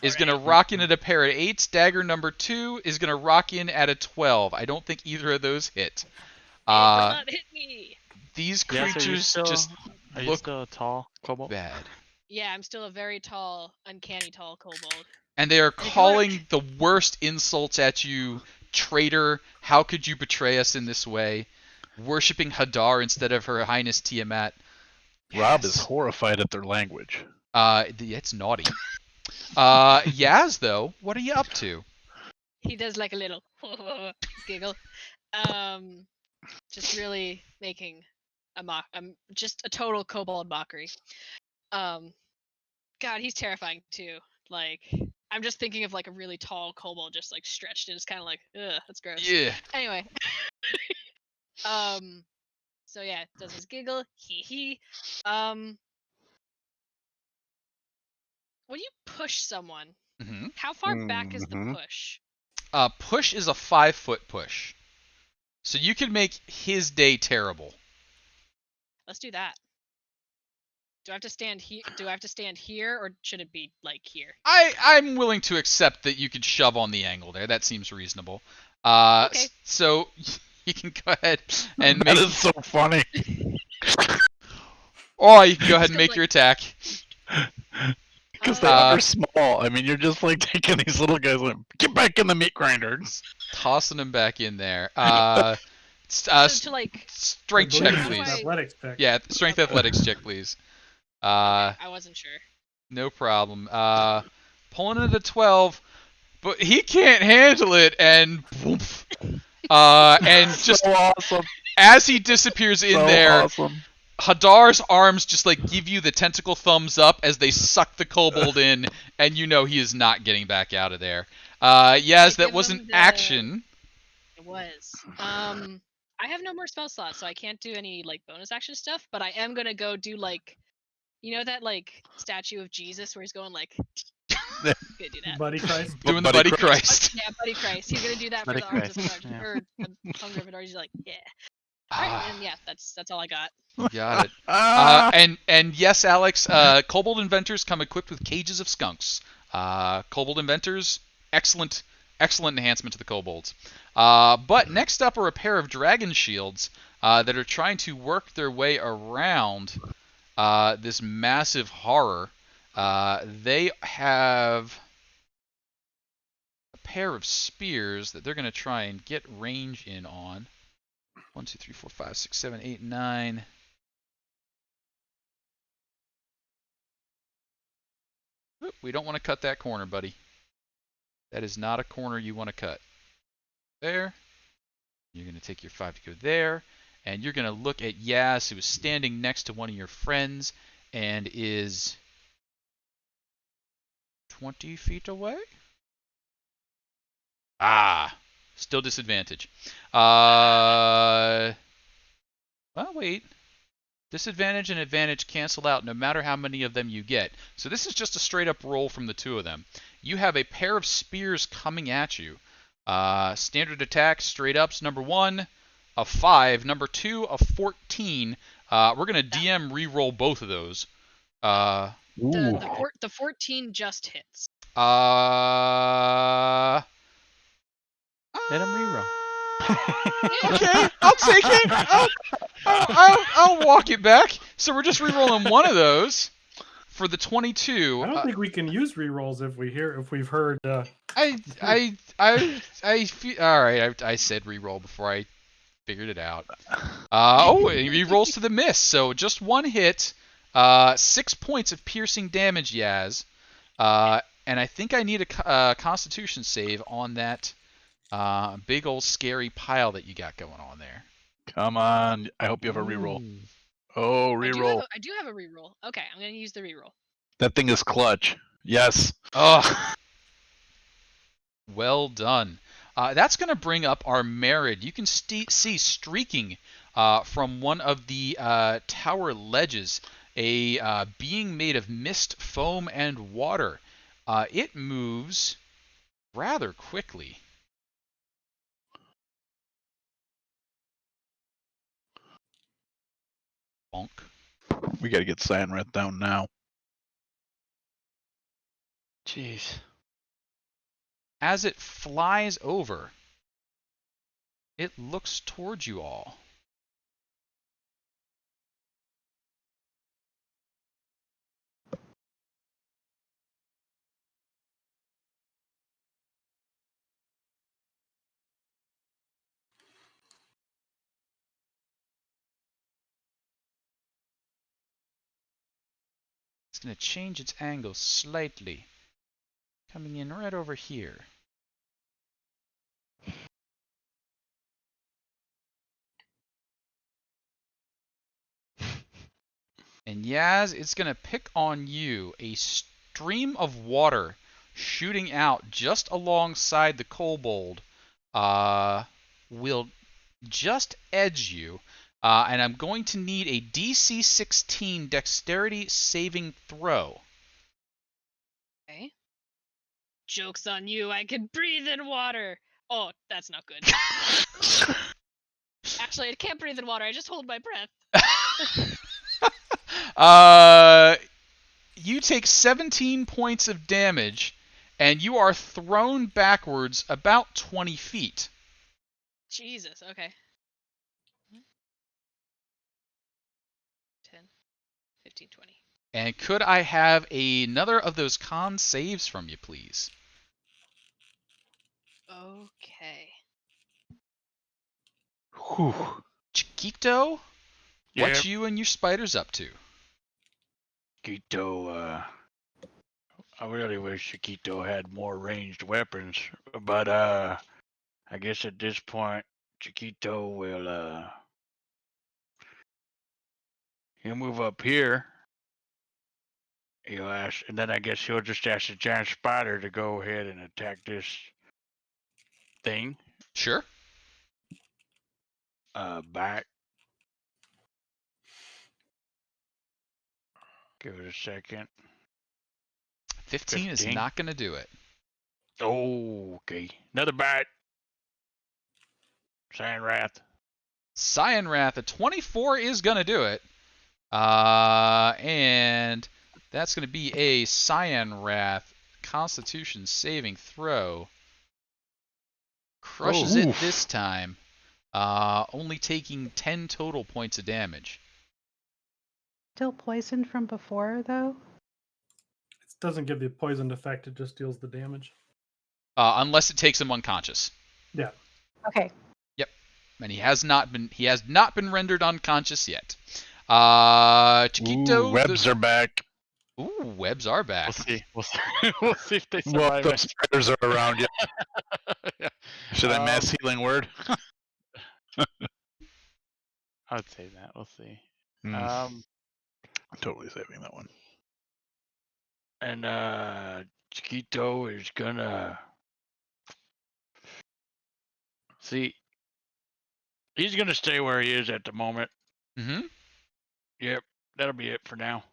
is going to rock in at a pair of 8s. Dagger number 2 is going to rock in at a 12. I don't think either of those hit. It will not hit me. These Yes, creatures just Are you look still a tall kobold? bad. Yeah, I'm still a very tall, uncanny tall kobold. And they are if you calling the worst insults at you. Traitor, how could you betray us in this way? Worshipping Hadar instead of Her Highness Tiamat. Rob is Yes. horrified at their language. It's naughty. Yaz, though, what are you up to? He does like a little giggle. Just really making a mock. Just a total kobold mockery. God, he's terrifying too. Like, I'm just thinking of like a really tall kobold just like stretched, and it's kind of like, ugh, that's gross. Yeah. Anyway. So yeah, does his giggle, hee. When you push someone, hmm how far back is the Mhm. push? Push is a 5-foot push. So you can make his day terrible. Let's do that. Do I have to stand here? Do I have to stand here, or should it be like here? I'm willing to accept that you could shove on the angle there. That seems reasonable. Okay. So you can go ahead and That make. is so funny. Or you can go ahead and Just make like- your attack. Because they Uh, are small. I mean, you're just like taking these little guys and get back in the meat grinder. Tossing him back in there. So to like, Strength I check, believe please. it's an please. Athletics check. Yeah, strength Okay. athletics check, please. okay, I wasn't sure. No problem. Pulling it at 12, but he can't handle it, and woof. And just so awesome. as he disappears in So there, awesome. Hadar's arms just like give you the tentacle thumbs up as they suck the kobold in, and you know he is not getting back out of there. Yes, that give was an him the- action. It was. I have no more spell slots, so I can't do any like bonus action stuff. But I am gonna go do like, you know that like statue of Jesus where he's going like. Gonna do that. Buddy Christ. Doing the Buddy Buddy Christ. Yeah, Buddy Christ. He's gonna do that Buddy for the arms of Christ, Sarge yeah. or Hunger of He's like, yeah. All right, and yeah, that's all I got. Got it. Ah! And yes, Alex, Kobold Inventors come equipped with cages of skunks. Kobold Inventors, excellent enhancement to the kobolds. But next up are a pair of dragon shields that are trying to work their way around this massive horror. They have a pair of spears that they're going to try and get range in on. 1, 2, 3, 4, 5, 6, 7, 8, 9. Oop, we don't want to cut that corner, buddy. That is not a corner you want to cut. There. You're going to take your 5 to go there. And you're going to look at Yas, who is standing next to one of your friends and is 20 feet away? Ah, still disadvantage. Well, wait. Disadvantage and advantage cancel out no matter how many of them you get. So this is just a straight up roll from the two of them. You have a pair of spears coming at you. Standard attack, straight ups, number 1, a 5. Number 2, a 14. We're going to DM re-roll both of those. The 14 just hits. Let him reroll. Okay, I'll take it. I'll walk it back. So we're just re-rolling one of those for the 22. I don't think we can use rerolls if we've heard. I feel, all right. I said re-roll before I figured it out. He re-rolls to the miss. So just one hit, 6 points of piercing damage, Yaz. And I think I need a Constitution save on that big old scary pile that you got going on there. Come on. I hope you have a reroll. Ooh. Oh, I reroll. do have a reroll. Okay, I'm gonna use the reroll. That thing is clutch. Yes. Oh, well done. That's going to bring up our Merid. You can see streaking from one of the tower ledges a being made of mist, foam, and water. It moves rather quickly. Bonk. We got to get Sanrath down now. Jeez. As it flies over, it looks towards you all. It's going to change its angle slightly, coming in right over here. And Yaz, it's going to pick on you. A stream of water shooting out just alongside the kobold will just edge you. And I'm going to need a DC 16 dexterity saving throw. Okay. Joke's on you, I can breathe in water. Oh, that's not good. Actually, I can't breathe in water, I just hold my breath. You take 17 points of damage, and you are thrown backwards about 20 feet. Jesus, okay. 10, 15, 20. And could I have another of those con saves from you, please? Okay. Whew. Chiquito, what Yep. you and your spiders up to? Chiquito, I really wish Chiquito had more ranged weapons, but I guess at this point, Chiquito will he'll move up here. He'll ask, and then I guess he'll just ask the giant spider to go ahead and attack this thing. Sure. Back. Give it a second. 15 is 15. not going to do it. Oh, okay. Another bite. Sand Wrath. Cyan Wrath, a 24 is going to do it. And that's going to be a Cyan Wrath Constitution saving throw. Crushes it oof. this time. Only taking 10 total points of damage. Still poisoned from before, though? It doesn't give the poisoned effect, it just deals the damage. Unless it takes him unconscious. Yeah. Okay. And he has not been rendered unconscious yet. Chiquito, Ooh, webs are back. Ooh, webs are back. We'll see. We'll see. We'll see if they Well, survive those spiders are around you. yeah. Should I mass healing word? I would say that. We'll see. I'm totally saving that one. And Chiquito is gonna see. He's gonna stay where he is at the moment. Mm-hmm. Yep, that'll be it for now.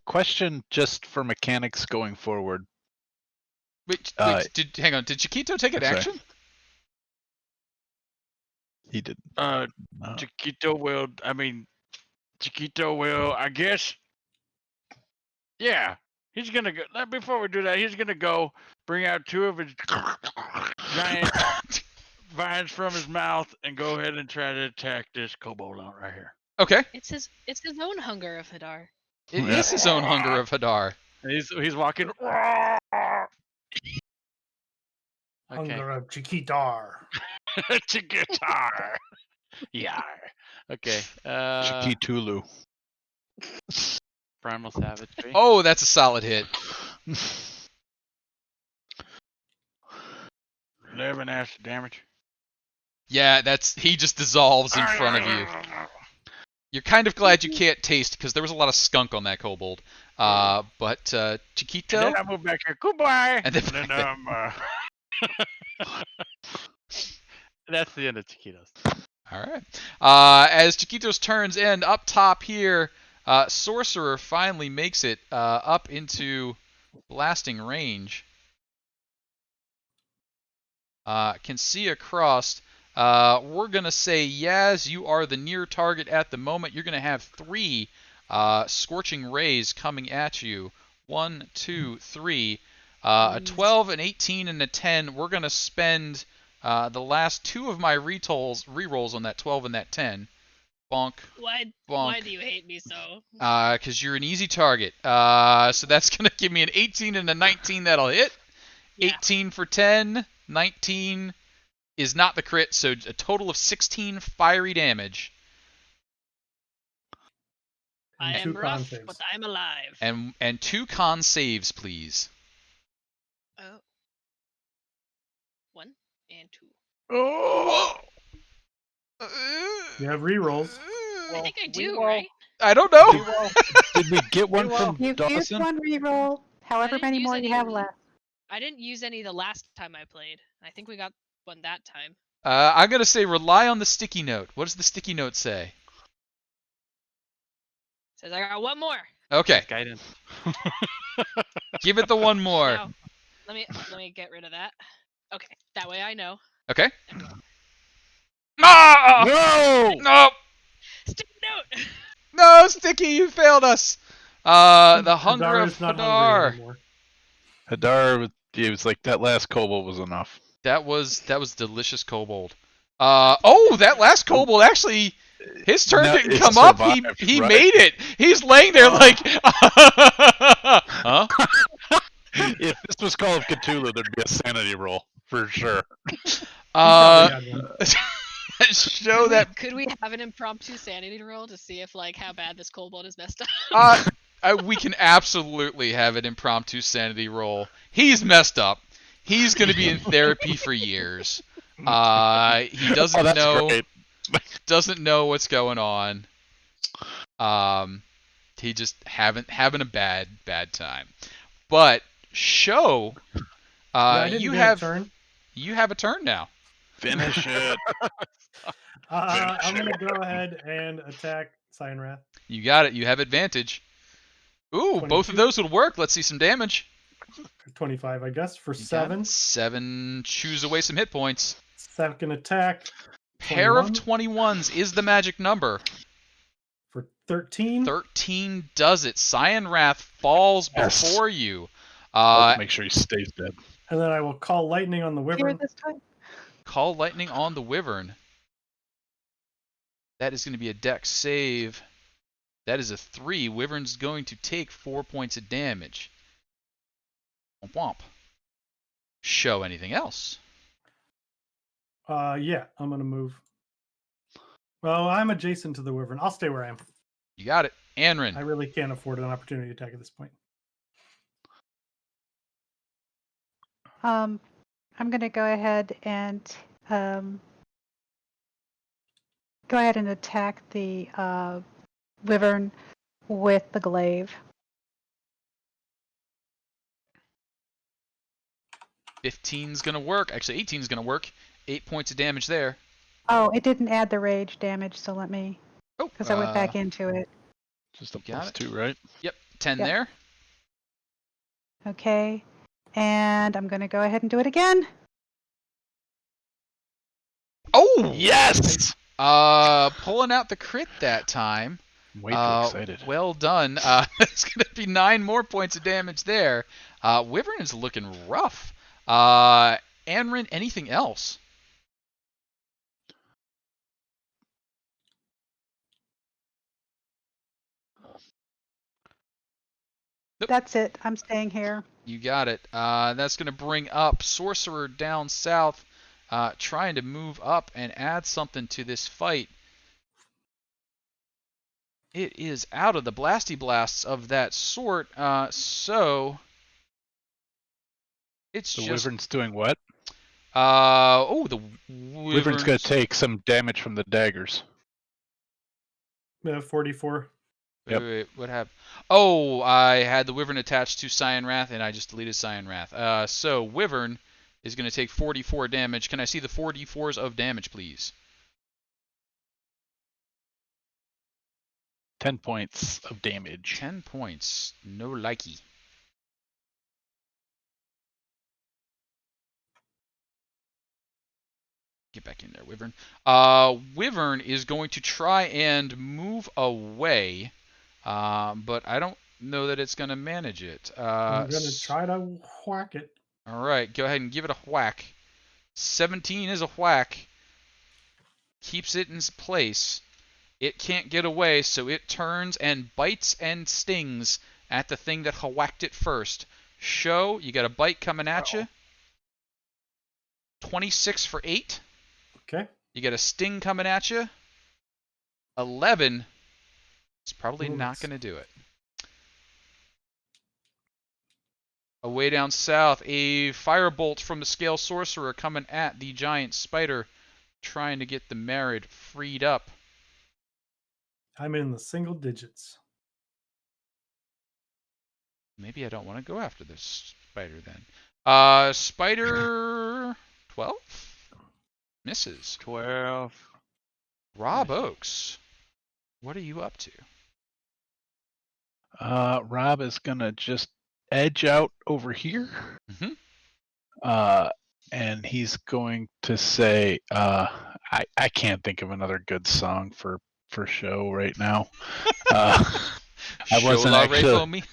Question just for mechanics going forward. Wait, hang on. Did Chiquito take an sorry. action? He did. Chiquito will. I guess. Yeah, he's gonna go. Before we do that, he's gonna go bring out two of his giant vines from his mouth and go ahead and try to attack this kobold out right here. Okay. It's his own hunger of Hadar. It is his own hunger of Hadar. And he's walking. Okay. Hunger of Chiquitar. Chiquitar. Yeah. Okay. Chiquitulu. Primal Savagery. Oh, that's a solid hit. 11 acid damage. Yeah, he just dissolves in front of you. You're kind of glad you can't taste because there was a lot of skunk on that kobold. But Chiquito. And then I move back here. Goodbye. And then That's the end of Chiquitos. All right. As Chiquito's turns end, up top here, Sorcerer finally makes it up into blasting range. Can see across. We're going to say, Yaz, you are the near target at the moment. You're going to have 3 scorching rays coming at you. 1, 2, 3. A 12, an 18, and a 10. We're going to spend the last 2 of my rerolls on that 12 and that 10. Bonk. Why Bonk. do you hate me so? Because you're an easy target. So that's going to give me an 18 and a 19 that'll hit. Yeah. 18 for 10. 19 is not the crit, so a total of 16 fiery damage. I And am 2 rough, con saves. but I'm alive. And 2 con saves, please. Oh. 1 and 2. Oh. You have rerolls. I think I do, will- right? I don't know. Did we get one from You've used Dawson? one reroll, however didn't many use more any you have of left. I didn't use any the last time I played. I think we got one that time. I'm going to say rely on the sticky note. What does the sticky note say? Says I got one more. Okay, Guidance. give it the one more. Now, let me get rid of that. Okay, that way I know. Okay. Ah! No! No! Stick note. No, Sticky, you failed us. The hunger Hadar of is not hungry Hadar. anymore. Hadar, it was like that last kobold was enough. That was delicious kobold. Oh, that last kobold actually, his turn No, didn't it come up. survived, He right? made it. He's laying there like, huh? If this was Call of Cthulhu, there'd be a sanity roll for sure. Probably had one. Show that. Could we have an impromptu sanity roll to see if how bad this kobold is messed up? We can absolutely have an impromptu sanity roll. He's messed up. He's going to be in therapy for years. He doesn't know. Great. Doesn't know what's going on. He just having a bad time. But show, Yeah, I didn't you get have a turn. you have a turn now. Finish it. I'm gonna go ahead and attack Cyan Wrath. You got it. You have advantage. Ooh, both of 22. those would work. Let's see some damage. 25, I guess, for You got it. 7. 7 chews away some hit points. Second attack. Pair of 21 21s is the magic number. for 13. 13 does it. Cyan Wrath falls Yes. before you. Let's make sure he stays dead. And then I will call lightning on the Here wyvern. this time. Call lightning on the wyvern. That is going to be a dex save. That is a 3. Wyvern's going to take 4 points of damage. Womp womp. Show anything else? Yeah, I'm gonna move. Well, I'm adjacent to the wyvern. I'll stay where I am. You got it. I Anrin. really can't afford an opportunity attack at this point. I'm going to go ahead and attack the wyvern with the glaive. 15's going to work. Actually, 18's going to work. 8 points of damage there. Oh, it didn't add the rage damage, so let me, Oh, because I went back into it. Just a You got +2, right? Yep, 10 Yep. there. Okay, and I'm going to go ahead and do it again. Oh! Yes! Pulling out the crit that time. I'm way too excited. Well done. It's going to be 9 more points of damage there. Wyvern is looking rough. Anrin, anything else? Nope. That's it. I'm staying here. You got it. That's going to bring up Sorcerer down south, trying to move up and add something to this fight. It is out of the blasty blasts of that sort, so it's The just... wyvern's doing what? The Wyvern's going to take some damage from the daggers. 44. Yep. Wait, what happened? Oh, I had the Wyvern attached to Cyan Wrath, and I just deleted Cyan Wrath. So Wyvern is going to take 44 damage. Can I see the 4d4s of damage, please? 10 points of damage. 10 points. No likey. Get back in there, Wyvern. Wyvern is going to try and move away, but I don't know that it's going to manage it. I'm going to try to whack it. All right, go ahead and give it a whack. 17 is a whack. Keeps it in place. It can't get away, so it turns and bites and stings at the thing that whacked it first. Show, you got a bite coming at you. 26 for 8. Okay. You got a sting coming at you. 11. It's probably not going to do it. Away down south, a firebolt from the Scale Sorcerer coming at the giant spider, trying to get the Marid freed up. I'm in the single digits. Maybe I don't want to go after this spider then. Spider 12? Misses. 12. Rob Oakes, what are you up to? Rob is going to just edge out over here. Mm-hmm. And he's going to say, I can't think of another good song for show right now. I wasn't actually...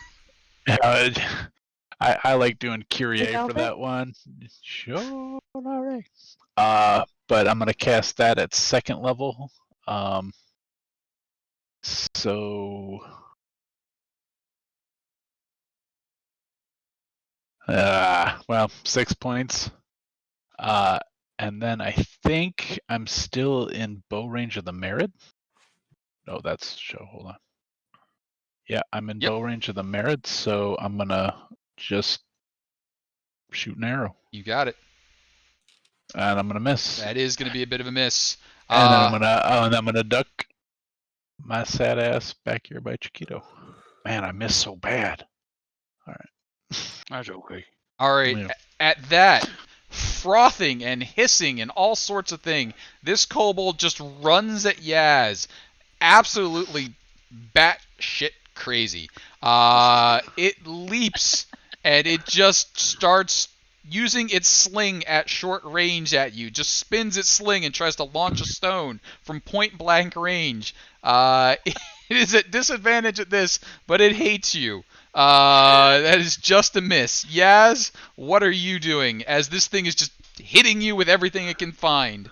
I like doing Kyrie for that one. Show but I'm going to cast that at 2nd level. So... well, 6 points. And then I think I'm still in bow range of the Marid. No, that's show. Hold on. Yeah, I'm in bow range of the Marid, so I'm gonna just shoot an arrow. You got it. And I'm gonna miss. That is gonna be a bit of a miss. And then I'm gonna duck my sad ass back here by Chiquito. Man, I missed so bad. All right. That's okay. All right. Yeah. At that, frothing and hissing and all sorts of thing. This kobold just runs at Yaz, absolutely batshit crazy. It leaps and it just starts using its sling at short range at you. Just spins its sling and tries to launch a stone from point blank range. It is at disadvantage at this, but it hates you. That is just a miss. Yaz, what are you doing as this thing is just hitting you with everything it can find?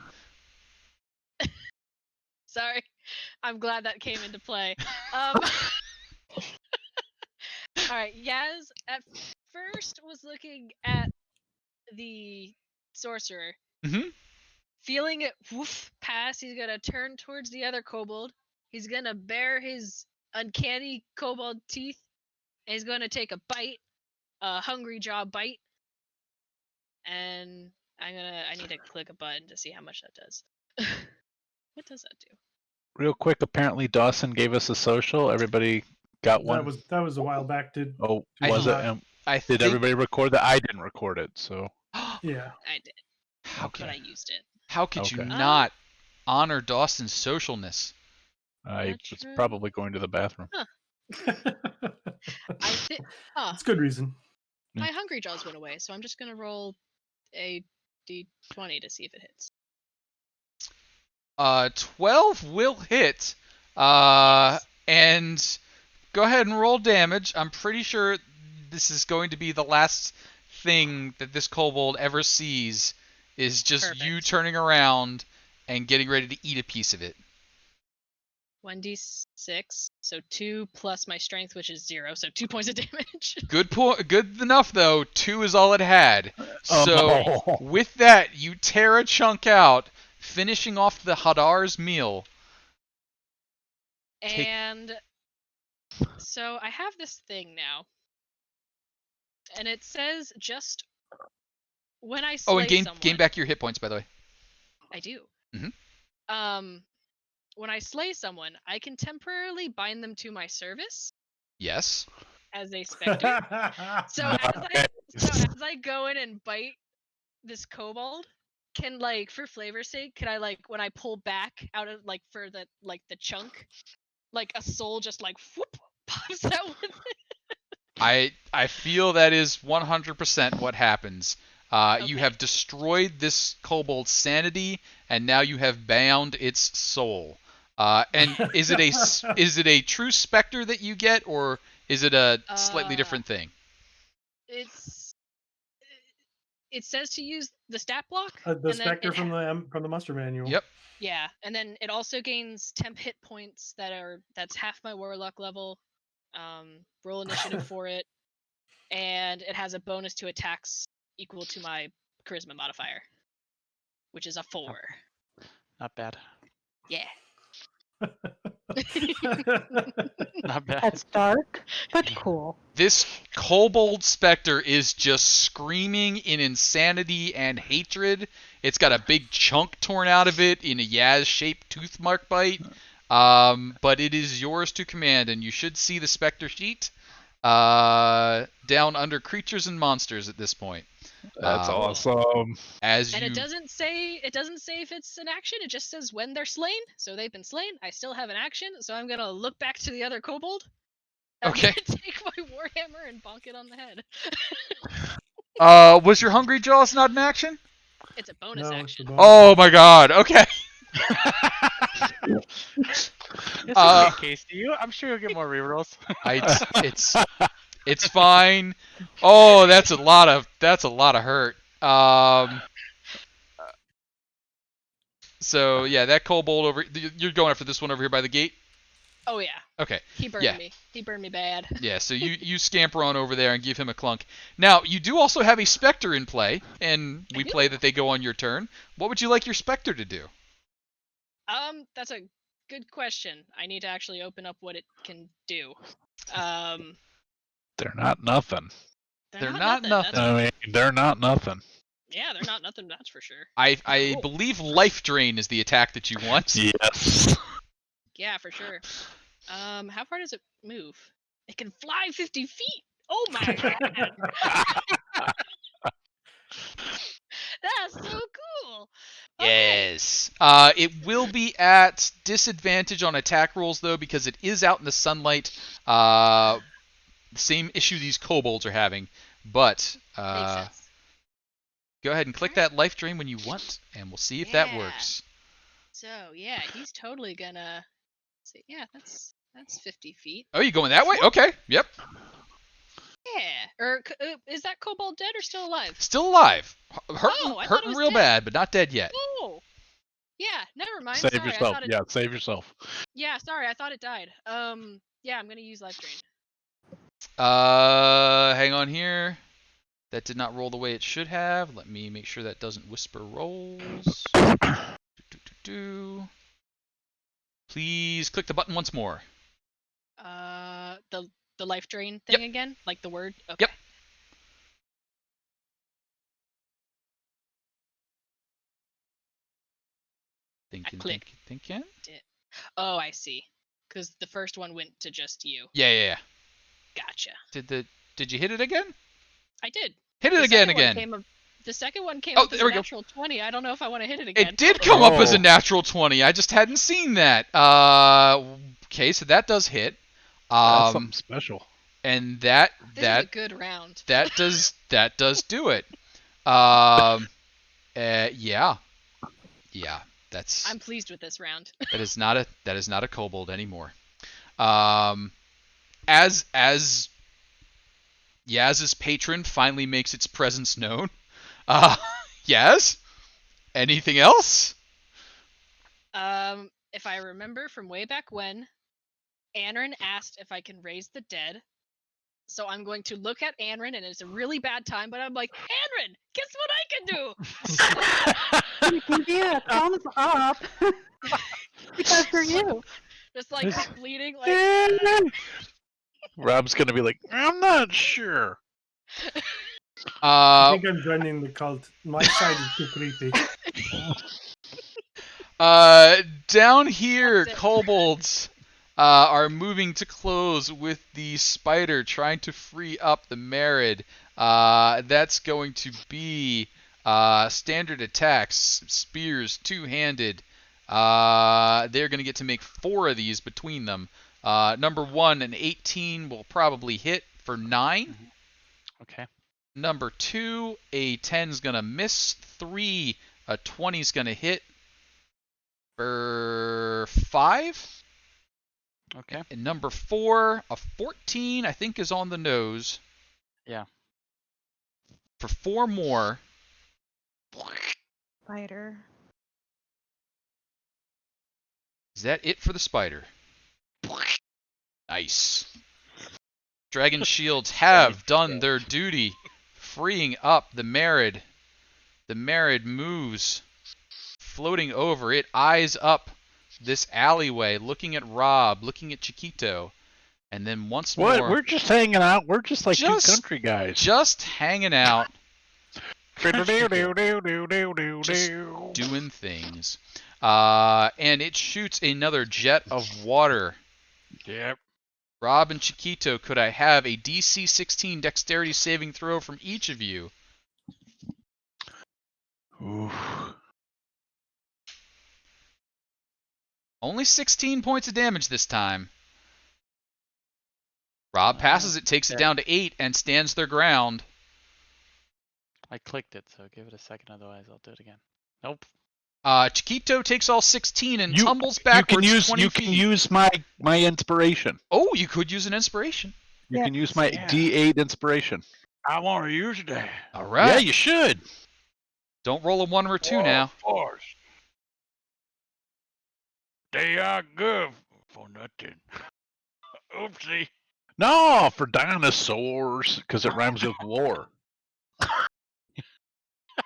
Sorry. I'm glad that came into play. Alright, Yaz at first was looking at the sorcerer. Mm-hmm. Feeling it woof pass, he's gonna turn towards the other kobold. He's gonna bare his uncanny kobold teeth, and he's gonna take a bite, a hungry jaw bite. And I need to click a button to see how much that does. What does that do? Real quick, apparently Dawson gave us a social. Everybody got one. That was a while back. Oh, I was it? thought- I Did think... everybody record that? I didn't record it, so. Yeah. I did, How but could, I used it. how could you Okay. not honor Dawson's socialness? I That's was true. probably going to the bathroom. I did. It's good reason. My hungry jaws went away, so I'm just gonna roll a d20 to see if it hits. 12 will hit. Yes. And go ahead and roll damage. I'm pretty sure this is going to be the last thing that this kobold ever sees, is just you Perfect. turning around and getting ready to eat a piece of it. 1d6, so 2 plus my strength, which is 0, so 2 points of damage. Good enough though. 2 is all it had. Oh, So no. with that, you tear a chunk out, finishing off the Hadar's meal. Take- And so I have this thing now, and it says just when I slay Oh, and gain someone. back your hit points, by the way. I do. Mhm. When I slay someone, I can temporarily bind them to my service Yes. as a specter. So as I go in and bite this kobold, can, like, for flavor's sake, can I, like, when I pull back out of, like, for the chunk, like a soul just like whoop pops out with it? I feel that is 100% what happens. You Okay. have destroyed this kobold's sanity, and now you have bound its soul. And is it a true specter that you get, or is it a slightly different thing? It says to use the stat block. The and then specter from the monster manual. Yep. Yeah, and then it also gains temp hit points that's half my warlock level. Roll initiative for it, and it has a bonus to attacks equal to my charisma modifier, which is a 4. Not bad. Yeah. Not bad. That's dark, but cool. This kobold specter is just screaming in insanity and hatred. It's got a big chunk torn out of it in a Yaz-shaped tooth mark bite. But it is yours to command, and you should see the specter sheet down under creatures and monsters at this point. That's awesome. As And you... it doesn't say if it's an action. It just says when they're slain. So they've been slain. I still have an action, so I'm gonna look back to the other kobold. I'm Okay. gonna take my warhammer and bonk it on the head. Was your Hungry Jaws not an action? It's a bonus No, it's action. the bonus. Oh my god, okay. It's Uh, okay, Casey. I'm sure you'll get more rerolls. It's fine. Oh, that's a lot of hurt. So yeah, that kobold over. You're going after this one over here by the gate. Oh yeah, Okay. he burned Yeah. me. He burned me bad. Yeah. So you scamper on over there and give him a clunk. Now you do also have a specter in play, and we play that they go on your turn. What would you like your specter to do? That's a good question. I need to actually open up what it can do. They're not nothing. They're not nothing. That's I mean, they're not nothing. yeah, they're not nothing. That's for sure. I Cool. believe life drain is the attack that you want. Yes. Yeah, for sure. How far does it move? It can fly 50 feet. Oh my god, that's It will be at disadvantage on attack rolls, though, because it is out in the sunlight. The same issue these kobolds are having. But Makes sense. go ahead and click that life drain when you want, and we'll see if that Yeah. works. So yeah, he's totally gonna. See, yeah, that's 50 feet. Oh, you going that way? Okay. Yep. Yeah. Or is that kobold dead or still alive? Still alive. I thought it Hurting was real dead. bad, but not dead yet. Oh. Yeah. Never mind. Save Sorry, I yourself. thought it. Yeah, save yourself. Yeah. Sorry, I thought it died. Yeah, I'm gonna use life drain. Hang on here. That did not roll the way it should have. Let me make sure that doesn't whisper rolls. Please click the button once more. The life drain thing again, like the word. Okay. Yep. Thinking. Oh, I see. Because the first one went to just you. Yeah. Gotcha. Did you hit it again? I did. Hit it again. The second one came Oh, up as there a we go. natural 20. I don't know if I want to hit it again. It did come up as a Oh. natural 20. I just hadn't seen that. Okay, so that does hit. That's something special. And This is a good round. that does do it. Yeah. That's. I'm pleased with this round. that is not a kobold anymore. As Yaz's patron finally makes its presence known. Yaz? Anything else? If I remember from way back when, Anrin asked if I can raise the dead. So I'm going to look at Anrin, and it's a really bad time, but I'm like, Anrin, guess what I can do? You can be a thumbs up because they're you. Just like bleeding, like. Rob's gonna be like, I'm not sure. I think I'm joining the cult. My side is too creepy. Down here, That's it. kobolds are moving to close with the spider, trying to free up the Merid. That's going to be standard attacks, spears, two-handed. They're going to get to make 4 of these between them. Number 1, an 18 will probably hit for 9. Okay. Number 2, a 10 is going to miss. 3, a 20 is going to hit for 5. Okay. And number 4, a 14, I think, is on the nose. Yeah. For 4 more. Spider. Is that it for the spider? Nice. Dragon shields have done their duty, freeing up the Merid. The Merid moves, floating over. It eyes up this alleyway, looking at Rob, looking at Chiquito, and then once What? more, We're just hanging out. We're just like Just- two country guys. just hanging out, Just doing things. And it shoots another jet of water. Yep. Rob and Chiquito, could I have a DC 16 dexterity saving throw from each of you? Oof. Only 16 points of damage this time. Rob passes it, takes it down to 8, and stands their ground. I clicked it, so give it a second, otherwise I'll do it again. Nope. Chiquito takes all 16 and You- tumbles backwards 20 You feet. can use my inspiration. Oh, you could use an inspiration. You Yeah. can use my Yeah. D8 inspiration. I want to use that. All right. Yeah, you should. Don't roll a 1 or a 2 now. Force. They are good for nothing. Oopsie. No, for dinosaurs, because it rhymes with war.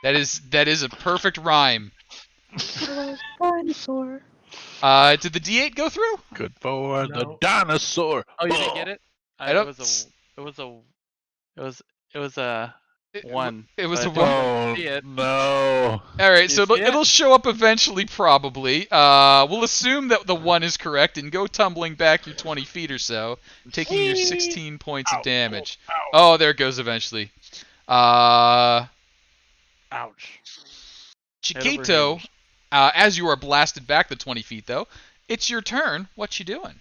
That is a perfect rhyme. Dinosaur. Did the D8 go through? Good for the No. dinosaur. Oh, you didn't get it? I It don't was a It- 1. It was a but I 1. Oh see it. no! All right, so You see it? it'll show up eventually, probably. We'll assume that the 1 is correct and go tumbling back your 20 feet or so, taking your 16 points of damage. Ow. Oh, there it goes eventually. Ouch. Chiquito, heels. As you are blasted back the 20 feet, though, it's your turn. What you doing?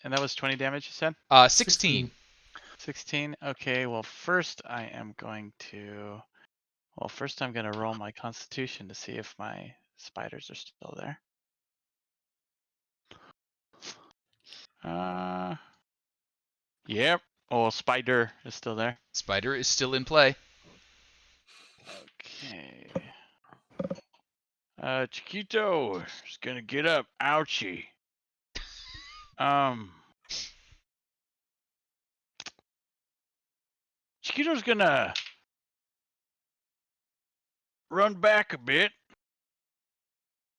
And that was 20 damage, you said? 16. 16. Okay, well, first I'm going to roll my constitution to see if my spiders are still there. Yep. Oh, spider is still there. Spider is still in play. Okay. Chiquito is gonna get up. Ouchie. Chiquito's gonna run back a bit.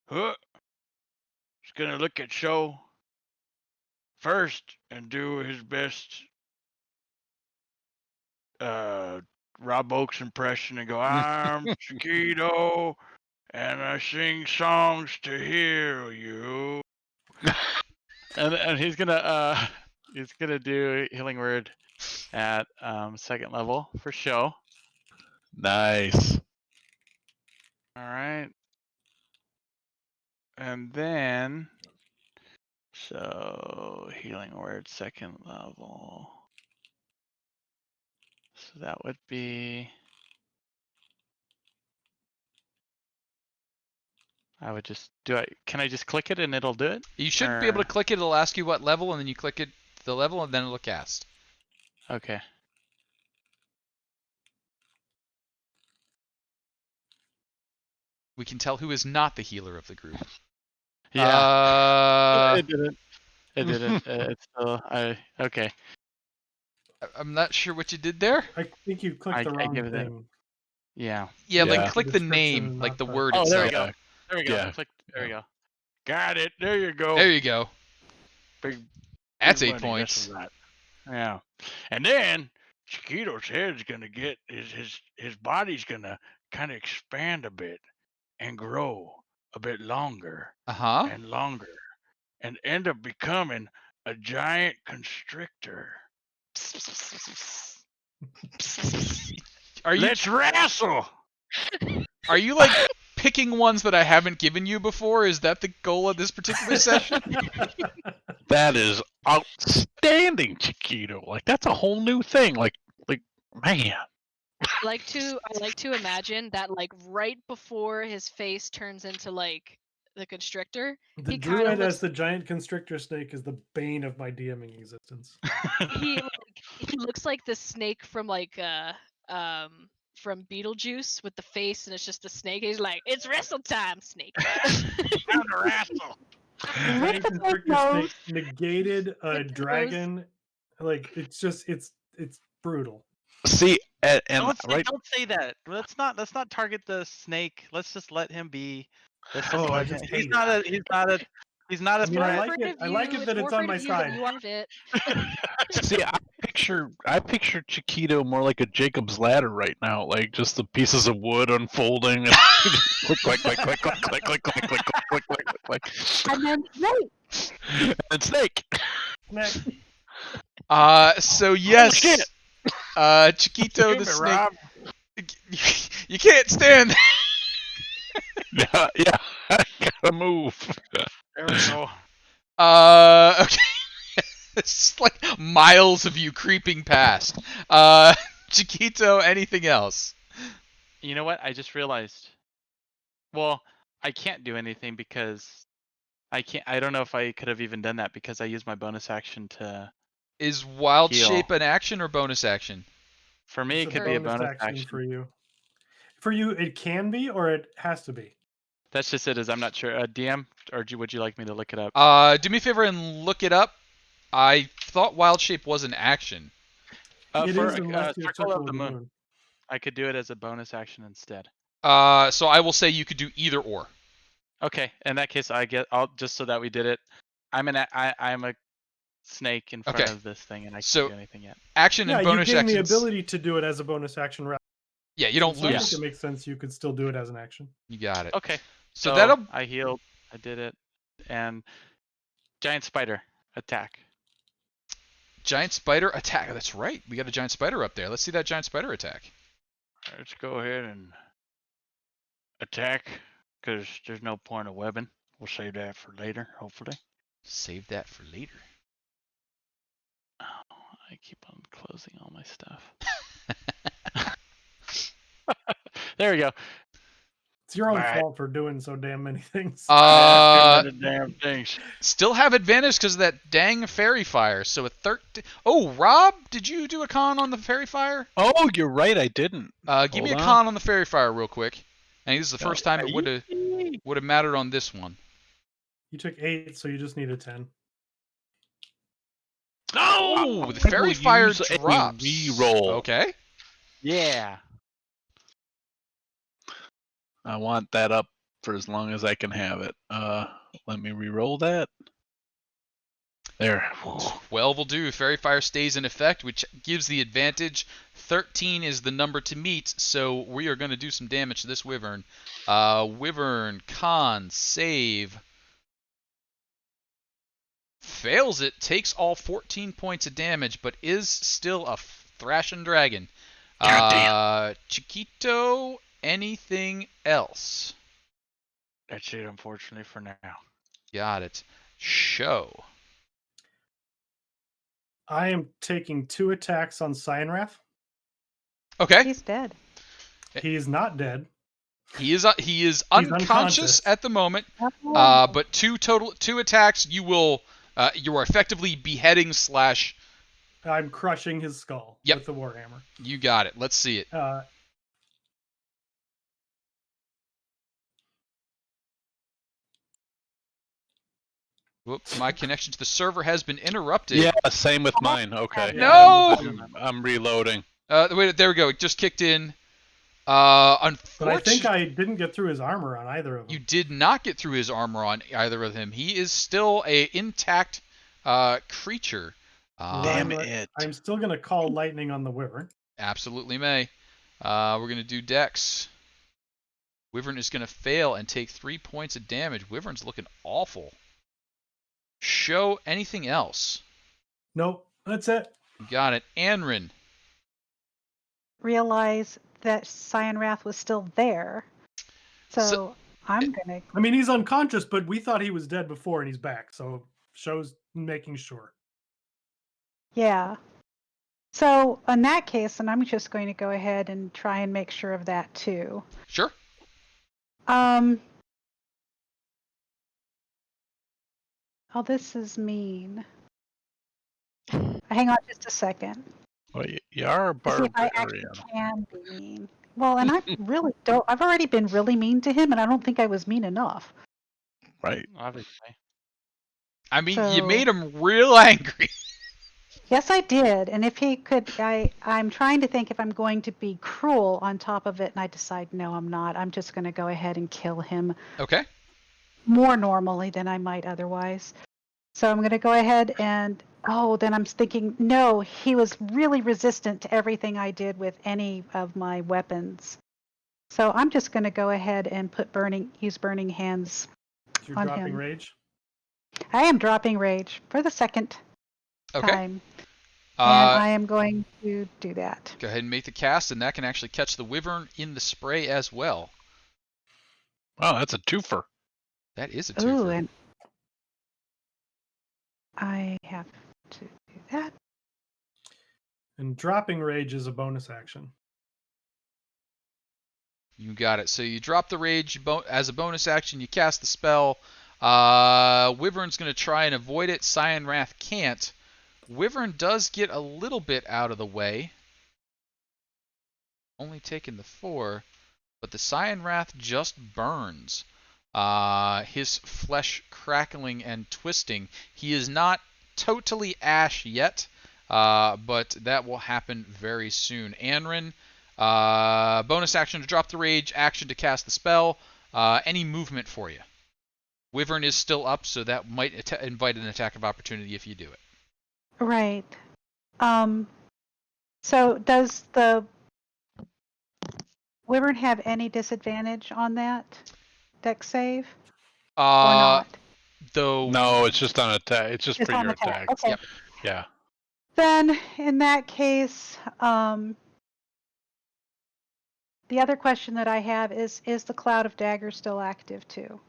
Huh. He's gonna look at Show first and do his best Rob Oakes impression and go, I'm Chiquito and I sing songs to heal you. and he's gonna do healing word at second level for Show. Nice. All right. And then, so healing word second level. So that would be, I would just do it. Can I just click it and it'll do it? You should be able to Or- click it. It'll ask you what level, and then you click it the level, and then it'll cast. Okay. We can tell who is not the healer of the group. Yeah. It didn't. It didn't. It's still, okay. I'm not sure what you did there. I think you clicked the I wrong give it a- thing. Yeah. Yeah, Yeah. like click the name, Description, like not the the- word Oh, there itself. we go. There we go. Yeah. Click. There we go. Got it. There you go. There you go. Big. That's big 8 money, points. that's right. Yeah. And then Chiquito's head's gonna get his body's gonna kind of expand a bit and grow a bit longer Uh-huh. and longer and end up becoming a giant constrictor. Are you Let's wrestle. are you like picking ones that I haven't given you before? Is that the goal of this particular session? That is outstanding, Chiquito. Like that's a whole new thing. Like man. I like to imagine that like right before his face turns into like the constrictor, The he kinda druid looks- as the giant constrictor snake is the bane of my DMing existence. he looks like the snake from like from Beetlejuice with the face and it's just a snake. He's like, it's wrestle time, snake. Time to wrestle. Giant With the big constrictor nose. snake negated a With the nose. dragon. Like it's brutal. See, and right. Don't say that. Let's not target the snake. Let's just let him be. Let's just Oh, I let just him. hate He's not a. He's not a I mean, I threat. like it. I like it that it's on my side. You want it. See, I picture Chiquito more like a Jacob's ladder right now, like just the pieces of wood unfolding and click, click, click, click, click, click, click, click, click, click, click, click, click, And then snake. and snake. Snake. So yes. shit. Chiquito Give the me, snake. Rob. You can't stand. Yeah, yeah, I gotta move. There we go. Okay. It's just like miles of you creeping past. Chiquito, anything else? You know what? I just realized. Well, I can't do anything because I can't. I don't know if I could have even done that because I used my bonus action to. Is wild Heal. shape an action or bonus action? For me, It's it could be a bonus bonus action. for you. For you, it can be or it has to be. That's just it. Is I'm not sure. DM, or would you like me to look it up? Do me a favor and look it up. I thought wild shape was an action. It For is unless you're Circle of the Moon, I could do it as a bonus action instead. So I will say you could do either or. Okay, in that case, I'll just so that we did it. I'm a snake in front Okay. of this thing, and I can't So- do anything yet. Action Yeah, and you bonus gain the actions. ability to do it as a bonus action. Yeah, you don't So I think lose. it makes sense. You could still do it as an action. You got it. Okay, So that'll I healed. I did it, and giant spider attack. giant spider attack. That's right. We got a giant spider up there. Let's see that giant spider attack. Let's go ahead and attack because there's no point of webbing. We'll save that for later, hopefully. Save that for later. Oh, I keep on closing all my stuff. There we go. It's your own Right. fault for doing so damn many things. Too many damn things. Still have advantage because of that dang fairy fire. So a 13. Oh, Rob, did you do a con on the fairy fire? Oh, you're right. I didn't. Give me Hold a on. con on the fairy fire real quick. I think this is the first time it Yee. would have mattered on this one. You took 8, so you just need a 10. Oh, the I fairy will fire use a drops. reroll. Okay. Yeah. I want that up for as long as I can have it. Let me re-roll that. There. 12 will do. Fairy fire stays in effect, which gives the advantage. 13 is the number to meet, so we are going to do some damage to this wyvern. Wyvern con save. Fails it, takes all 14 points of damage, but is still a thrashing dragon. God Chiquito, anything else? That's it, unfortunately, for now. Got it. Show. I am taking 2 attacks on Cyanrath. Okay. He's dead. He is not dead. He is unconscious unconscious. at the moment. Oh, But two attacks, you are effectively beheading / I'm crushing his skull Yep. with the Warhammer. You got it. Let's see it. Whoop, my connection to the server has been interrupted. Yeah, same with mine. Okay. No! I'm reloading. Wait, there we go. It just kicked in. But I Unfortunately, think I didn't get through his armor on either of them. you did not get through his armor on either of them. He is still a intact creature. Damn it. I'm still going to call lightning on the Wyvern. Absolutely may. We're going to do Dex. Wyvern is going to fail and take 3 points of damage. Wyvern's looking awful. Show anything else. Nope, that's it. You got it. Anrin. realize that Cyanrath was still there. So I'm gonna. I mean, he's unconscious, but we thought he was dead before and he's back. So show's making sure. Yeah. So in that case, then I'm just going to go ahead and try and make sure of that too. Sure. Oh, this is mean. Hang on just a second. Well, you are a To see if I actually barbarian. can be mean. Well, and I really don't. I've already been really mean to him, and I don't think I was mean enough. Right. Obviously. I mean, you So- made him real angry. Yes, I did. And if he could, I'm trying to think if I'm going to be cruel on top of it, and I decide no, I'm not. I'm just going to go ahead and kill him Okay. more normally than I might otherwise. So I'm going to go ahead and, then I'm thinking, no, he was really resistant to everything I did with any of my weapons. So I'm just going to go ahead and use burning hands. So you're On dropping him. rage. I am dropping rage for the second Okay. time. And I am going to do that. Go ahead and make the cast, and that can actually catch the wyvern in the spray as well. Wow, that's a twofer. That is a Ooh, twofer. and I have to do that. And dropping rage is a bonus action. You got it. So you drop the rage as a bonus action. You cast the spell. Wyvern's going to try and avoid it. Cyanrath can't. Wyvern does get a little bit out of the way. Only taking the 4. But the Cyanrath just burns. His flesh crackling and twisting. He is not totally ash yet, but that will happen very soon. Anrin, bonus action to drop the rage, action to cast the spell. Any movement for you. Wyvern is still up, so that might invite an attack of opportunity if you do it. Right. So does the Wyvern have any disadvantage on that dex save? Or not? Though. No, it's just on attack. It's just It's for on your attack. attacks. Okay. Yep. Yeah. Then in that case, the other question that I have is the Cloud of Daggers still active too?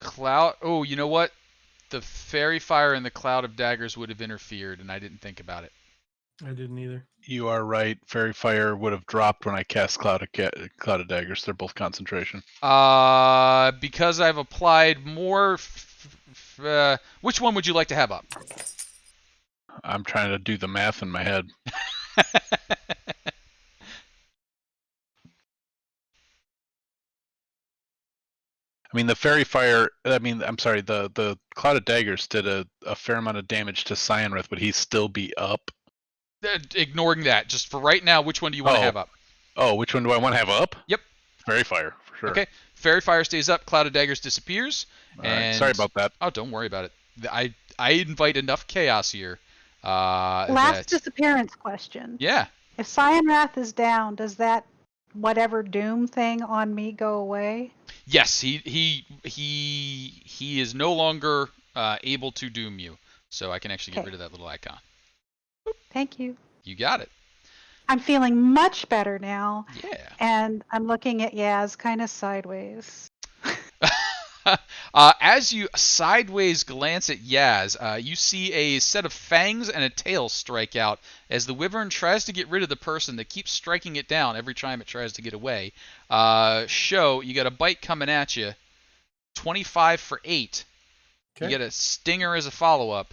Cloud. Oh, you know what? The fairy fire and the cloud of daggers would have interfered, and I didn't think about it. I didn't either. You are right. Fairy Fire would have dropped when I cast Cloud of Daggers. They're both concentration. Because I've applied more. Which one would you like to have up? I'm trying to do the math in my head. I mean, the Fairy Fire. I'm sorry. The Cloud of Daggers did a fair amount of damage to Cyanrith. Would he still be up? Ignoring that, just for right now, which one do you want to have up? Oh, which one do I want to have up? Yep. Fairy Fire, for sure. Okay. Fairy Fire stays up. Cloud of Daggers disappears. All right. Sorry about that. Oh, don't worry about it. I invite enough chaos here. Last disappearance question. Yeah. If Cyanrath is down, does that whatever doom thing on me go away? Yes, he is no longer able to doom you, so I can actually get rid of that little icon. Thank you. You got it. I'm feeling much better now. Yeah. And I'm looking at Yaz kind of sideways. As you sideways glance at Yaz, you see a set of fangs and a tail strike out as the wyvern tries to get rid of the person that keeps striking it down every time it tries to get away. You got a bite coming at you. 25 for 8. Okay. You get a stinger as a follow-up.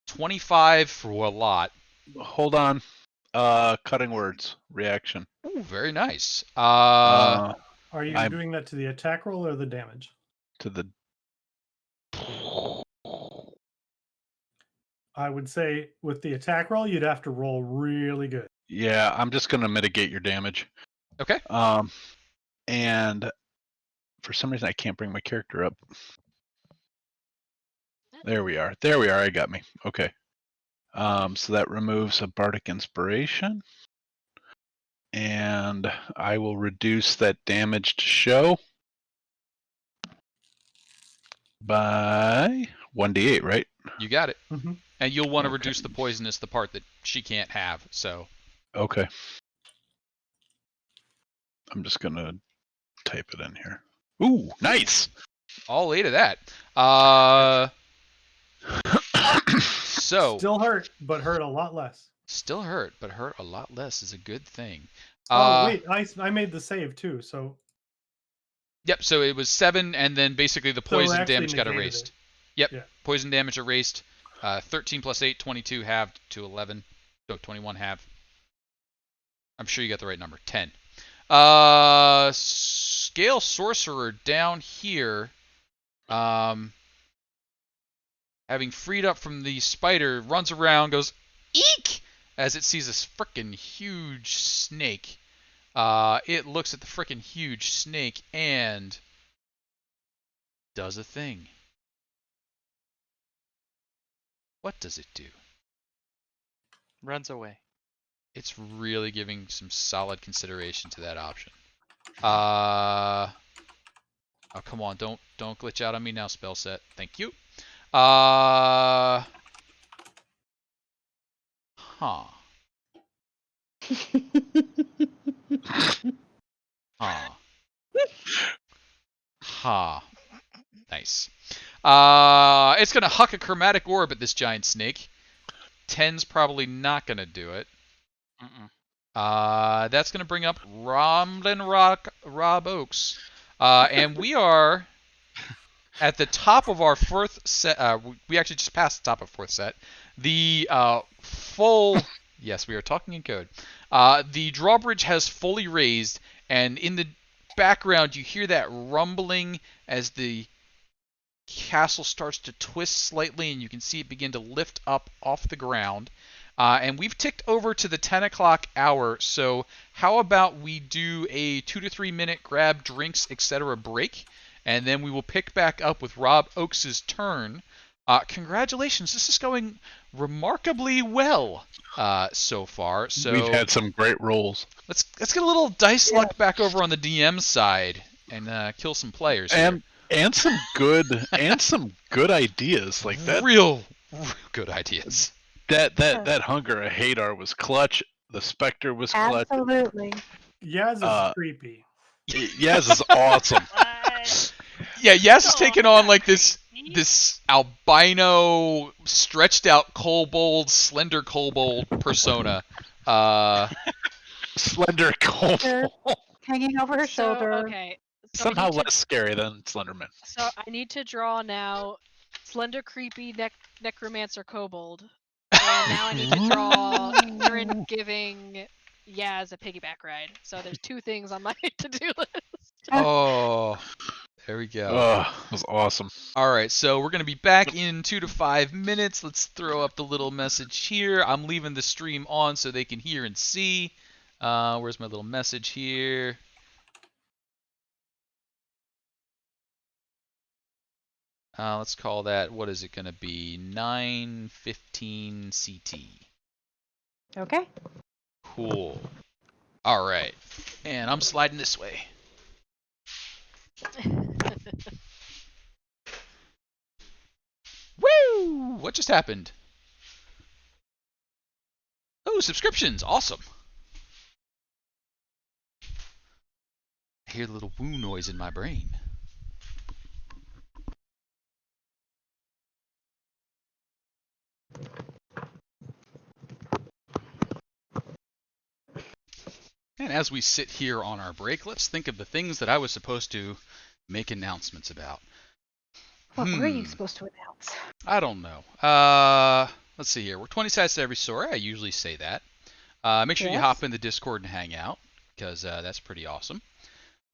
25 for a lot. Hold on. Cutting words. Reaction. Ooh, very nice. Are you I'm- doing that to the attack roll or the damage? To the. I would say with the attack roll, you'd have to roll really good. Yeah, I'm just gonna mitigate your damage. Okay. And for some reason I can't bring my character up. There we are. I got me. Okay. So that removes a bardic inspiration. And I will reduce that damage to show by 1d8, right? You got it. Mm-hmm. And you'll want to Okay. reduce the poisonous, the part that she can't have. So. Okay. I'm just gonna type it in here. Ooh, nice. All 8 of that. So. Still hurt, but hurt a lot less. Still hurt, but hurt a lot less is a good thing. Wait, I made the save too, so. Yep, so it was 7, and then basically the So it poison actually damage got negated erased. it. Yep, Yeah. poison damage erased. 13 plus 8, 22 halved to 11. So 21 halved. I'm sure you got the right number. 10. Scale Sorcerer down here. Having freed up from the spider, runs around, goes, eek! As it sees this frickin' huge snake. It looks at the frickin' huge snake and does a thing. What does it do? Runs away. It's really giving some solid consideration to that option. Oh, come on, don't glitch out on me now, spell set. Thank you. Huh. Huh. Huh. Nice. It's gonna huck a chromatic orb at this giant snake. 10's probably not gonna do it. That's gonna bring up Rob Oaks. And we are at the top of our fourth set. We actually just passed the top of fourth set. The full. Yes, we are talking in code. The drawbridge has fully raised, and in the background you hear that rumbling as the castle starts to twist slightly, and you can see it begin to lift up off the ground. And we've ticked over to the 10 o'clock hour, so how about we do a 2 to 3 minute grab drinks, etc. break, and then we will pick back up with Rob Oakes' turn. Congratulations, this is going remarkably well so far. So we've had some great rolls. Let's get a little dice luck back over on the DM side and kill some players here. And some good ideas like that. Real good ideas. That Hunger of Hadar was clutch. The Spectre was clutch. Absolutely. Yaz is Uh, creepy. Yaz is awesome. What? Yeah, Yas is So, taking I'm on not like this crazy. albino, stretched out kobold, slender kobold persona. Slender Cole. Sure. Hanging over her So shoulder. okay. So I Somehow need to. less scary than Slenderman. So I need to draw now. Slender, creepy necromancer kobold, and now I need to draw Aaron giving Yaz a piggyback ride. So there's 2 things on my to-do list. Oh, there we go. Oh, that was awesome. All right, so we're going to be back in 2 to 5 minutes. Let's throw up the little message here. I'm leaving the stream on so they can hear and see. Where's my little message here? Let's call that, what is it going to be? 9:15 CT. Okay. Cool. All right, and I'm sliding this way. Woo! What just happened? Oh, subscriptions. Awesome. I hear the little woo noise in my brain. And as we sit here on our break, let's think of the things that I was supposed to make announcements about. What were you supposed to announce? I don't know. Let's see here. We're 20 sides to every story. I usually say that. Make sure you Yes. hop in the Discord and hang out, because that's pretty awesome.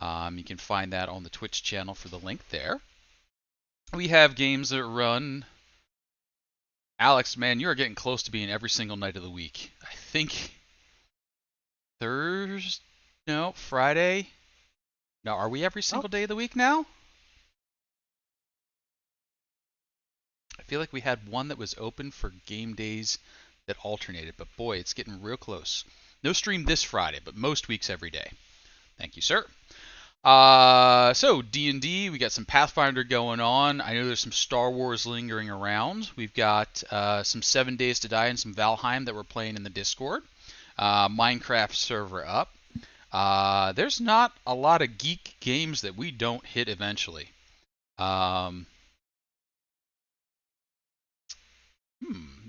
You can find that on the Twitch channel for the link there. We have games that run. Alex, man, you are getting close to being every single night of the week. I think Friday. No, are we every single day of the week now? I feel like we had one that was open for game days that alternated, but boy, it's getting real close. No stream this Friday, but most weeks every day. Thank you, sir. So D&D, we got some Pathfinder going on. I know there's some Star Wars lingering around. We've got some 7 Days to Die and some Valheim that we're playing in the Discord. Minecraft server up. There's not a lot of geek games that we don't hit eventually. We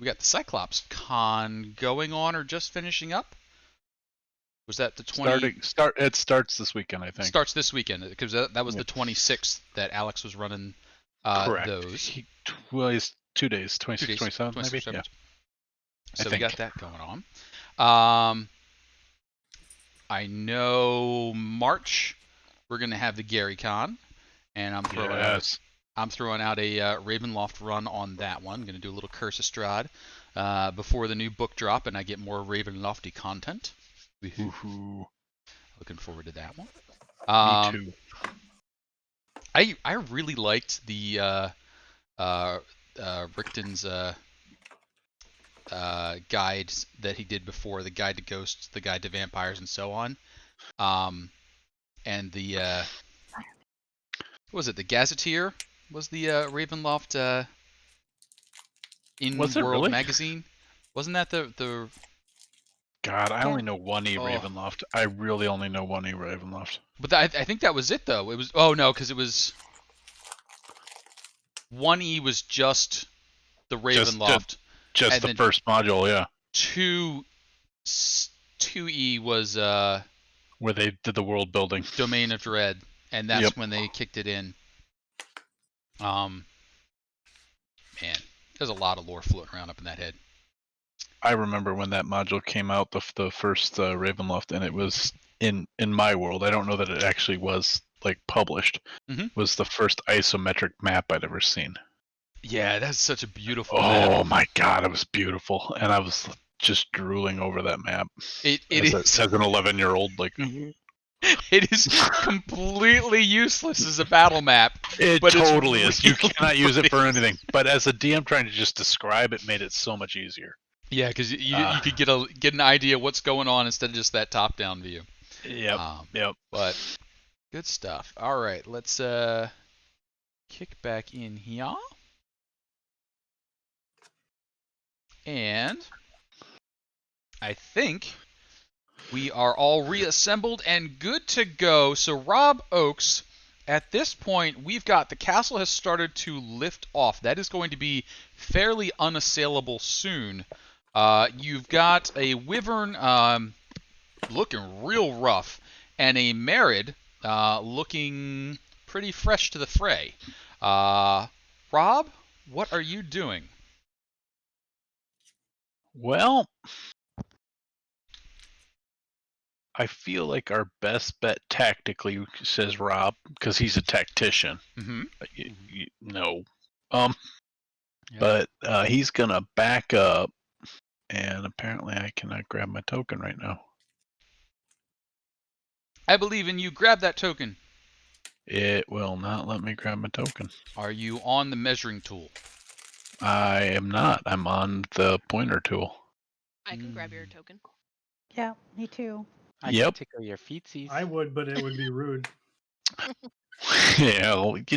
got the Cyclops Con going on or just finishing up. Was that the 20? It starts this weekend, I think. Starts this weekend because that was the 26th that Alex was running. Correct. Those. He's 2 days, 26, 27, maybe. Yeah. So we got that going on. I know March we're gonna have the Gary Con, and I'm throwing out a Ravenloft run on that one. I'm gonna do a little Curse of Strahd before the new book drop, and I get more Ravenlofty content. Woohoo! Looking forward to that one. Me too. I really liked the Richton's guides that he did before, the guide to ghosts, the guide to vampires, and so on. And the what was it? The Gazetteer was the Ravenloft in-world really? magazine. Wasn't that the? God, I only know 1E Ravenloft. I really only know 1E Ravenloft. But I think that was it though. It was because it was 1E was just the Ravenloft. Just the first module, yeah. 2E was where they did the world building. Domain of Dread, and that's when they kicked it in. Man, there's a lot of lore floating around up in that head. I remember when that module came out, the first Ravenloft, and it was in my world. I don't know that it actually was like published. Was the first isometric map I'd ever seen. Yeah, that's such a beautiful map. Oh my god, it was beautiful, and I was just drooling over that map. It is as an 11-year-old, like. It is completely useless as a battle map. It totally is. You cannot use it for anything. But as a DM trying to just describe it made it so much easier. Yeah, because you could get an idea what's going on instead of just that top-down view. Yep. Yep. But good stuff. All right, let's kick back in here. And I think We are all reassembled and good to go. So, Rob Oakes, at this point, we've got the castle has started to lift off. That is going to be fairly unassailable soon. You've got a wyvern looking real rough, and a Merid looking pretty fresh to the fray. Rob, what are you doing? Well, I feel like our best bet tactically, says Rob, because he's a tactician. Mm-hmm. No. Yep. But he's gonna back up, and apparently I cannot grab my token right now. I believe in you. Grab that token. It will not let me grab my token. Are you on the measuring tool? I am not. I'm on the pointer tool. I can grab your token. Yeah, me too. I Yep. can tickle your feetsies. I would, but it would be rude. Yeah, like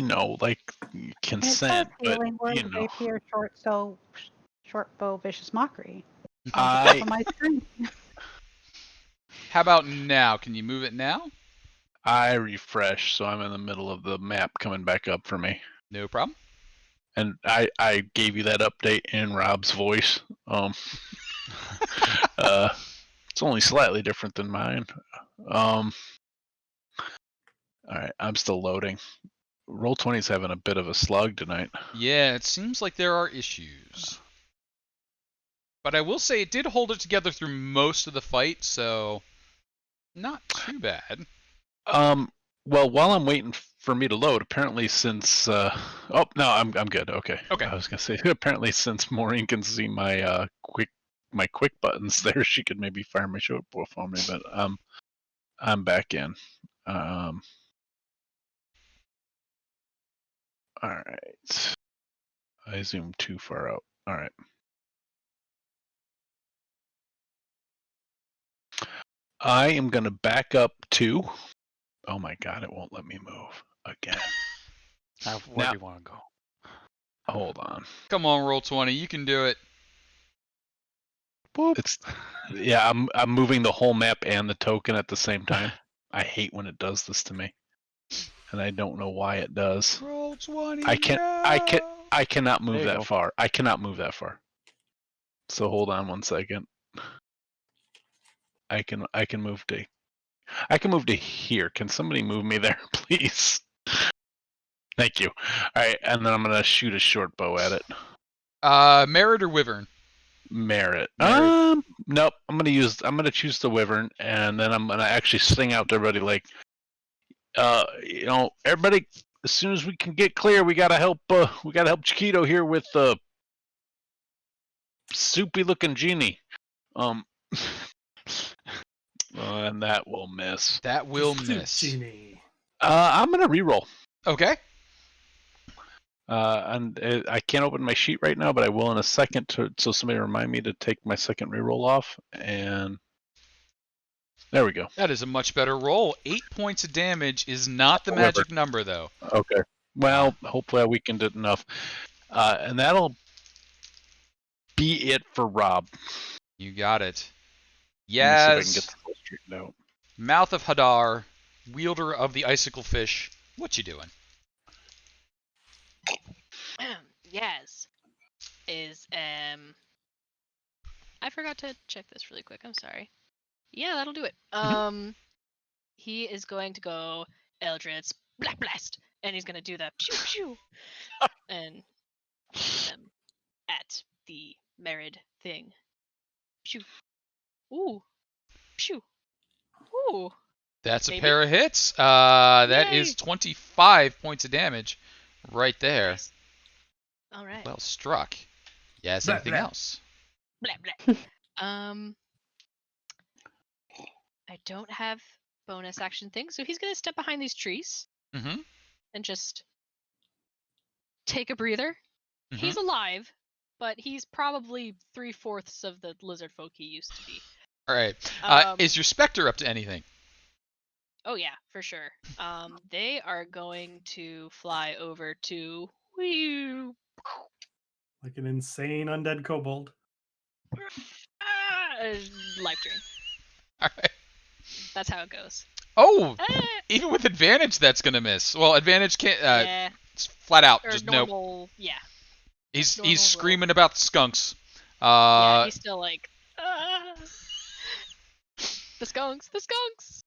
And it consent, says but healing word, rapier, short bow, vicious mockery. On the top of my screen. How about now? Can you move it now? I refresh, so I'm in the middle of the map coming back up for me. No problem. And I gave you that update in Rob's voice. It's only slightly different than mine. All right, I'm still loading. Roll20's having a bit of a slug tonight. Yeah, it seems like there are issues. But I will say it did hold it together through most of the fight, so not too bad. Well, while I'm waiting for me to load, apparently since oh no, I'm good. Okay. Okay. I was gonna say apparently since Maureen can see my quick buttons there, she could maybe fire my short bow for me. But I'm back in. All right. I zoomed too far out. All right. I am gonna back up to. Oh my god! It won't let me move again. Where Now- do you want to go? Hold on. Come on, Roll20, you can do it. Boop. It's yeah. I'm moving the whole map and the token at the same time. I hate when it does this to me, and I don't know why it does. Roll20. I cannot move There you that go. far. I cannot move that far. So hold on one second. I can move to here. Can somebody move me there, please? Thank you. All right, and then I'm gonna shoot a short bow at it. Merit or Wyvern? Merit. Merit. Nope. I'm gonna choose the wyvern, and then I'm gonna actually sing out to everybody like, everybody. As soon as we can get clear, we gotta help. We gotta help Chiquito here with the soupy-looking genie. And that will miss. That will Soup miss. Genie. I'm gonna reroll. Okay. And I can't open my sheet right now, but I will in a second. So somebody remind me to take my second reroll off, and there we go. That is a much better roll. 8 points of damage is not the magic number, though. Okay. Well, hopefully I weakened it enough, and that'll be it for Rob. You got it. Let me see if I can Yaz, get this straightened out. Mouth of Hadar, wielder of the icicle fish. What you doing? Yes. Is I forgot to check this really quick. I'm sorry. Yeah, that'll do it. He is going to go Eldritch Black Blast, and he's gonna do the pew pew, and shoot them at the Merid thing. Pew. Ooh. Pew. Ooh. That's a Maybe? pair of hits. That Yay. is 25 points of damage right there. Nice. All right. Well struck. Yes, Blah, anything blah. else? Blah blah. I don't have bonus action things, so he's gonna step behind these trees Mm-hmm. and just take a breather. Mhm. He's alive, but he's probably 3/4 of the lizard folk he used to be. All right. Um, Is your Spectre up to anything? Oh yeah, for sure. They are going to fly over to Whew. Like an insane undead kobold. Life drain. All right. That's how it goes. Oh, Eh, even with advantage, that's gonna miss. Well, advantage can't. yeah. It's flat out. Or Just nope. normal. Yeah. He's normal roll. screaming about the skunks. Yeah. He's still like. The skunks. The skunks.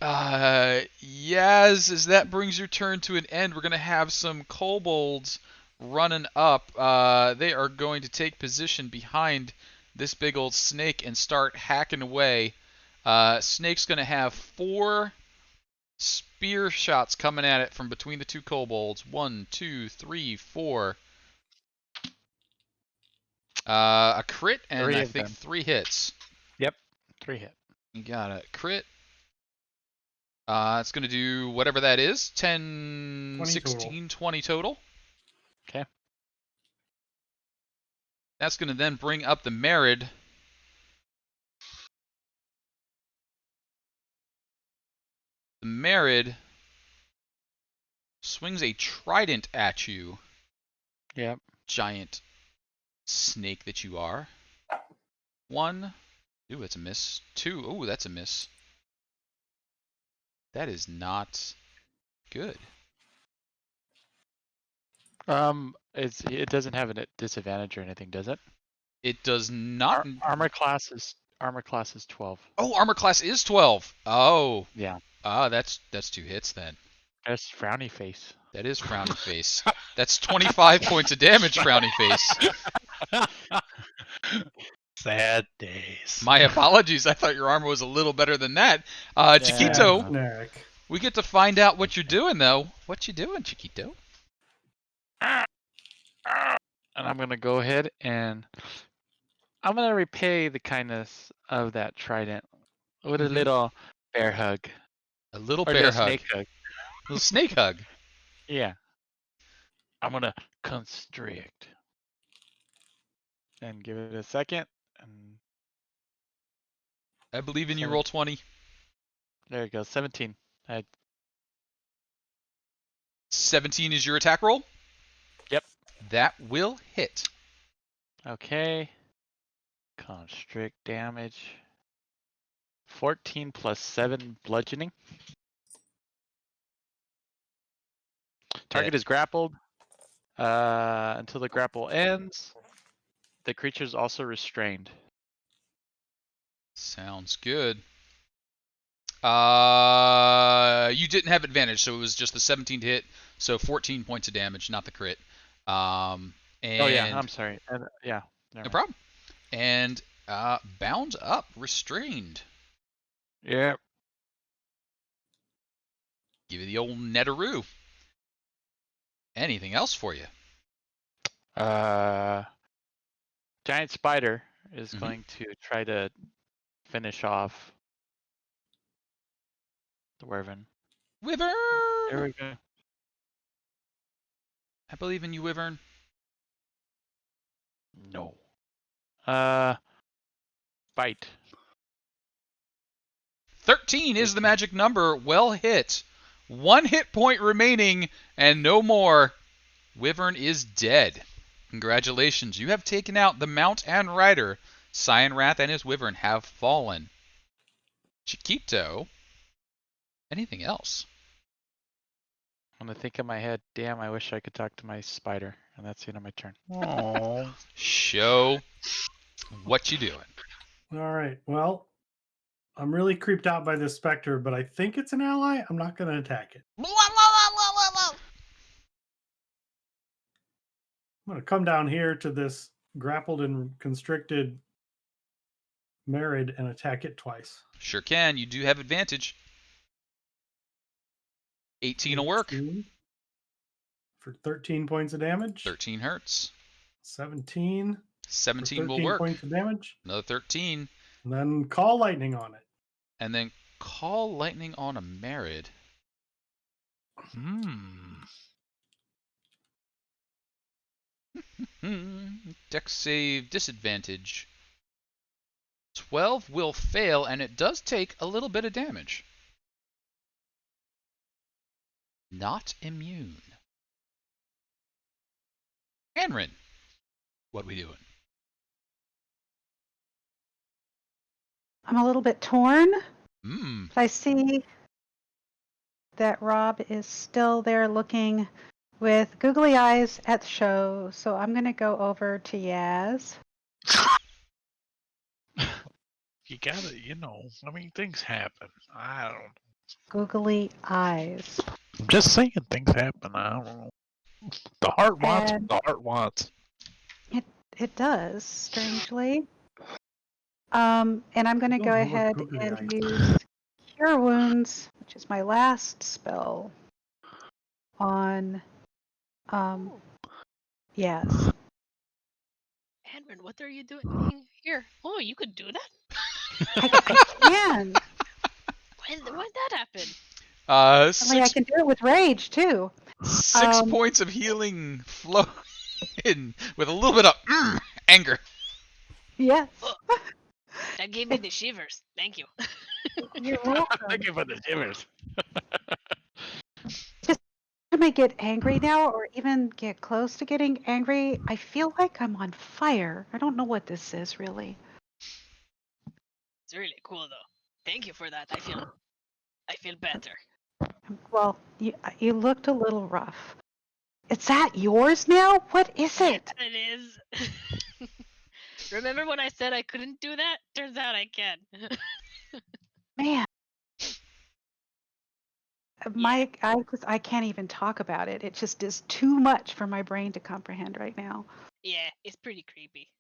Yaz, as that brings your turn to an end, we're gonna have some kobolds running up. They are going to take position behind this big old snake and start hacking away. Snake's gonna have 4 spear shots coming at it from between the 2 kobolds. 1, 2, 3, 4. A crit and 3 I of think them. 3 hits. Yep. 3 hit. You got a crit. It's going to do whatever that is. 10, 20 16, total. 20 total. Okay. That's going to then bring up the Merid. The Merid swings a trident at you, Yep. giant snake that you are. 1. Ooh, that's a miss. 2. Ooh, that's a miss. That is not good. It doesn't have a disadvantage or anything, does it? It does not. Armor class is 12. Oh, armor class is 12. Oh, Yeah. that's 2 hits then. That's frowny face. That is frowny face. That's 25 points of damage, frowny face. Sad days. My apologies. I thought your armor was a little better than that. Yeah. Chiquito, Sad snack. we get to find out what you're doing, though. What you doing, Chiquito? And I'm gonna go ahead and I'm gonna repay the kindness of that trident with a Mhm. little bear hug. A little Or bear little hug. snake hug. Little snake hug. Yeah. I'm gonna constrict. And give it a second. And I believe in you, Seven. roll 20. there it goes. 17. 17 is your attack roll? Yep. That will hit. Okay. Constrict damage. 14 plus 7 bludgeoning. Target is grappled. Until the grapple ends. The creature is also restrained. Sounds good. You didn't have advantage, so it was just the 17 to hit, so 14 points of damage, not the crit. And Oh yeah, I'm sorry. Yeah. no problem. And bound up, restrained. Yep. Give you the old netaroo. Anything else for you? Giant spider is Mhm. going to try to finish off the wyvern. Wyvern! There we go. I believe in you, Wyvern. No. Bite. 13 is the magic number. Well hit. 1 hit point remaining, and no more. Wyvern is dead. Congratulations, you have taken out the Mount and Rider. Cyan Wrath and his Wyvern have fallen. Chiquito, anything else? I'm gonna think in my head, damn, I wish I could talk to my spider. And that's the end of my turn. Oh. Show what you doing. All right. Well, I'm really creeped out by this specter, but I think it's an ally. I'm not going to attack it. I'm going to come down here to this grappled and constricted Merid and attack it twice. Sure can. You do have advantage. 18 will work. 18 for 13 points of damage. 13 hurts. 17 for 17 will 13 work. points of damage. Another 13. And then call lightning on it. And then call lightning on a Merid. Dex save disadvantage. 12 will fail, and it does take a little bit of damage. Not immune. Anrin, what we doing? I'm a little bit torn. Hmm. I see that Rob is still there looking with googly eyes at the show. So I'm going to go over to Yaz. You gotta, I mean, things happen. I don't. Googly eyes. I'm just saying things happen. I don't know. The heart wants And what the heart wants. it does, strangely. And I'm going to don't go know what ahead googly and eyes use Cure Wounds, which is my last spell, on Yaz. Edwin, what are you doing here? Oh, you could do that? I can. When that happen? I Six can do it with rage too. six points of healing flow in with a little bit of anger. Yes. Oh, that gave me the shivers. Thank you. You're welcome. Thank you for the shivers. Time I get angry now, or even get close to getting angry, I feel like I'm on fire. I don't know what this is really. It's really cool though. Thank you for that. I feel better. Well, you looked a little rough. Is that yours now? What is Yes, it? it is. Remember when I said I couldn't do that? Turns out I can. Man, I can't even talk about it. It just is too much for my brain to comprehend right now. Yeah, it's pretty creepy.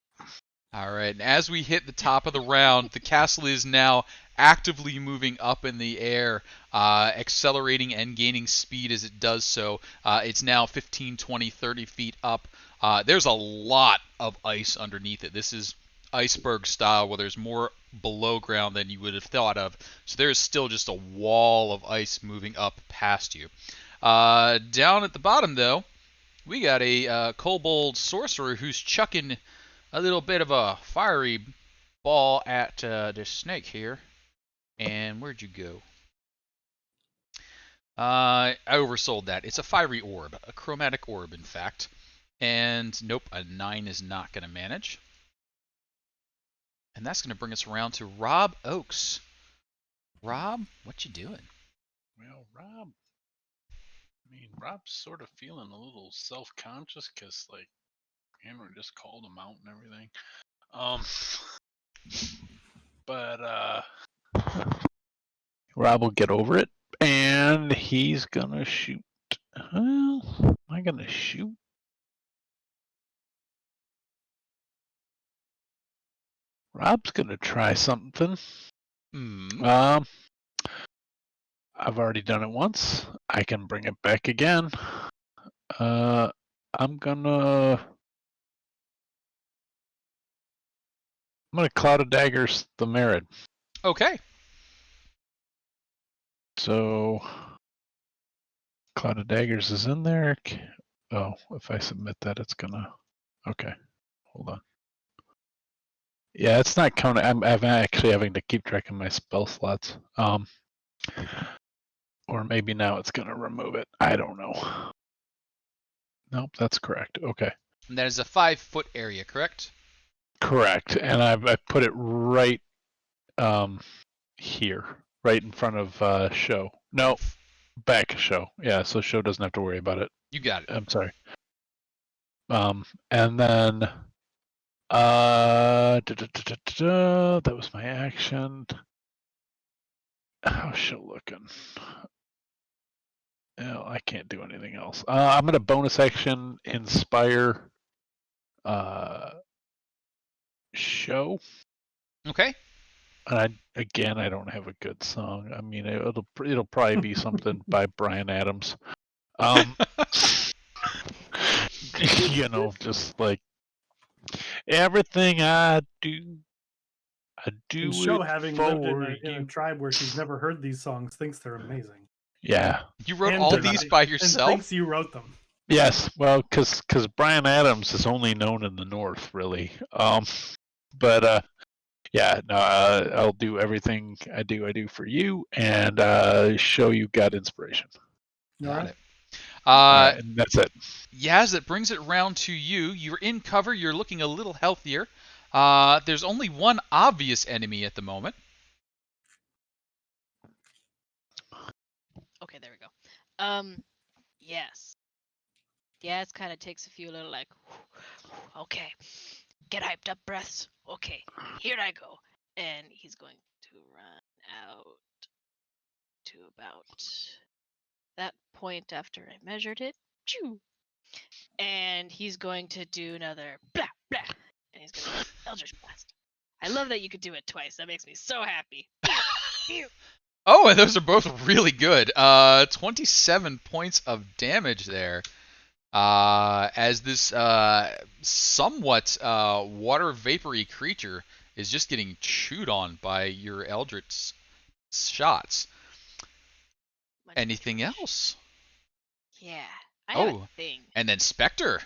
All right, and as we hit the top of the round, the castle is now actively moving up in the air, accelerating and gaining speed as it does so. It's now 15, 20, 30 feet up. There's a lot of ice underneath it. This is iceberg style, where there's more below ground than you would have thought of. So there's still just a wall of ice moving up past you. Down at the bottom, though, we got a kobold sorcerer who's chucking a little bit of a fiery ball at this snake here. And where'd you go? I oversold that. It's a fiery orb, a chromatic orb, in fact. And nope, a 9 is not going to manage. And that's going to bring us around to Rob Oakes. Rob, what you doing? Well, Rob's sort of feeling a little self-conscious because, like, Henry just called him out and everything. But Rob will get over it, and he's gonna shoot. Well, am I gonna shoot? Rob's gonna try something. Mm. I've already done it once. I can bring it back again. I'm gonna Cloud of Daggers the Merid. Okay. So Cloud of Daggers is in there. Oh, if I submit that, it's gonna. Okay, hold on. Yeah, it's not counting. I'm actually having to keep track of my spell slots. Or maybe now it's gonna remove it. I don't know. Nope, that's correct. Okay. And that is a 5-foot area, correct? Correct. And I put it right here, right in front of show. No, back of show. Yeah, so show doesn't have to worry about it. You got it. I'm sorry. And then that was my action. How's show looking? No, I can't do anything else. I'm gonna bonus action inspire show. Okay. And I don't have a good song. I mean, it'll probably be something by Bryan Adams. Just like everything I do And Show, it having lived in a tribe where she's never heard these songs, thinks they're amazing. Yeah. You wrote all these by yourself? And thinks you wrote them. Yes, well, because Bryan Adams is only known in the North, really. But yeah, no, I'll do everything I do for you, and show you got inspiration. Got it. All right, and that's it. Yaz, it brings it round to you. You're in cover. You're looking a little healthier. There's only one obvious enemy at the moment. Yes. Yaz kind of takes a few little like, okay, get hyped up breaths. Okay, here I go. And he's going to run out to about that point after I measured it. Choo! And he's going to do another blah blah. And he's going to Eldritch Blast. I love that you could do it twice. That makes me so happy. Pew! Oh, and those are both really good. 27 points of damage there. As this somewhat water vapory creature is just getting chewed on by your Eldritch shots. Much Anything obliged. else? Yeah. I have Oh, a thing. and then Spectre.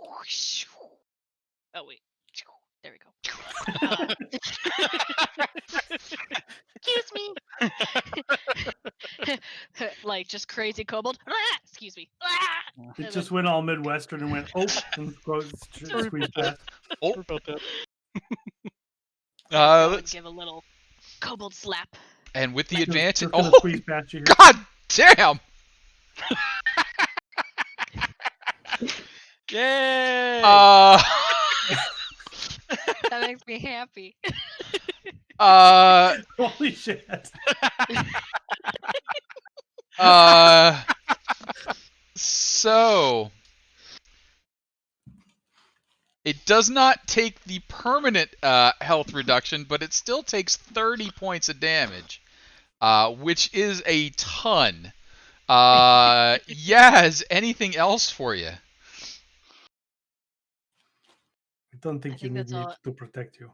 Oh wait. There we go. Excuse me. Like just crazy kobold. Excuse me. It And just then went all Midwestern and went, oh, and squeeze past. Oh, Sorry about that. I'll go and let's, give a little kobold slap. and with the Just advantage. gonna Oh, squeeze past you here. God damn! Yay! That makes me happy. Holy shit. So it does not take the permanent health reduction, but it still takes 30 points of damage, which is a ton. Yaz, anything else for you? I don't think I you think need that's me all. to protect you.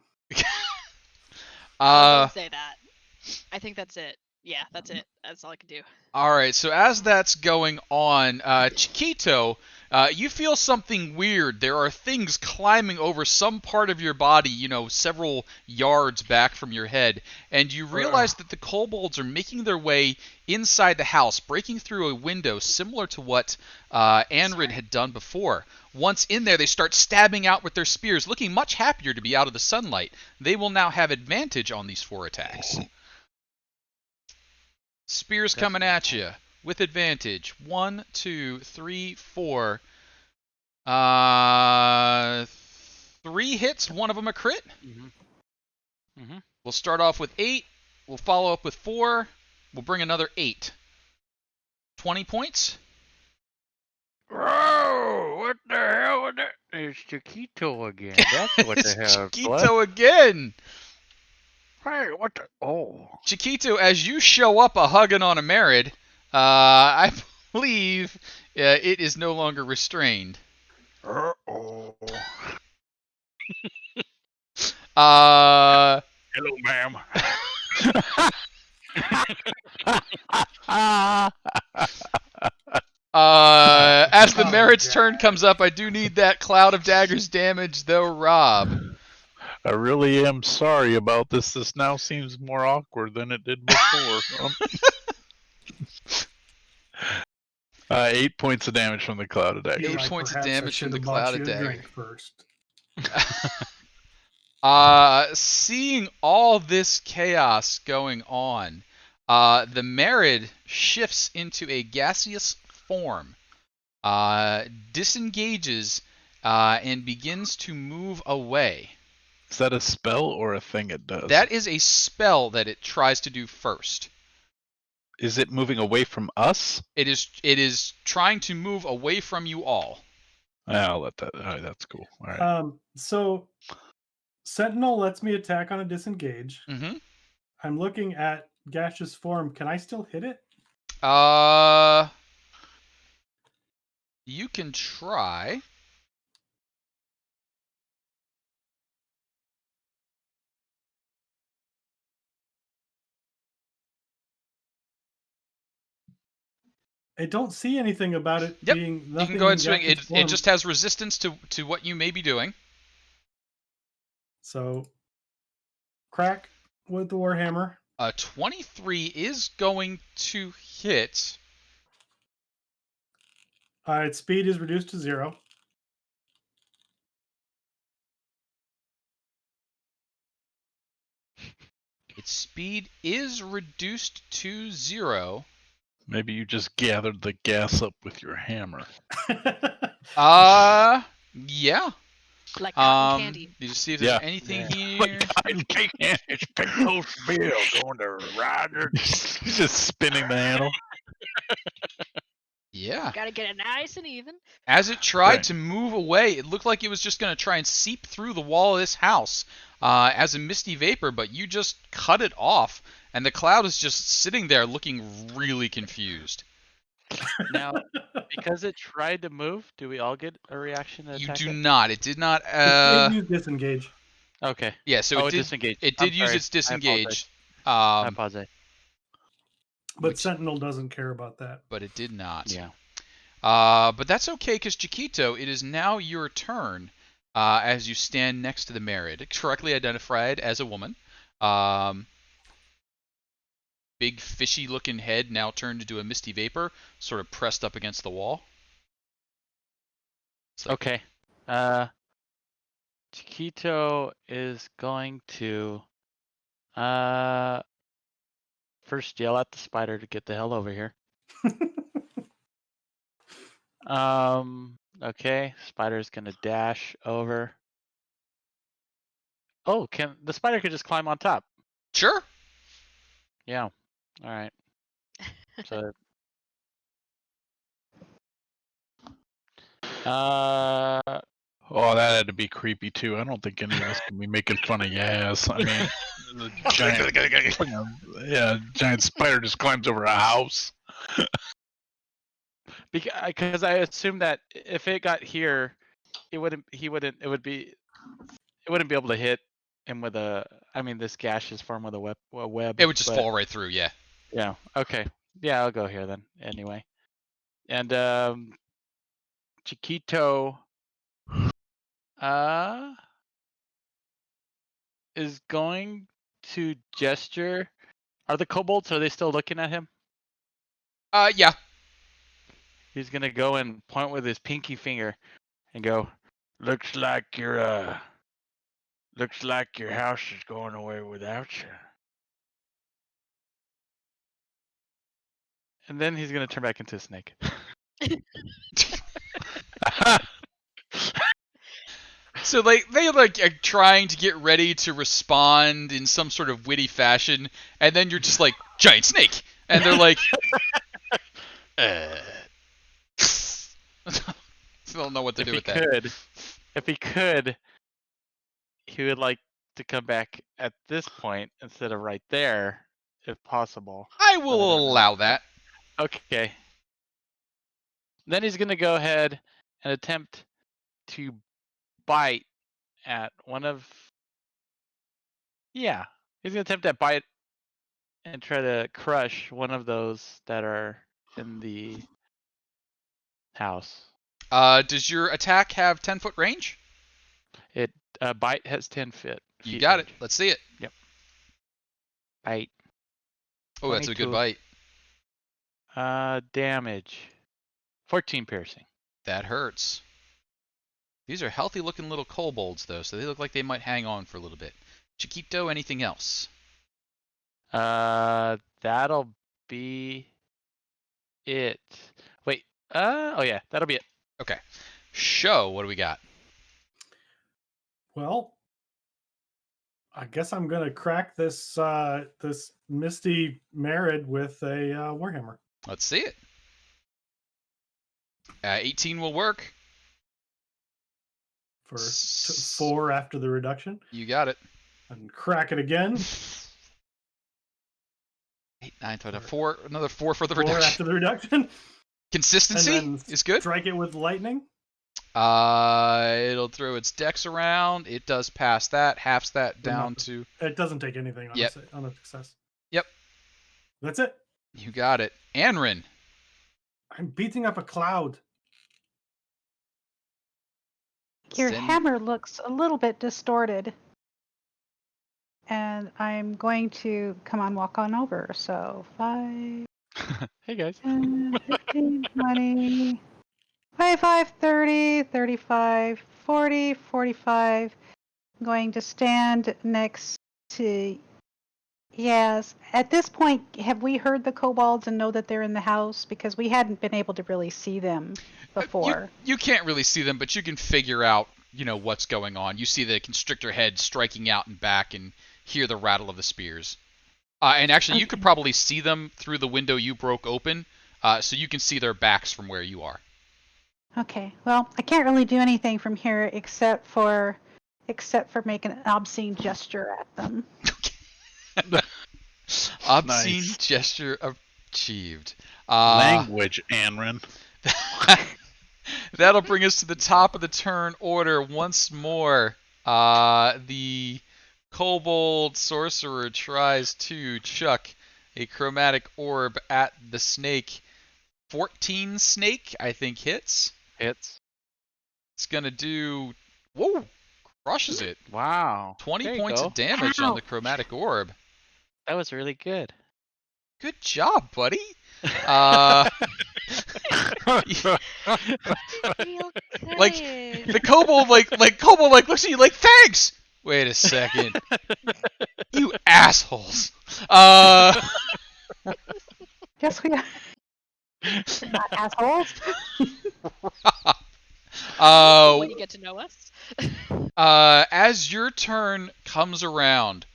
Don't say that. I think that's it. Yeah, that's it. That's all I can do. All right, so as that's going on, Chiquito, you feel something weird. There are things climbing over some part of your body, several yards back from your head, and you realize that the kobolds are making their way inside the house, breaking through a window similar to what Anrid had done before. Once in there, they start stabbing out with their spears, looking much happier to be out of the sunlight. They will now have advantage on these 4 attacks. Spears coming at you with advantage. 1, 2, 3, 4. 3 hits, one of them a crit. We'll start off with 8. We'll follow up with 4. We'll bring another 8. 20 points. Whoa! What the hell was that? It's Chiquito again. That's what It's the hell. Chiquito again. Hey, what the? Oh. Chiquito, as you show up a hugging on a Merid, I believe it is no longer restrained. Uh-oh. Uh, Hello, ma'am. As the Oh, Merit's God. turn comes up, I do need that cloud of daggers damage, though, Rob. I really am sorry about this. This now seems more awkward than it did before. 8 points of damage from the cloud of You're daggers. 8 like, points of perhaps I damage from should the have cloud bought of you a dagger. drink first. Seeing all this chaos going on, the Merid shifts into a gaseous form, disengages, and begins to move away. Is that a spell or a thing it does? That is a spell that it tries to do first. Is it moving away from us? It is trying to move away from you all. I'll let that. All right, that's cool. All right. So Sentinel lets me attack on a disengage. Mm-hmm. I'm looking at Gash's form. Can I still hit it? You can try. I don't see anything about it Yep, being you nothing can go ahead and in swing. Gash's It form. just has resistance to what you may be doing. So crack with the Warhammer. 23 is going to hit. Its speed is reduced to 0. Its speed is reduced to 0. Maybe you just gathered the gas up with your hammer. Yeah. Like cotton candy. You just see if there's Yeah. anything Yeah. here. Cotton cake. It's Big Toast Bill going to Roger. He's just spinning the handle. Yeah. Gotta get it nice and even. As it tried Right. to move away, it looked like it was just going to try and seep through the wall of this house as a misty vapor, but you just cut it off, and the cloud is just sitting there looking really confused. Now, because it tried to move, do we all get a reaction to You attack do it? not. It did not. It used disengage. Okay. Yeah, so Oh, it it did. disengaged. It I'm did use sorry. its I apologize. disengage. I apologize. But Which- Sentinel doesn't care about that. but it did not. Yeah. But that's okay, because Chiquito, it is now your turn as you stand next to the Merid, correctly identified as a woman. Big fishy-looking head now turned into a misty vapor, sort of pressed up against the wall. So, Okay. Chiquito is going to first yell at the spider to get the hell over here. Okay, spider's gonna dash over. Oh, the spider could just climb on top? sure. Yeah. All right. So Oh, that had to be creepy too. I don't think any of us can be making fun of Yaz. I mean, the giant spider just climbs over a house. because I assume that if it got here, it wouldn't be able to hit him with this gaseous form with a web. It would just but- fall right through, yeah. Yeah. Okay. Yeah, I'll go here then. Anyway, and Chiquito, is going to gesture. Are the kobolds? Are they still looking at him? Yeah. He's gonna go and point with his pinky finger, and go. Looks like your house is going away without you. And then he's gonna turn back into a snake. So they are trying to get ready to respond in some sort of witty fashion, and then you're just like, giant snake, and they're like, they don't know what to do with that. If he could, he would like to come back at this point instead of right there, if possible. I but I will don't know. allow that. Okay. Then he's gonna go ahead and attempt to bite at one of. Yeah, he's gonna attempt to bite and try to crush one of those that are in the house. Does your attack have 10-foot range? It bite has 10 feet. You got it. Let's see it. Bite. Oh, that's a good 22. bite. Damage. 14 piercing. That hurts. These are healthy-looking little kobolds, though, so they look like they might hang on for a little bit. Chiquito, anything else? That'll be it. Wait. Oh yeah, that'll be it. Okay. Show, what do we got? Well, I guess I'm gonna crack this this misty Merid with a warhammer. Let's see it. 18 will work. For 4 after the reduction. You got it. And crack it again. 8, 9, 12, 4. Another 4 for the 4 reduction. after the reduction. Consistency And then is good. Strike it with lightning. It'll throw its dex around. It does pass that. Halves that down to. It doesn't take anything on, Yep. on a success. Yep. That's it. You got it. Anrin. I'm beating up a cloud. Your Send- hammer looks a little bit distorted. And I'm going to come on, walk on over. So 5, Hey guys. 10, 15, 20, 25, 30, 35, 40, 45. I'm going to stand next to Yes. At this point, have we heard the kobolds and know that they're in the house? Because we hadn't been able to really see them You before. you can't really see them, but you can figure out, what's going on. You see the constrictor head striking out and back, and hear the rattle of the spears. And actually, you could Okay. probably see them through the window you broke open, so you can see their backs from where you are. Okay. Well, I can't really do anything from here except for making an obscene gesture at them. Obscene Nice. gesture achieved. Language, Anrin. That'll bring us to the top of the turn order once more. The Kobold Sorcerer tries to chuck a chromatic orb at the snake. 14 snake, I think, hits. Hits. It's going to do. Whoa! Crushes it. Wow. 20 There you points go. of damage on the Ouch. chromatic orb. That was really good. Good job, buddy. Uh, Real Like, good. the kobold looks at you like, thanks. Wait a second, you assholes. Yes, we are. We're not assholes. When you get to know us. As your turn comes around,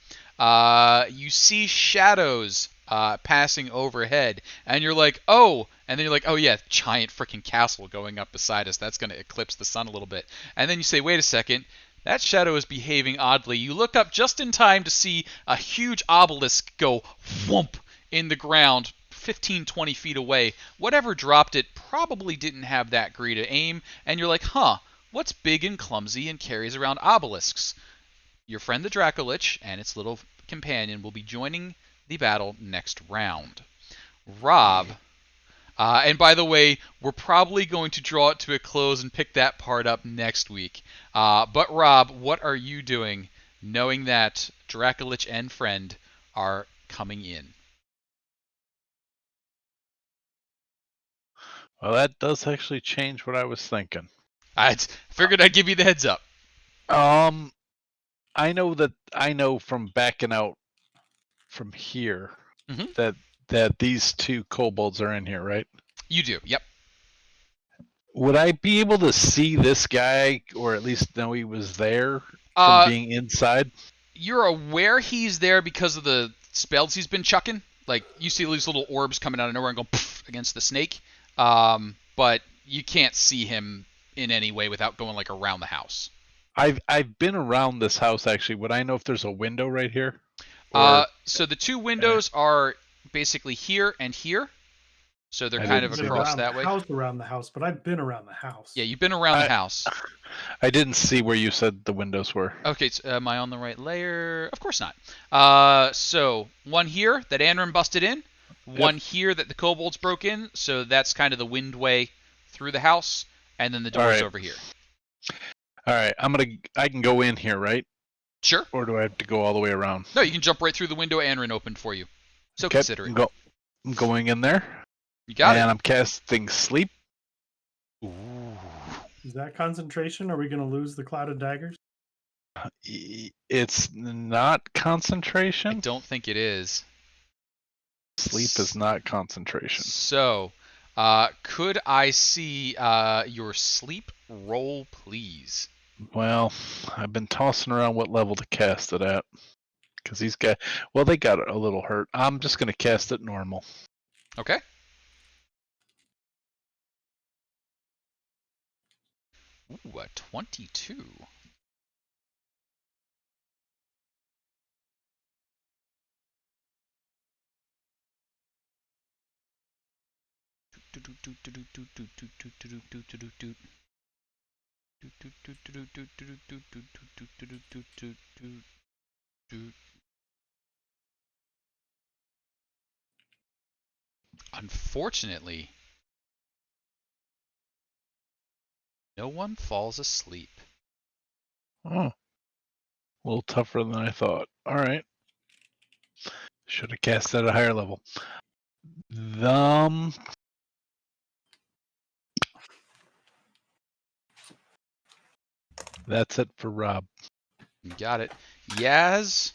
you see shadows passing overhead, and you're like, oh, and then you're like, oh yeah, giant freaking castle going up beside us. That's going to eclipse the sun a little bit. And then you say, wait a second, that shadow is behaving oddly. You look up just in time to see a huge obelisk go whoomp in the ground 15, 20 feet away. Whatever dropped it probably didn't have that great a aim, and you're like, huh, what's big and clumsy and carries around obelisks? Your friend the Dracolich and its little companion will be joining the battle next round. Rob, and by the way, we're probably going to draw it to a close and pick that part up next week. But Rob, what are you doing knowing that Dracolich and friend are coming in? Well, that does actually change what I was thinking. I figured I'd give you the heads up. I know from backing out from here Mhm. that these two kobolds are in here, right? You do, yep. Would I be able to see this guy, or at least know he was there from Uh, being inside? you're aware he's there because of the spells he's been chucking. Like, you see these little orbs coming out of nowhere and go poof against the snake. But you can't see him in any way without going like around the house. I've been around this house actually. Would I know if there's a window right here? Or So the two windows are basically here and here. So they're I kind of didn't see across around that way. around the house, but I've been around the house. Yeah, you've been around the I- house. I didn't see where you said the windows were. Okay, so am I on the right layer? Of course not. So one here that Anrim busted in, one here that the kobolds broke in, so that's kind of the windway through the house, and then the door's Alright. over here. All right, I can go in here, right? Sure. Or do I have to go all the way around? No, you can jump right through the window Anrim opened for you. So Okay, consider it. I'm going in there. You got and I'm casting sleep. it. Ooh. Is that concentration? Are we going to lose the cloud of daggers? It's not I concentration. don't think it is. Sleep is not concentration. So, could I see your sleep roll, please? Well, I've been tossing around what level to cast it at. Because these guys, well, they got a little hurt. I'm just going to cast it normal. Okay. Ooh, a 22. Unfortunately, no one falls asleep. Oh, a little tougher than I thought. All right. Should have cast at a higher level. That's it for Rob. You got it. Yaz,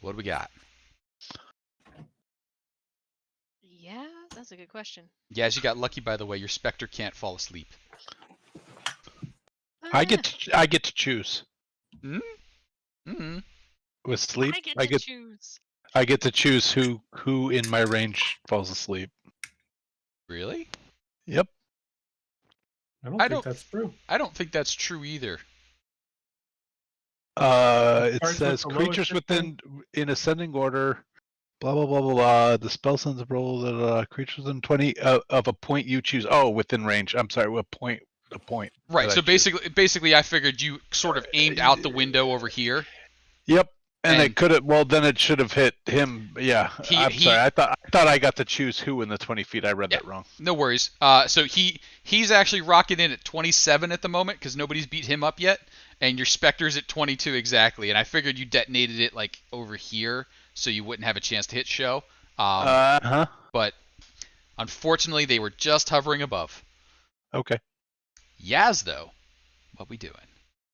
what do we got? That's a good question. Yaz, you got lucky, by the way. Your Spectre can't fall asleep. I Ah, get to choose Mm? Mm. with sleep. I get to choose. I get to choose who in my range falls asleep. Really? Yep. I don't think that's true. I don't think that's true either. It Starts with says the lowest creatures hit point. in ascending order. Blah blah blah blah blah. The spell sends a roll creatures within 20 of a point you choose. Oh, within range. I'm sorry. What point? The point. Right. that So I choose. basically, I figured you sort of aimed out the window over here. Yep. And And it could have. Well, then it should have hit him. Yeah. I'm sorry. I thought I got to choose who in the 20 feet. I read Yeah. that wrong. No worries. So he's actually rocking in at 27 at the moment because nobody's beat him up yet, and your Spectre's at 22 exactly. And I figured you detonated it like over here, so you wouldn't have a chance to hit show. But unfortunately, they were just hovering above. Okay. Yaz, though, what we doing?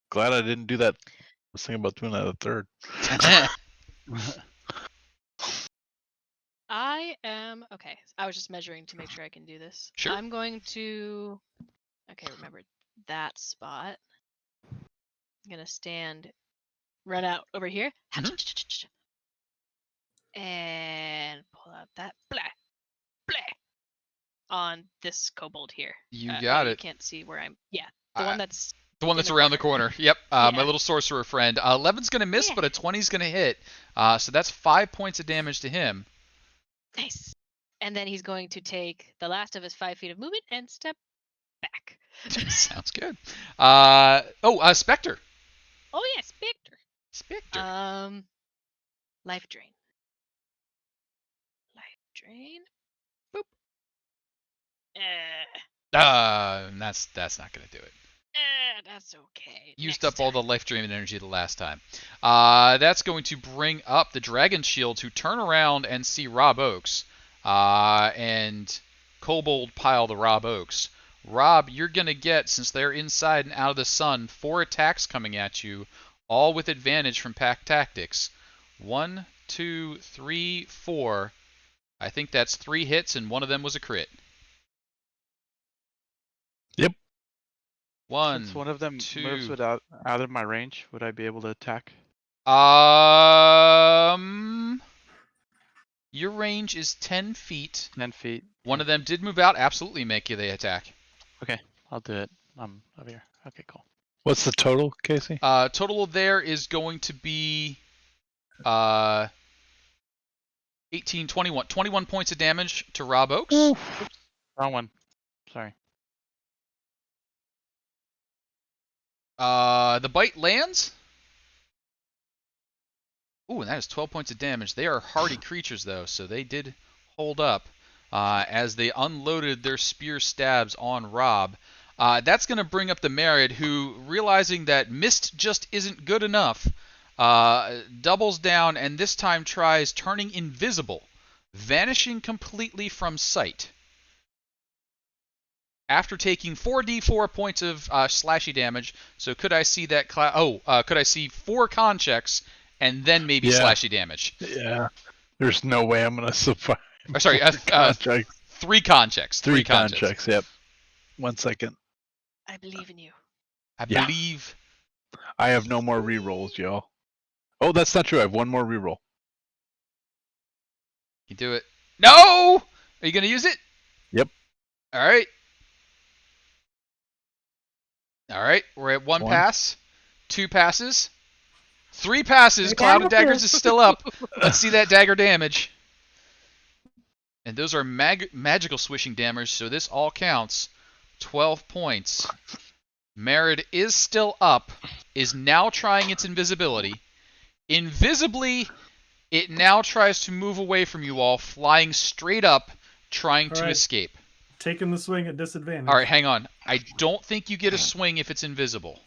Glad I didn't do that. I was thinking about doing that a third. I am okay. I was just measuring to make sure I can do this. Sure. I'm going to. Okay, remember that spot. I'm gonna run out over here, and pull out that blah blah on this kobold here. You got You it. can't see where I'm. Yeah, the one that's The one in that's the around the corner. Yep. Yeah. My little sorcerer friend. 11's going to miss, Yeah. but a 20's going to hit. So that's 5 points of damage to him. nice. And then he's going to take the last of his 5 feet of movement and step back. Sounds good. Spectre. Oh yeah, Spectre. Spectre. Life drain. Life drain. Boop. That's not going to do it. That's okay. Used Next up all time. the life drain energy the last time. That's going to bring up the Dragon Shield, who turn around and see Rob Oakes. And Kobold pile the Rob Oakes. Rob, you're going to get, since they're inside and out of the sun, 4 attacks coming at you, all with advantage from pack tactics. 1, 2, 3, 4. I think that's 3 hits, and one of them was a crit. Yep. Since one of them moves out of my range, would I be able to attack? Your range is 10 feet. 10 feet. One of them did move out. Absolutely make you the attack. Okay, I'll do it. I'm over here. Okay, cool. What's the total, Casey? Total there is going to be 18, 21. 21 points of damage to Rob Oakes. Oops, wrong one. Sorry. The bite lands. Ooh, and that is 12 points of damage. They are hardy creatures, though, so they did hold up as they unloaded their spear stabs on Rob. That's going to bring up the Merid, who, realizing that mist just isn't good enough, doubles down and this time tries turning invisible, vanishing completely from sight. After taking 4d4 points of slashy damage, so could I see that could I see 4 con checks and then maybe slashy damage? Yeah. There's no way I'm gonna survive. Sorry, 3 con checks. 3 con checks. Yep. 1 second. I believe in you. I believe. I have no more rerolls, y'all. Oh, that's not true. I have 1 more reroll. You do it. No! Are you gonna use it? Yep. All right. All right. We're at 1 pass, 2 passes, 3 passes. Cloud of Daggers is still up. Let's see that dagger damage. And those are magical swishing damage, so this all counts. 12 points. Merid is still up, is now trying its invisibility. Invisibly, it now tries to move away from you all, flying straight up, trying to escape. Taking the swing at disadvantage. All right, hang on. I don't think you get a swing if it's invisible.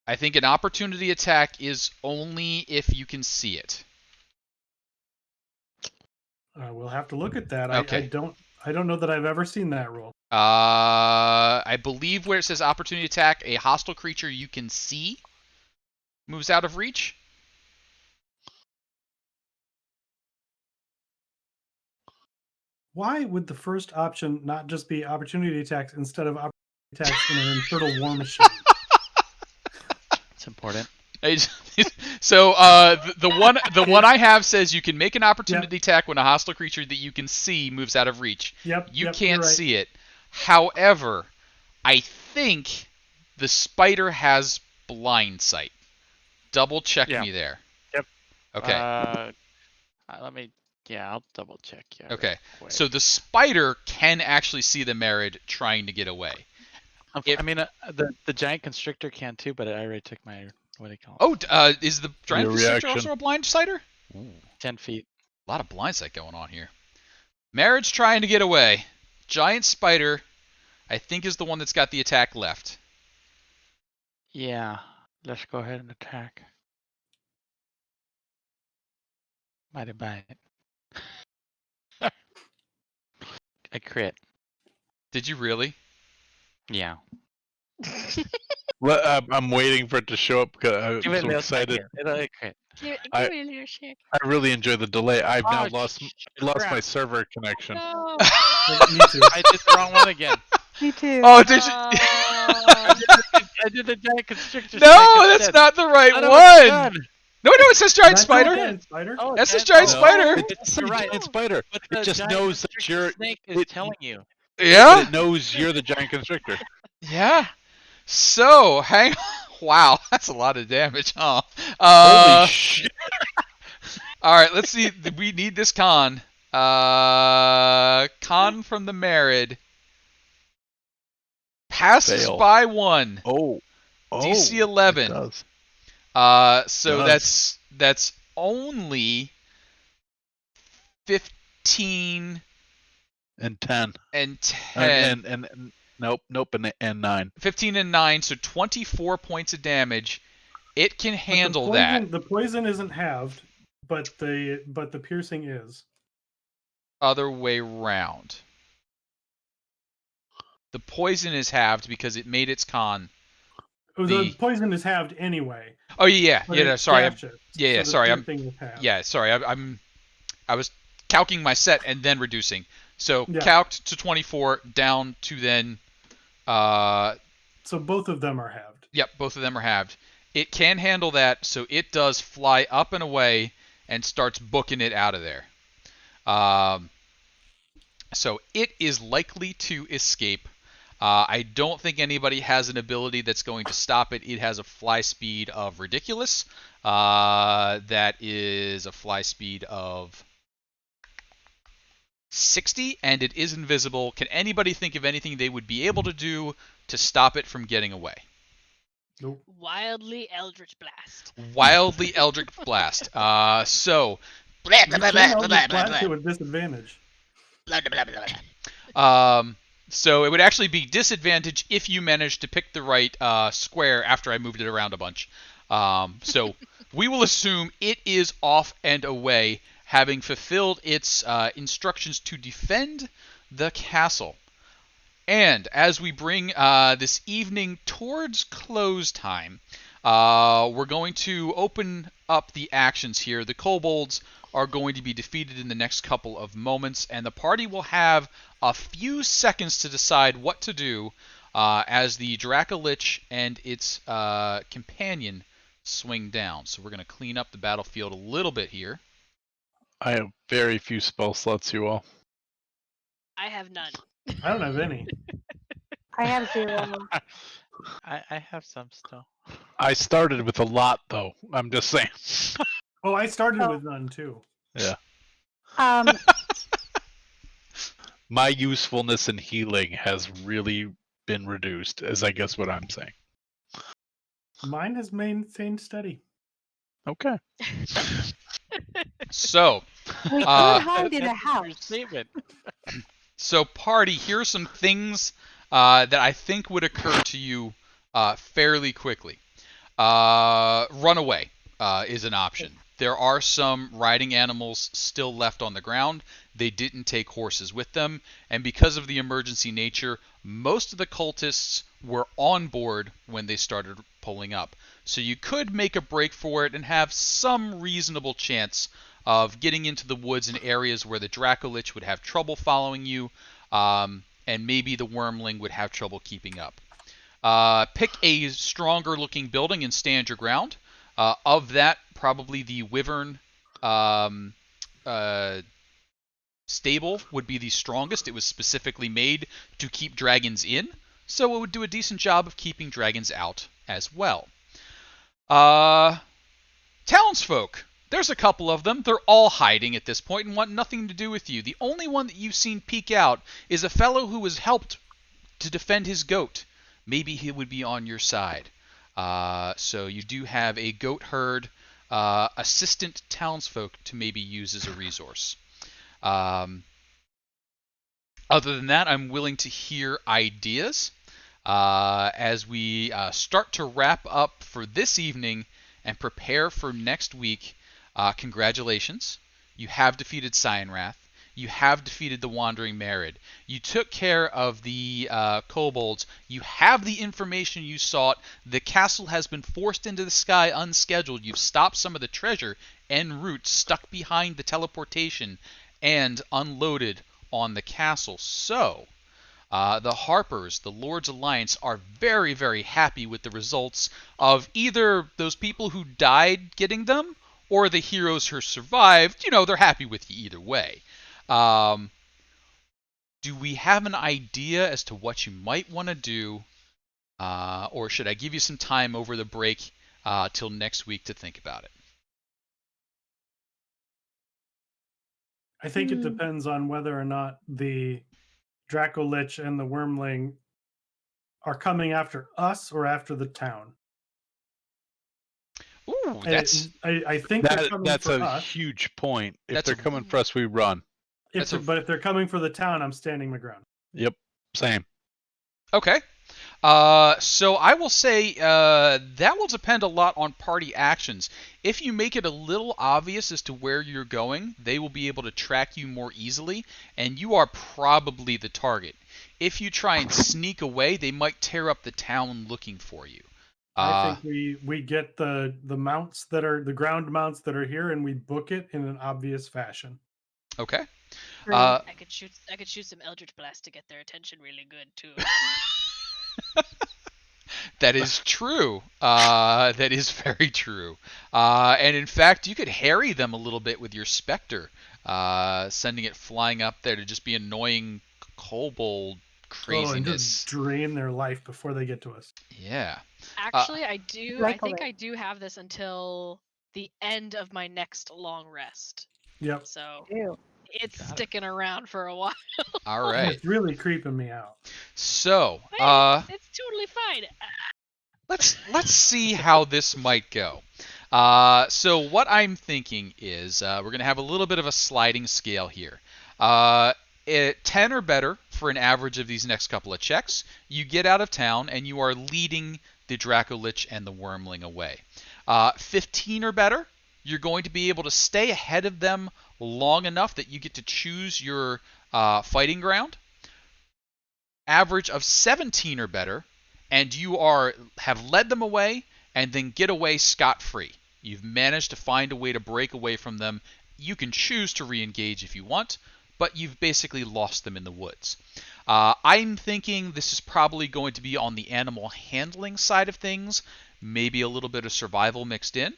I think an opportunity attack is only if you can see it. We'll have to look at that. Okay. I don't know that I've ever seen that rule. I believe where it says opportunity attack, a hostile creature you can see moves out of reach. Why would the first option not just be opportunity attacks instead of opportunity attacks in an infernal war machine? It's important. So the one I have says you can make an opportunity attack when a hostile creature that you can see moves out of reach. Yep. You you're can't right. see it. However, I think the spider has blind sight. Double check Yeah. me there. Yep. Okay. Let me. Yeah, I'll double check. Yeah. Okay. real quick. So the spider can actually see the Merid trying to get away. if- I mean, the giant constrictor can too, but I already took my what do you call it? Oh, is the giant Your constrictor reaction. also a blind sighter? Ooh, 10 feet. a lot of blind sight going on here. Merid's trying to get away. Giant spider, I think, is the one that's got the attack left. Yeah. Let's go ahead and attack. Mighty bite. I crit. Did you really? Yeah. I'm waiting for it to show up because I'm Give it so a little excited. second. It'll crit. I- Give me a little shake. I really enjoy the delay. I've now Oh, lost my crap. server connection. No. Me too. I did the wrong one again. Me too. Oh, did you? I did the giant constrictor. No, that's not the right one. No, it says giant That's spider. giant spider. Oh, That's his giant No. spider. It's You're a right. giant spider. But It the just giant knows that constrictor you're. snake is it- telling you. Yeah. But it knows you're the giant constrictor. Yeah. So, hang on. Wow, that's a lot of damage, huh? Holy shit! All right, let's see. We need this con. Con from the Merid. Passes Fail. by 1. Oh. DC it 11. does. So Does. that's only 15 And 10. and 10. And nope, and 9. 15 and 9, so 24 points of damage. It can handle that. The poison isn't halved, but the piercing is. Other way round. The poison is halved because it made its con. Oh, the poison is halved anyway. Oh yeah, but yeah. it's Sorry, dash it, so the sorry. piercing is halved. Yeah, sorry. I was calcing my set and then reducing. So Yeah. calced to 24, down to then. So both of them are halved. Yep, both of them are halved. It can handle that, so it does fly up and away and starts booking it out of there. So it is likely to escape. I don't think anybody has an ability that's going to stop it. It has a fly speed of ridiculous. That is a fly speed of 60, and it is invisible. Can anybody think of anything they would be able to do to stop it from getting away? Nope. Wildly Eldritch Blast. Wildly Eldritch Blast. So. You can Eldritch Blast it with disadvantage. So it would actually be disadvantage if you manage to pick the right square after I moved it around a bunch. So we will assume it is off and away, having fulfilled its instructions to defend the castle. And as we bring this evening towards close time, we're going to open up the actions here. The kobolds are going to be defeated in the next couple of moments, and the party will have a few seconds to decide what to do as the Dracolich and its companion swing down. So we're going to clean up the battlefield a little bit here. I have very few spell slots, you all. I have none. I don't have any. I have 0. I have some still. I started with a lot, though. I'm just saying. Oh, I started Oh. with none too. My usefulness in healing has really been reduced, is I guess what I'm saying. Mine has maintained steady. Okay. So, We could Uh, hide in a That's your house. statement. So, party, here are some things that I think would occur to you fairly quickly. Runaway is an option. There are some riding animals still left on the ground. They didn't take horses with them, and because of the emergency nature, most of the cultists were on board when they started pulling up. So you could make a break for it and have some reasonable chance of getting into the woods in areas where the Dracolich would have trouble following you, and maybe the Wormling would have trouble keeping up. Pick a stronger looking building and stand your ground. Of that, probably the Wyvern stable would be the strongest. It was specifically made to keep dragons in, so it would do a decent job of keeping dragons out as well. Townsfolk. There's a couple of them. They're all hiding at this point and want nothing to do with you. The only one that you've seen peek out is a fellow who was helped to defend his goat. Maybe he would be on your side. So you do have a goat herd assistant townsfolk to maybe use as a resource. Other than that, I'm willing to hear ideas as we start to wrap up for this evening and prepare for next week. Congratulations. You have defeated Cyanrath. You have defeated the Wandering Marid. You took care of the kobolds. You have the information you sought. The castle has been forced into the sky unscheduled. You've stopped some of the treasure en route stuck behind the teleportation and unloaded on the castle. So, the Harpers, the Lord's Alliance, are very, very happy with the results of either those people who died getting them or the heroes who survived. They're happy with you either way. Do we have an idea as to what you might want to do, or should I give you some time over the break till next week to think about it? I think it depends on whether or not the Dracolich and the Wormling are coming after us or after the town. Ooh, that's I think they're coming that's for a us. huge point. If That's they're a- coming for us, we run. But if they're coming for the town, I'm standing my ground. Yep, same. okay. So I will say that will depend a lot on party actions. If you make it a little obvious as to where you're going, they will be able to track you more easily, and you are probably the target. If you try and sneak away, they might tear up the town looking for you. I think we get the mounts that are the ground mounts that are here, and we book it in an obvious fashion. Okay. I could shoot some Eldritch Blast to get their attention really good too. That is true. That is very true. And in fact, you could harry them a little bit with your Spectre, sending it flying up there to just be annoying kobold craziness. Oh, and just drain their life before they get to us. Yeah. Actually, I do. I Like think it. I do have this until the end of my next long rest. Yep. So Ew. it's Got it. sticking around for a while. All right. It's really creeping me out. So, Hey, it's totally fine. let's see how this might go. So what I'm thinking is we're going to have a little bit of a sliding scale here. 10 or better for an average of these next couple of checks. You get out of town and you are leading the Dracolich and the Wormling away. 15 or better, you're going to be able to stay ahead of them long enough that you get to choose your fighting ground. Average of 17 or better, and you have led them away and then get away scot-free. You've managed to find a way to break away from them. You can choose to re-engage if you want, but you've basically lost them in the woods. I'm thinking this is probably going to be on the animal handling side of things, maybe a little bit of survival mixed in.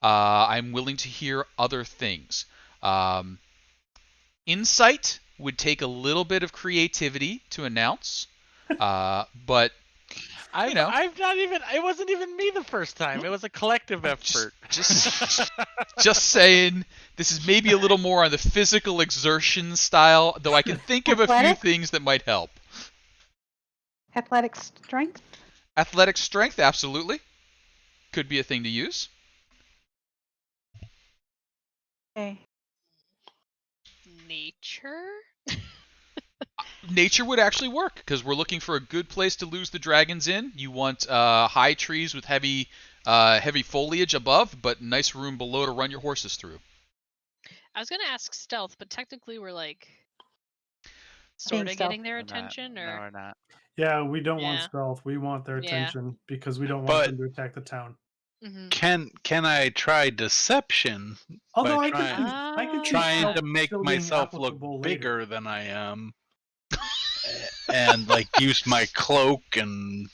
I'm willing to hear other things. Insight would take a little bit of creativity to announce, but I've not even. It wasn't even me the first time. It was a collective effort. just saying, this is maybe a little more on the physical exertion style, though I can think of a few Athletic? things that might help. Athletic strength? Athletic strength, absolutely. Could be a thing to use. Okay. Nature. Nature would actually work, because we're looking for a good place to lose the dragons in. You want high trees with heavy foliage above, but nice room below to run your horses through. I was gonna ask stealth, but technically we're like Being sort of stealth. getting their We're not. attention, No, or we're not. Yeah, we don't want Yeah. stealth. We want their Yeah. attention because we don't want But- them to attack the town. Hmm. Can I try deception Although by I could see trying stealth to make still being myself look applicable bigger later. than I am, and like use my cloak and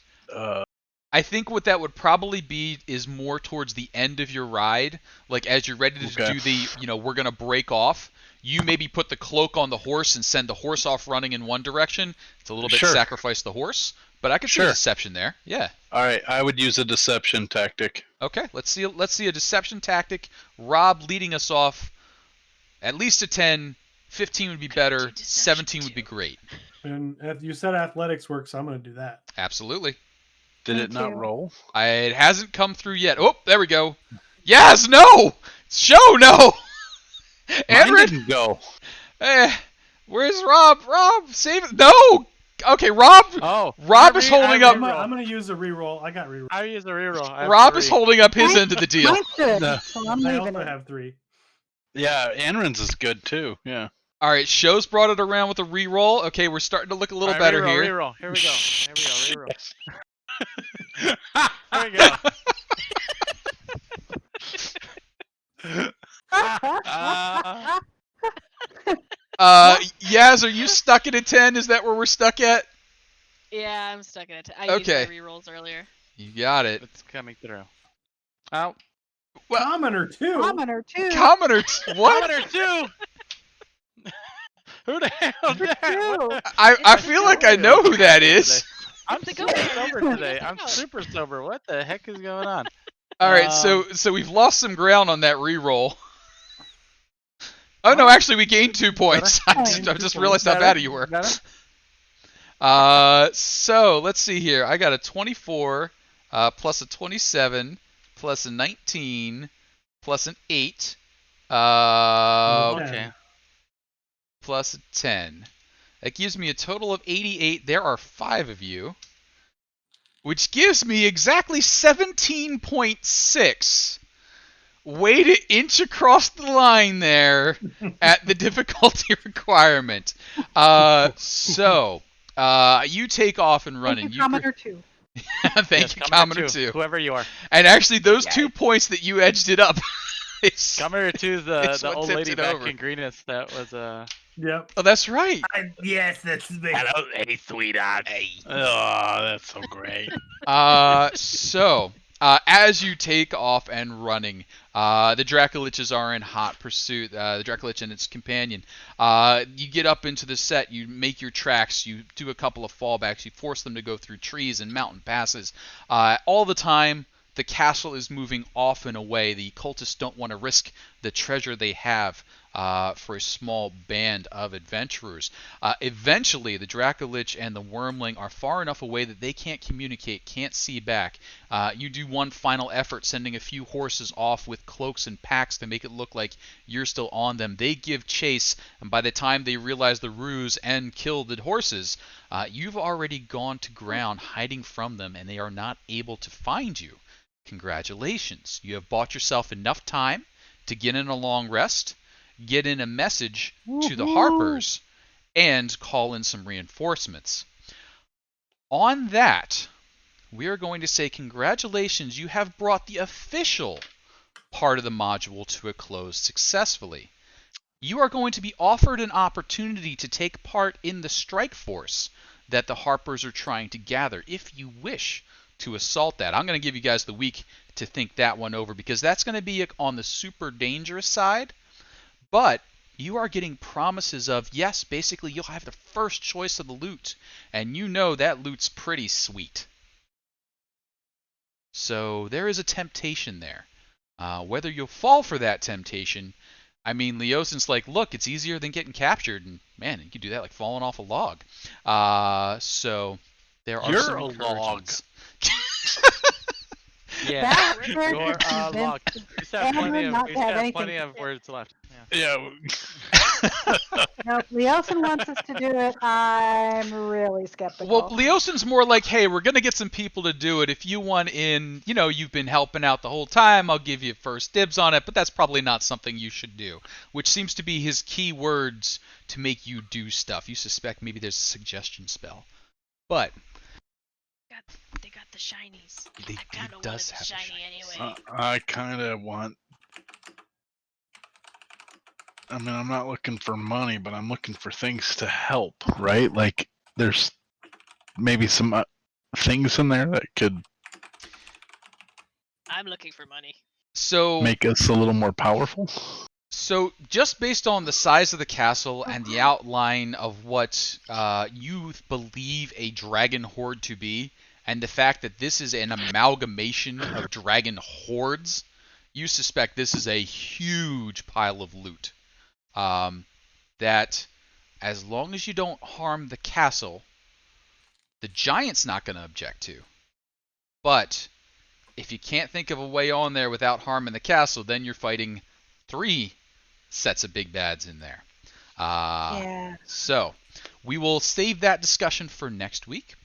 I think what that would probably be is more towards the end of your ride, like as you're ready to okay. do the, we're gonna break off. You maybe put the cloak on the horse and send the horse off running in one direction. It's a little bit Sure. sacrifice the horse, but I could see a Sure. deception there. Yeah. All right, I would use a deception tactic. Okay. Let's see a deception tactic. Rob leading us off. At least a 10. 15 would be better. 17 would be great. And if you said athletics works, so I'm going to do that. Absolutely. Did Me it not too. roll? It hasn't come through yet. Oh, there we go. Yes, no! Show, no! Mine Andred? didn't go. Where's Rob? Rob, save it. No! Okay, Rob. Oh, Rob is holding up. I'm going to use a reroll. I got reroll. I use a reroll. Rob is holding up his end of the deal. Mine's good, No. so I'm I leaving also it. have 3. Yeah, Anrin's is good too. Yeah. All right, Show's brought it around with a reroll. Okay, we're starting to look a little better here. Reroll. Here we go. Here we go. Yaz, are you stuck at a 10? Is that where we're stuck at? Yeah, I'm stuck in it. I Okay. used my rerolls earlier. You got it. It's coming through. Oh, Well, Commoner 2. Commoner too. Commoner, what? Commoner 2! Who the hell is that? What the- I feel like I know who that is. I'm The super ghost. sober today. I'm super sober. What the heck is going on? All right, so we've lost some ground on that reroll. Oh no, actually we gained 2 points. I just realized how bad you were. Better? So let's see here. I got a 24 plus a 27 plus a 19 plus an 8 Okay. plus a 10. That gives me a total of 88. There are 5 of you, which gives me exactly 17.6. Way to inch across the line there at the difficulty requirement. So you take off and running. Thank you, Commoner too. Thank you, Commoner 2. Whoever you are. And actually, those 2 points that you edged it up. Commoner 2 is It's the what old tipped lady it back over. in Greenest that was Yep. Oh, that's right. Yes, that's me. Hello, hey, sweetheart. Hey. Oh, that's so great. So as you take off and running, the Dracoliches are in hot pursuit. The Dracolich and its companion. You get up into the set. You make your tracks. You do a couple of fallbacks. You force them to go through trees and mountain passes. All the time, the castle is moving off and away. The cultists don't want to risk the treasure they have for a small band of adventurers. Eventually, the Dracolich and the Wormling are far enough away that they can't communicate, can't see back. You do one final effort, sending a few horses off with cloaks and packs to make it look like you're still on them. They give chase, and by the time they realize the ruse and kill the horses, you've already gone to ground hiding from them, and they are not able to find you. Congratulations. You have bought yourself enough time to get in a long rest, get in a message to the Harpers, and call in some reinforcements. On that, we are going to say congratulations, you have brought the official part of the module to a close successfully. You are going to be offered an opportunity to take part in the strike force that the Harpers are trying to gather, if you wish to assault that. I'm going to give you guys the week to think that one over, because that's going to be on the super dangerous side. But you are getting promises of, yes, basically you'll have the first choice of the loot, and you know that loot's pretty sweet. So there is a temptation there. Whether you'll fall for that temptation, I mean, Leosin's like, look, it's easier than getting captured, and man, you could do that like falling off a log. So there are You're some a encouragements. Yeah. That was You're very log. We still have Cameron not we to still have have anything plenty to of do. words left. Yeah. Yeah. No, if Leosin wants us to do it, I'm really skeptical. Well, Leosin's more like, hey, we're going to get some people to do it. If you want in, you've been helping out the whole time, I'll give you first dibs on it, but that's probably not something you should do, which seems to be his key words to make you do stuff. You suspect maybe there's a suggestion spell. But They got the shinies. He I kind of wanted does the have the shiny shinies. anyway. I kind of want. I mean, I'm not looking for money, but I'm looking for things to help, right? Like, there's maybe some things in there that could I'm looking for money. So make us a little more powerful. So, just based on the size of the castle and the outline of what you believe a dragon horde to be, and the fact that this is an amalgamation of dragon hordes, you suspect this is a huge pile of loot. That, as long as you don't harm the castle, the giant's not going to object to. But if you can't think of a way on there without harming the castle, then you're fighting 3 sets of big bads in there. Yeah. So we will save that discussion for next week.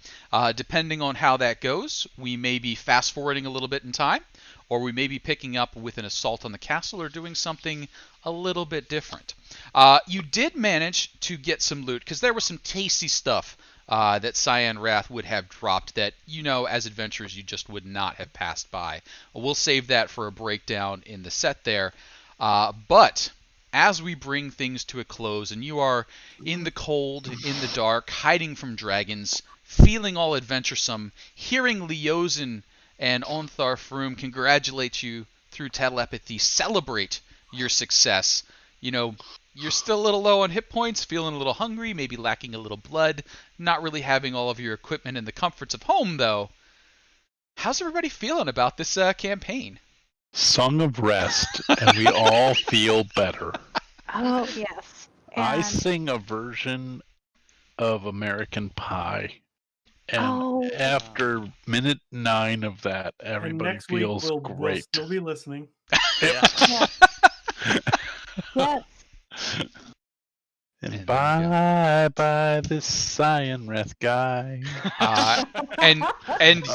Depending on how that goes, we may be fast forwarding a little bit in time, or we may be picking up with an assault on the castle or doing something a little bit different. You did manage to get some loot, because there was some tasty stuff that Cyan Wrath would have dropped that, as adventurers, you just would not have passed by. We'll save that for a breakdown in the set there. But as we bring things to a close and you are in the cold, in the dark, hiding from dragons, feeling all adventuresome, hearing Leosin and Ontharr Froom congratulate you through telepathy, celebrate your success. You're still a little low on hit points, feeling a little hungry, maybe lacking a little blood, not really having all of your equipment in the comforts of home, though. How's everybody feeling about this campaign? Song of Rest, and we all feel better. Oh, yes. I And sing a version of American Pie, and oh, after minute 9 of that, And everybody next week feels we'll great. still be listening. Yeah. yes. And And there you go. bye bye this Cyan Wrath guy. And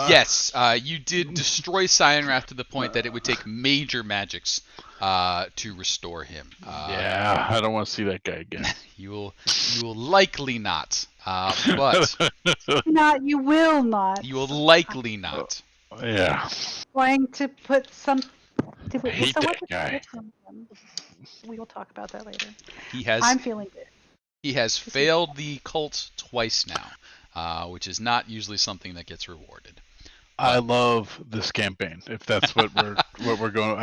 yes, you did destroy Cyan Wrath to the point that it would take major magics to restore him. Yeah, I don't want to see that guy again. You will likely not, but You will not. you will likely not. Yeah, Going to put some. I hate that guy. We will talk about that later. He has I'm feeling good. he has failed the cult twice now, which is not usually something that gets rewarded. I love this campaign. If that's what we're going,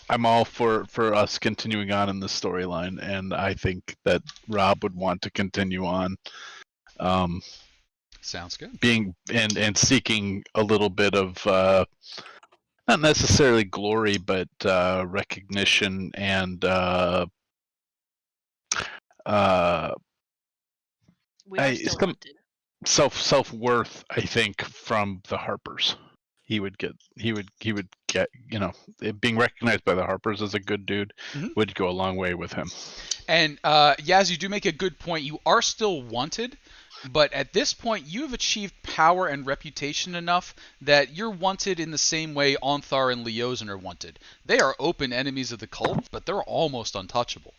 I'm all for us continuing on in the storyline, and I think that Rob would want to continue on. Sounds good. Being and seeking a little bit of not necessarily glory, but recognition and We are still wanted. self-worth. I think from the Harpers, he would get being recognized by the Harpers as a good dude would go a long way with him. And Yaz, you do make a good point. You are still wanted, but at this point, you have achieved power and reputation enough that you're wanted in the same way Ontharr and Leosin are wanted. They are open enemies of the cult, but they're almost untouchable.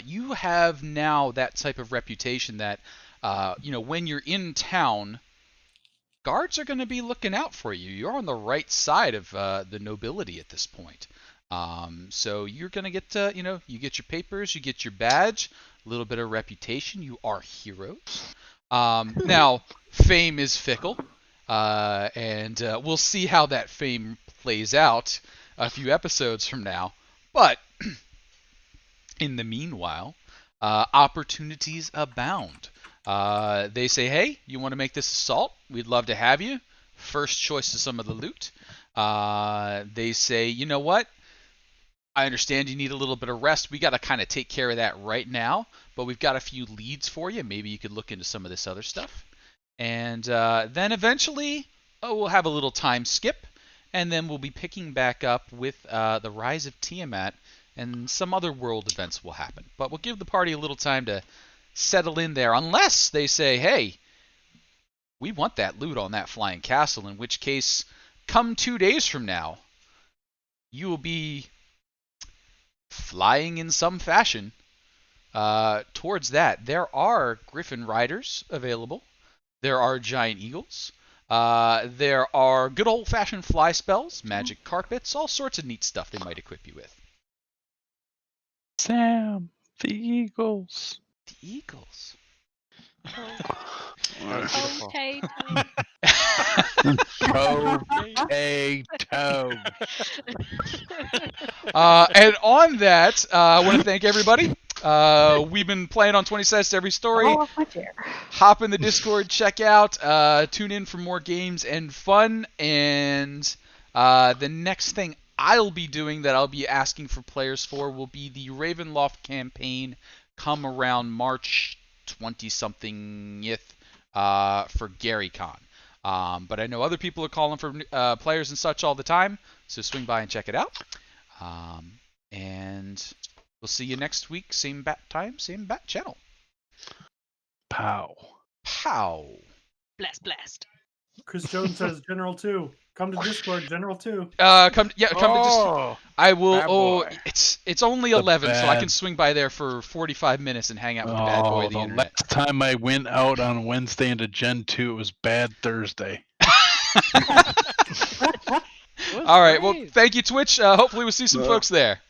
You have now that type of reputation that, when you're in town, guards are going to be looking out for you. You're on the right side of the nobility at this point. So you're going to get, you get your papers, you get your badge, a little bit of reputation. You are heroes. Now, fame is fickle, and we'll see how that fame plays out a few episodes from now. But in the meanwhile, opportunities abound. They say, hey, you want to make this assault? We'd love to have you. First choice of some of the loot. They say, you know what? I understand you need a little bit of rest. We got to kind of take care of that right now, but we've got a few leads for you. Maybe you could look into some of this other stuff. And then eventually, we'll have a little time skip, and then we'll be picking back up with the Rise of Tiamat, and some other world events will happen. But we'll give the party a little time to settle in there, unless they say, hey, we want that loot on that flying castle, in which case, come 2 days from now, you will be flying in some fashion towards that. There are Griffin Riders available. There are Giant Eagles. There are good old-fashioned fly spells, magic carpets, all sorts of neat stuff they might equip you with. Sam, the Eagles. The Eagles. That was beautiful. Potato. And on that, I want to thank everybody. We've been playing on 20 Cents to Every Story. All off my chair. Hop in the Discord, check out, tune in for more games and fun. And the next thing I'll be doing that I'll be asking for players for will be the Ravenloft campaign come around March 20-something for GaryCon. But I know other people are calling for players and such all the time, so swing by and check it out. And we'll see you next week, same bat time, same bat channel. Pow. Pow. Blast. Chris Jones says General 2. Come to Discord, General 2. Come to Discord. I will. bad Oh, boy. it's only The 11, so I can bad- swing by there for 45 minutes and hang out with the bad boy of the the internet. last time I went out on Wednesday into Gen 2, it was Bad Thursday. All right. Well, thank you, Twitch. Hopefully, we'll see some folks there.